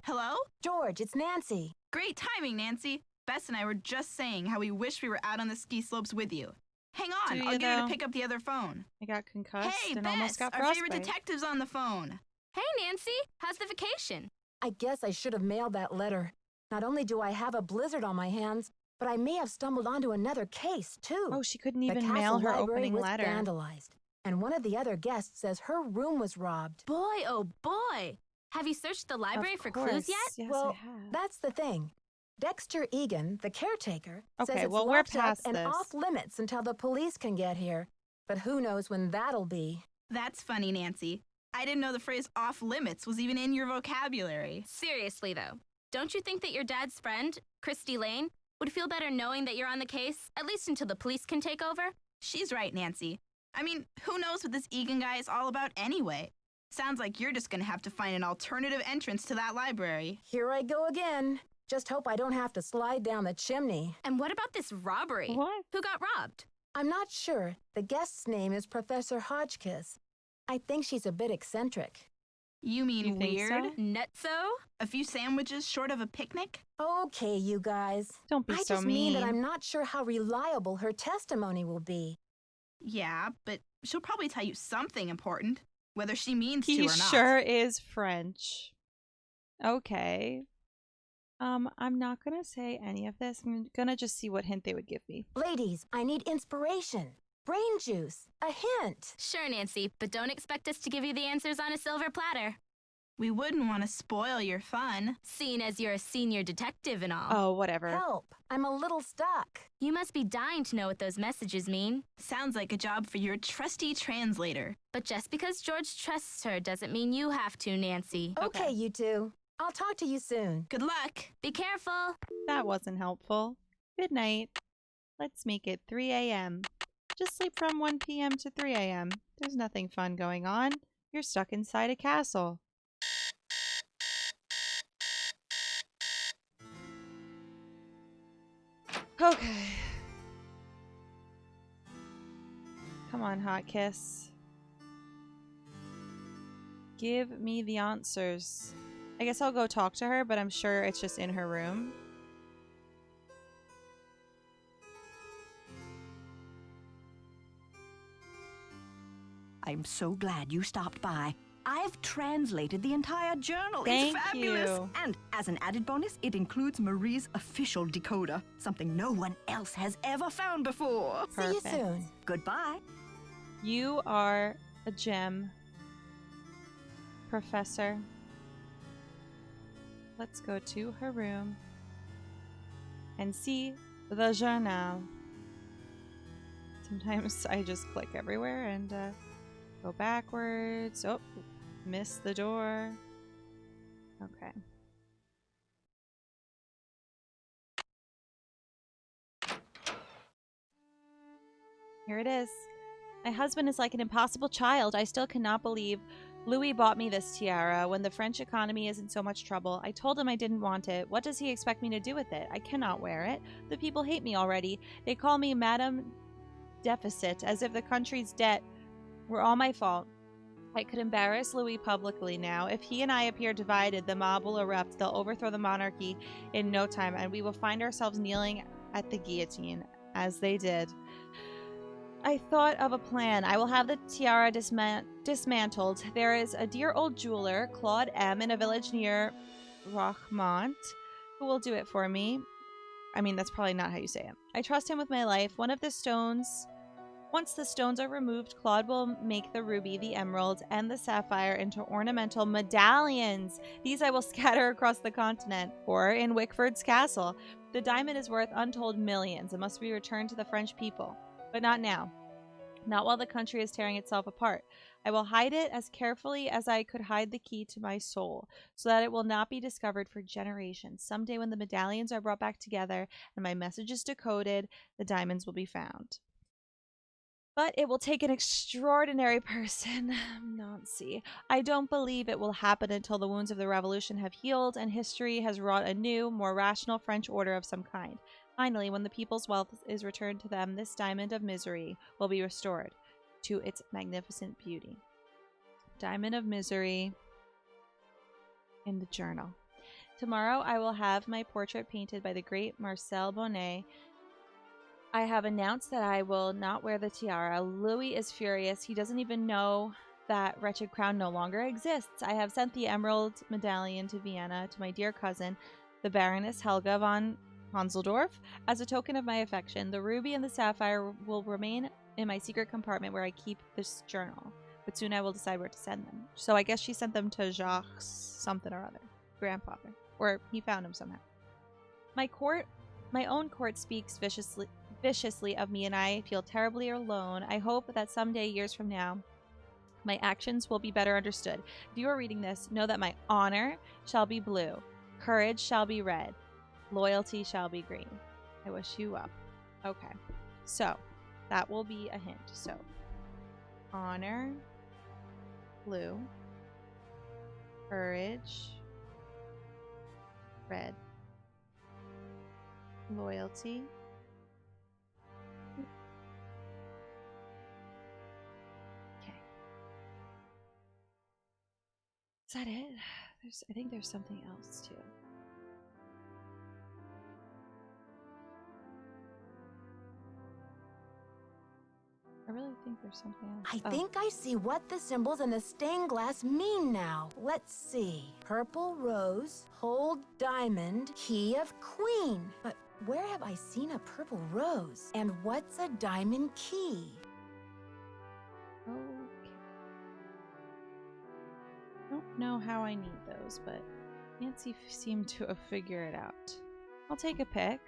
Hello?
George, it's Nancy.
Great timing, Nancy. Bess and I were just saying how we wish we were out on the ski slopes with you. Hang on,
Do
I'll
you,
get her
though?
to pick up the other phone.
I got concussed
Hey,
and
Bess,
almost got
our favorite
frostbite.
detective's on the phone.
Hey, Nancy. How's the vacation?
I guess I should have mailed that letter. Not only do I have a blizzard on my hands, but I may have stumbled onto another case, too.
Oh, she couldn't
The
even
castle
mail her
library
opening
was
letter.
vandalized, and one of the other guests says her room was robbed.
Boy, oh boy. Have you searched the library for clues yet?
Yes,
well,
I have.
that's the thing. Dexter Egan, the caretaker, says
Okay,
it's
well, we're
locked up
past
and
this.
off limits until the police can get here. But who knows when that'll be.
That's funny, Nancy. I didn't know the phrase off limits was even in your vocabulary.
Seriously, though, don't you think that your dad's friend, Christy Lane, would feel better knowing that you're on the case, at least until the police can take over?
She's right, Nancy. I mean, who knows what this Egan guy is all about anyway? Sounds like you're just gonna have to find an alternative entrance to that library.
Here I go again. Just hope I don't have to slide down the chimney.
And what about this robbery?
What?
Who got robbed?
I'm not sure. The guest's name is Professor Hotchkiss. I think she's a bit eccentric.
You mean
You think
weird?
so?
Nutso?
A few sandwiches short of a picnic?
Okay, you guys.
Don't be
I
so
just mean that
mean.
I'm not sure how reliable her testimony will be.
Yeah, but she'll probably tell you something important, whether she means to
He
or not.
sure is French. Okay. I'm not gonna say any of this. I'm gonna just see what hint they would give me.
Ladies, I need inspiration. Brain juice. A hint.
Sure, Nancy, but don't expect us to give you the answers on a silver platter.
We wouldn't want to spoil your fun.
Seeing as you're a senior detective and all.
Oh, whatever.
Help. I'm a little stuck.
You must be dying to know what those messages mean.
Sounds like a job for your trusty translator.
But just because George trusts her doesn't mean you have to, Nancy.
Okay, you two. I'll talk to you soon.
Good luck.
Be careful.
That wasn't helpful. Good night. Let's make it 3 a.m. Just sleep from 1 p.m. to 3 a.m. There's nothing fun going on. You're stuck inside a castle. Okay. Come on, hot kiss. Give me the answers. I guess I'll go talk to her, but I'm sure it's just in her room.
I'm so glad you stopped by. I've translated the entire journal.
Thank
it's fabulous.
you.
And as an added bonus, it includes Marie's official decoder, something no one else has ever found before.
See you
Perfect.
soon.
Goodbye.
You are a gem, Professor. Let's go to her room and see the journal. Sometimes I just click everywhere and go backwards. Oh, missed the door. Okay. Here it is. My husband is like an impossible child. I still cannot believe Louis bought me this tiara when the French economy is in so much trouble. I told him I didn't want it. What does he expect me to do with it? I cannot wear it. The people hate me already. They call me Madame Deficit, as if the country's debt were all my fault. I could embarrass Louis publicly now. If he and I appear divided, the mob will erupt. They'll overthrow the monarchy in no time, and we will find ourselves kneeling at the guillotine, as they did. I thought of a plan. I will have the tiara dismantled. There is a dear old jeweler, Claude M., in a village near Rochemont, who will do it for me. I mean, that's probably not how you say it. I trust him with my life. Once the stones are removed, Claude will make the ruby, the emerald, and the sapphire into ornamental medallions. These I will scatter across the continent, or in Wickford's castle. The diamond is worth untold millions and must be returned to the French people. But not now. Not while the country is tearing itself apart. I will hide it as carefully as I could hide the key to my soul, so that it will not be discovered for generations. Someday when the medallions are brought back together and my message is decoded, the diamonds will be found. But it will take an extraordinary person, Nancy. I don't believe it will happen until the wounds of the revolution have healed and history has wrought a new, more rational French order of some kind. Finally, when the people's wealth is returned to them, this diamond of misery will be restored to its magnificent beauty. Diamond of Misery in the journal. Tomorrow I will have my portrait painted by the great Marcel Bonnet. I have announced that I will not wear the tiara. Louis is furious. He doesn't even know that wretched crown no longer exists. I have sent the emerald medallion to Vienna to my dear cousin, the Baroness Helga von Hanselsdorf, as a token of my affection. The ruby and the sapphire will remain in my secret compartment where I keep this journal, but soon I will decide where to send them. So I guess she sent them to Jacques something or other, grandfather, or he found him somehow. My own court speaks viciously of me, and I feel terribly alone. I hope that someday, years from now, my actions will be better understood. If you are reading this, know that my honor shall be blue, courage shall be red, loyalty shall be green. I wish you well. Okay, so that will be a hint. So, honor, blue, courage, red, loyalty, okay. Is that it? I think there's something else too. I really think there's something else.
I think I see what the symbols in the stained glass mean now. Let's see. Purple rose, hold diamond, key of queen. But where have I seen a purple rose? And what's a diamond key?
Okay. I don't know how I need those, but Nancy seemed to have figured it out. I'll take a pick.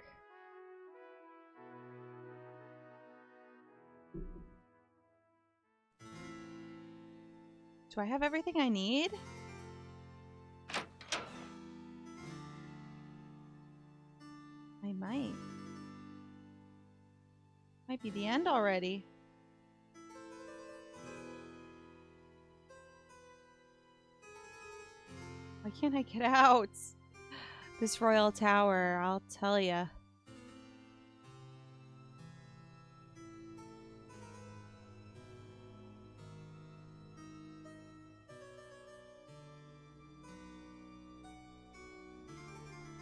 Do I have everything I need? I might. Might be the end already. Why can't I get out? This royal tower, I'll tell ya.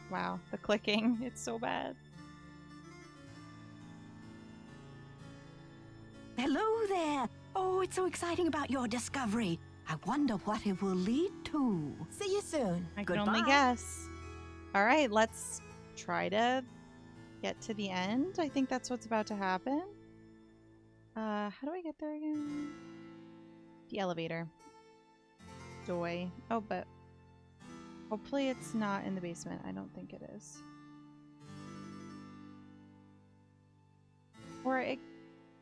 Wow, the clicking, it's so bad.
Hello there. Oh, it's so exciting about your discovery. I wonder what it will lead to.
See you soon.
I can only guess. All right, let's try to get to the end. I think that's what's about to happen. How do I get there again? The elevator. Doy. Oh, but hopefully it's not in the basement. I don't think it is. Or it...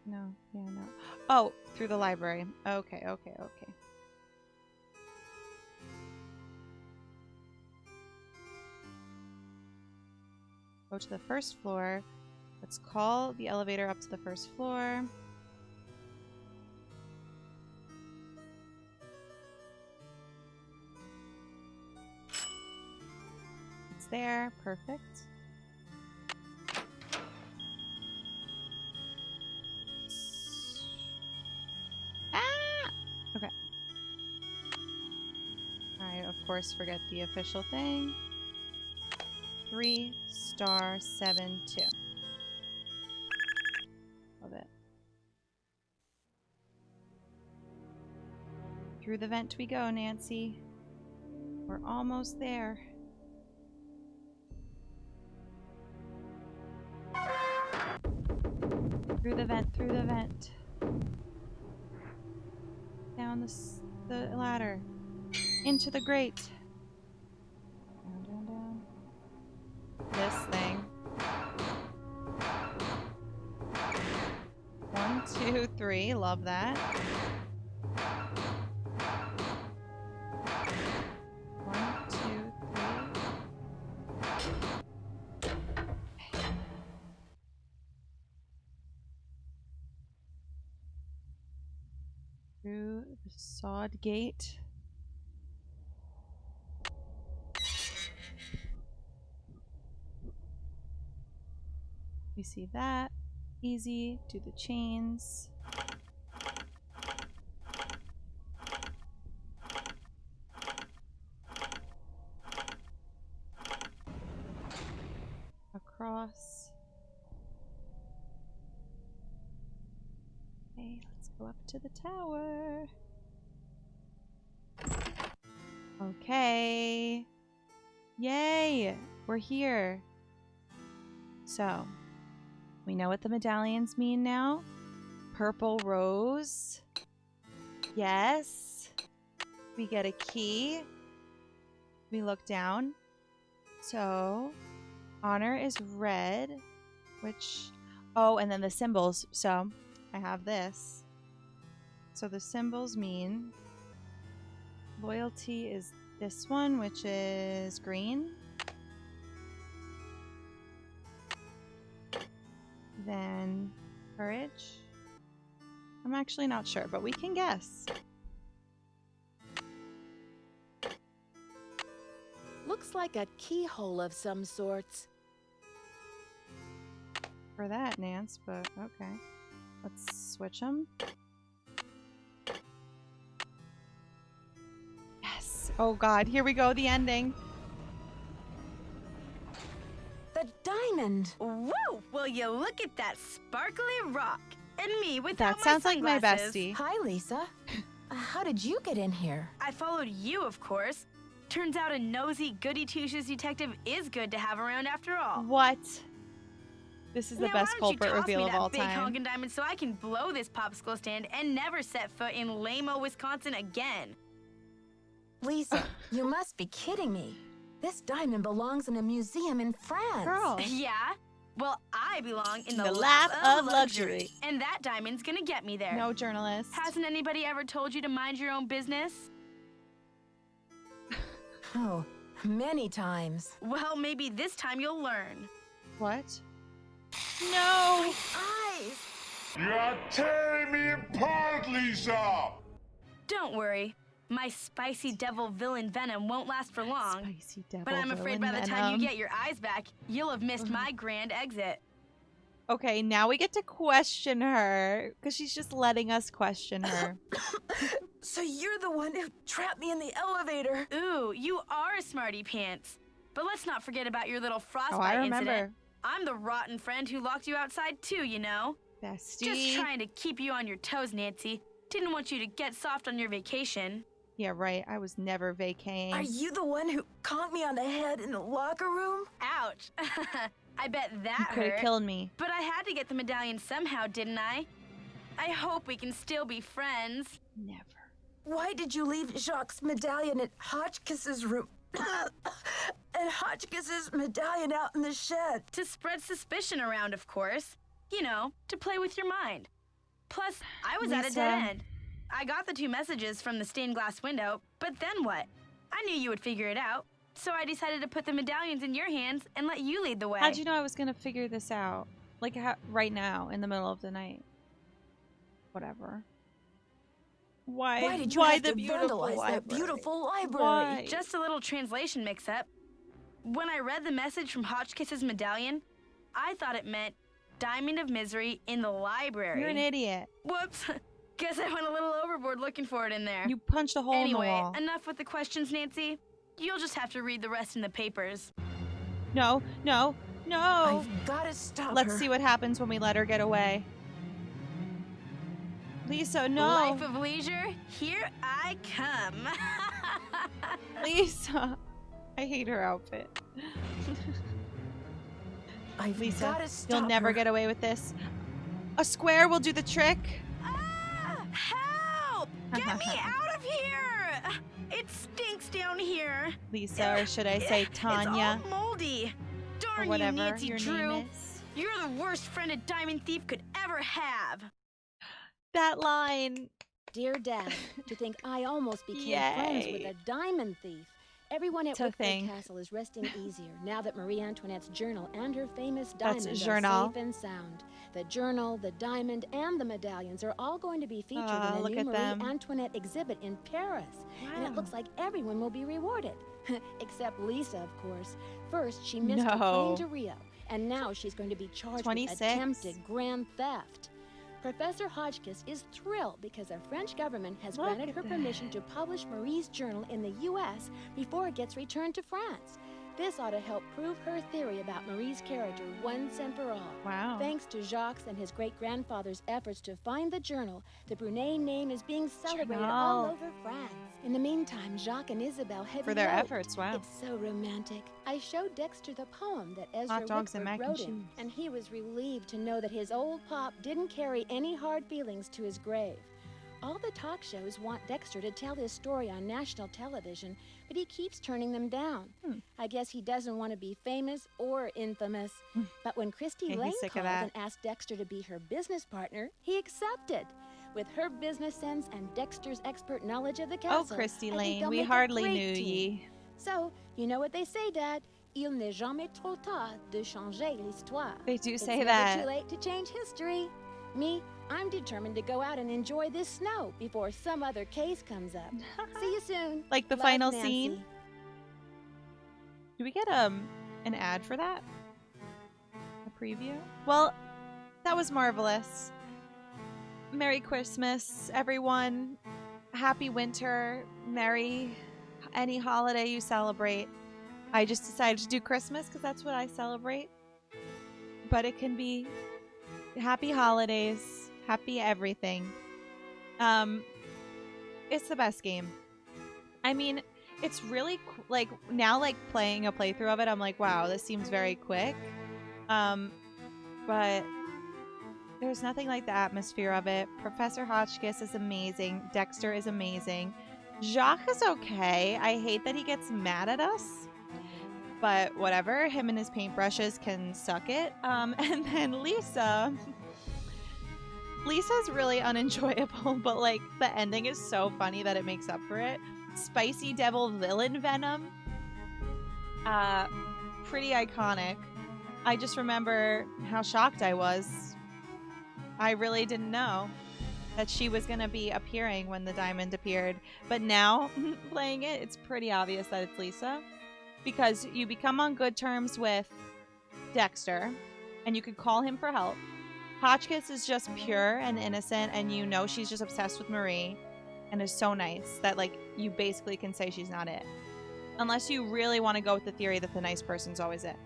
No. Yeah, no. Oh, through the library. Okay, okay, okay. Go to the first floor. Let's call the elevator up to the first floor. It's there. Perfect. Okay. I, of course, forget the official thing. 3*7*2. Love it. Through the vent we go, Nancy. We're almost there. Through the vent, through the vent. Down the ladder. Into the grate. Down, down, down. This thing. 1, 2, 3. Love that. 1, 2, 3. Through the sod gate. We see that. Easy. Do the chains. Across. Okay, let's go up to the tower. Okay. Yay! We're here. So, we know what the medallions mean now. Purple rose. Yes. We get a key. We look down. So, honor is red, which... Oh, and then the symbols. So, I have this. So, the symbols mean... Loyalty is this one, which is green. Then courage. I'm actually not sure, but we can guess.
Looks like a keyhole of some sorts.
For that, Nance, but okay. Let's switch them. Yes. Yes. Oh God, here we go, the ending.
The diamond.
Woo! Will you look at that sparkly rock? And me without
That sounds
my
like my
sunglasses.
bestie.
Hi, Lisa. How did you get in here?
I followed you, of course. Turns out a nosy, goody-two-shoes detective is good to have around after all.
What? This is the
Now,
best
why don't you
culprit
toss me
reveal of
that
all
big
time.
honkin' diamond so I can blow this popsicle stand and never set foot in Lamo, Wisconsin again.
Lisa, you must be kidding me. This diamond belongs in a museum in France.
Girl.
Yeah? Well, I belong in the
lap of
luxury.
luxury.
And that diamond's gonna get me there.
No journalist.
Hasn't anybody ever told you to mind your own business?
Oh, many times.
Well, maybe this time you'll learn.
What? No!
Eyes!
You're tearing me apart, Lisa!
Don't worry. My spicy devil villain venom won't last for long.
Spicy devil
But I'm afraid by the time you get your eyes back, you'll have missed my grand exit.
Okay, now we get to question her because she's just letting us question her.
So you're the one who trapped me in the elevator.
Ooh, you are a smarty pants. But let's not forget about your little
Oh,
frostbite
I remember.
incident. I'm the rotten friend who locked you outside too, you know?
Bestie.
Just trying to keep you on your toes, Nancy. Didn't want you to get soft on your vacation.
Yeah, right. I was never vacating.
Are you the one who conked me on the head in the locker room?
Ouch. I bet that
Could have
hurt.
killed me.
But I had to get the medallion somehow, didn't I? I hope we can still be friends.
Never.
Why did you leave Jacques' medallion at Hotchkiss's room? And Hotchkiss's medallion out in the shed?
To spread suspicion around, of course. You know, to play with your mind. Plus, I was at a
Lisa.
dead end. I got the 2 messages from the stained glass window, but then what? I knew you would figure it out. So I decided to put the medallions in your hands and let you lead the way.
How'd you know I was gonna figure this out? Like right now, in the middle of the night. Whatever.
Why did you
why
have
the
to
beautiful
vandalize that
library?
beautiful library?
Why?
Just a little translation mix-up. When I read the message from Hotchkiss's medallion, I thought it meant Diamond of Misery in the library.
You're an idiot.
Whoops. Guess I went a little overboard looking for it in there.
You punched a hole in the
Anyway,
wall.
enough with the questions, Nancy. You'll just have to read the rest in the papers.
No, no, no.
I've got to stop
Let's
her.
see what happens when we let her get away. Lisa, no.
Life of leisure, here I come.
Lisa. I hate her outfit.
I've
Lisa,
got to stop
you'll never
her.
get away with this. A square will do the trick.
Ah, help! Get me out of here! It stinks down here.
Lisa, or should I say Tanya?
It's all moldy. Darn
Or whatever
you, Nancy
your
Drew.
name is.
You're the worst friend a diamond thief could ever have.
That line.
Dear Dad, to think I almost became friends with
Yay.
a diamond thief. Everyone at
To
Wickford
think.
Castle is resting easier now that Marie Antoinette's journal and her famous diamond are
journal.
safe and sound. The journal, the diamond, and the medallions are all going to be featured
Ah,
in a
look
new
at
Marie
them.
Antoinette exhibit in Paris. And it
Wow.
looks like everyone will be rewarded. Except Lisa, of course. First, she missed her
No.
plane to Rio, and now she's going to be charged
26.
with attempted grand theft. Professor Hotchkiss is thrilled because the French government has
Look
granted
at
her permission to publish Marie's journal in the U.S. before it gets returned to France. This ought to help prove her theory about Marie's character once and for all.
Wow.
Thanks to Jacques and his great-grandfather's efforts to find the journal, the Brunet name is being celebrated all
Journal.
over France. In the meantime, Jacques and Isabel have
For their
eloped.
efforts, wow.
It's so romantic. I showed Dexter the poem that Ezra
Hot dogs and
Whitford
mac and
wrote him,
cheese.
and he was relieved to know that his old pop didn't carry any hard feelings to his grave. All the talk shows want Dexter to tell his story on national television, but he keeps turning them down. I guess he doesn't want to be famous or infamous. But when Christy
Yeah, he's
Lane
sick of
called
that.
and asked Dexter to be her business partner, he accepted. With her business sense and Dexter's expert knowledge of the
Oh,
castle,
Christy
I think
Lane,
they'll
we
make a
hardly
great
knew
team.
ye.
So, you know what they say, Dad. Il n'est jamais trop tard de changer l'histoire.
They do
It's
say
never
that.
too late to change history. Me, I'm determined to go out and enjoy this snow before some other case comes up. See you soon.
Like the
Love,
final
Nancy.
scene? Do we get an ad for that? A preview? Well, that was marvelous. Merry Christmas, everyone. Happy winter. Merry any holiday you celebrate. I just decided to do Christmas because that's what I celebrate. But it can be happy holidays, happy everything. It's the best game. I mean, it's really like now, like playing a playthrough of it, I'm like, wow, this seems very quick. But there's nothing like the atmosphere of it. Professor Hotchkiss is amazing. Dexter is amazing. Jacques is okay. I hate that he gets mad at us. But whatever. Him and his paintbrushes can suck it. And then Lisa. Lisa's really unenjoyable, but like the ending is so funny that it makes up for it. Spicy Devil Villain Venom. Pretty iconic. I just remember how shocked I was. I really didn't know that she was going to be appearing when the diamond appeared. But now, playing it, it's pretty obvious that it's Lisa. Because you become on good terms with Dexter, and you could call him for help. Hotchkiss is just pure and innocent, and you know she's just obsessed with Marie, and is so nice that, like, you basically can say she's not it. Unless you really want to go with the theory that the nice person's always it.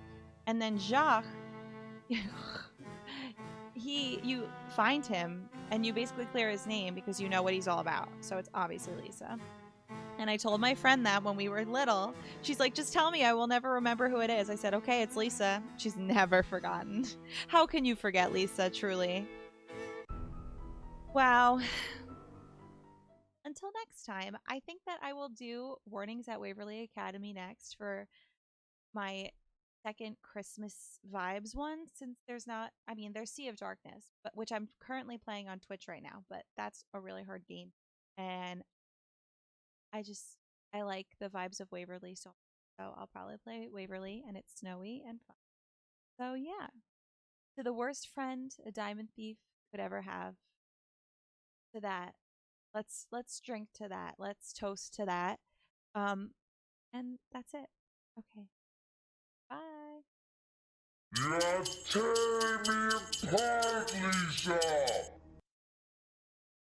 And then Jacques, you find him, and you basically clear his name because you know what he's all about. So it's obviously Lisa. And I told my friend that when we were little. She's like, just tell me, I will never remember who it is. I said, okay, it's Lisa. She's never forgotten. How can you forget Lisa, truly? Wow. Until next time, I think that I will do Warnings at Waverly Academy next for my second Christmas vibes one, since there's not, I mean, there's Sea of Darkness, but which I'm currently playing on Twitch right now, but that's a really hard game. And I like the vibes of Waverly, so I'll probably play Waverly, and it's snowy and fun. So yeah, to the worst friend a diamond thief could ever have. To that, let's drink to that. Let's toast to that. And that's it. Okay. Bye.
You're tearing me apart, Lisa!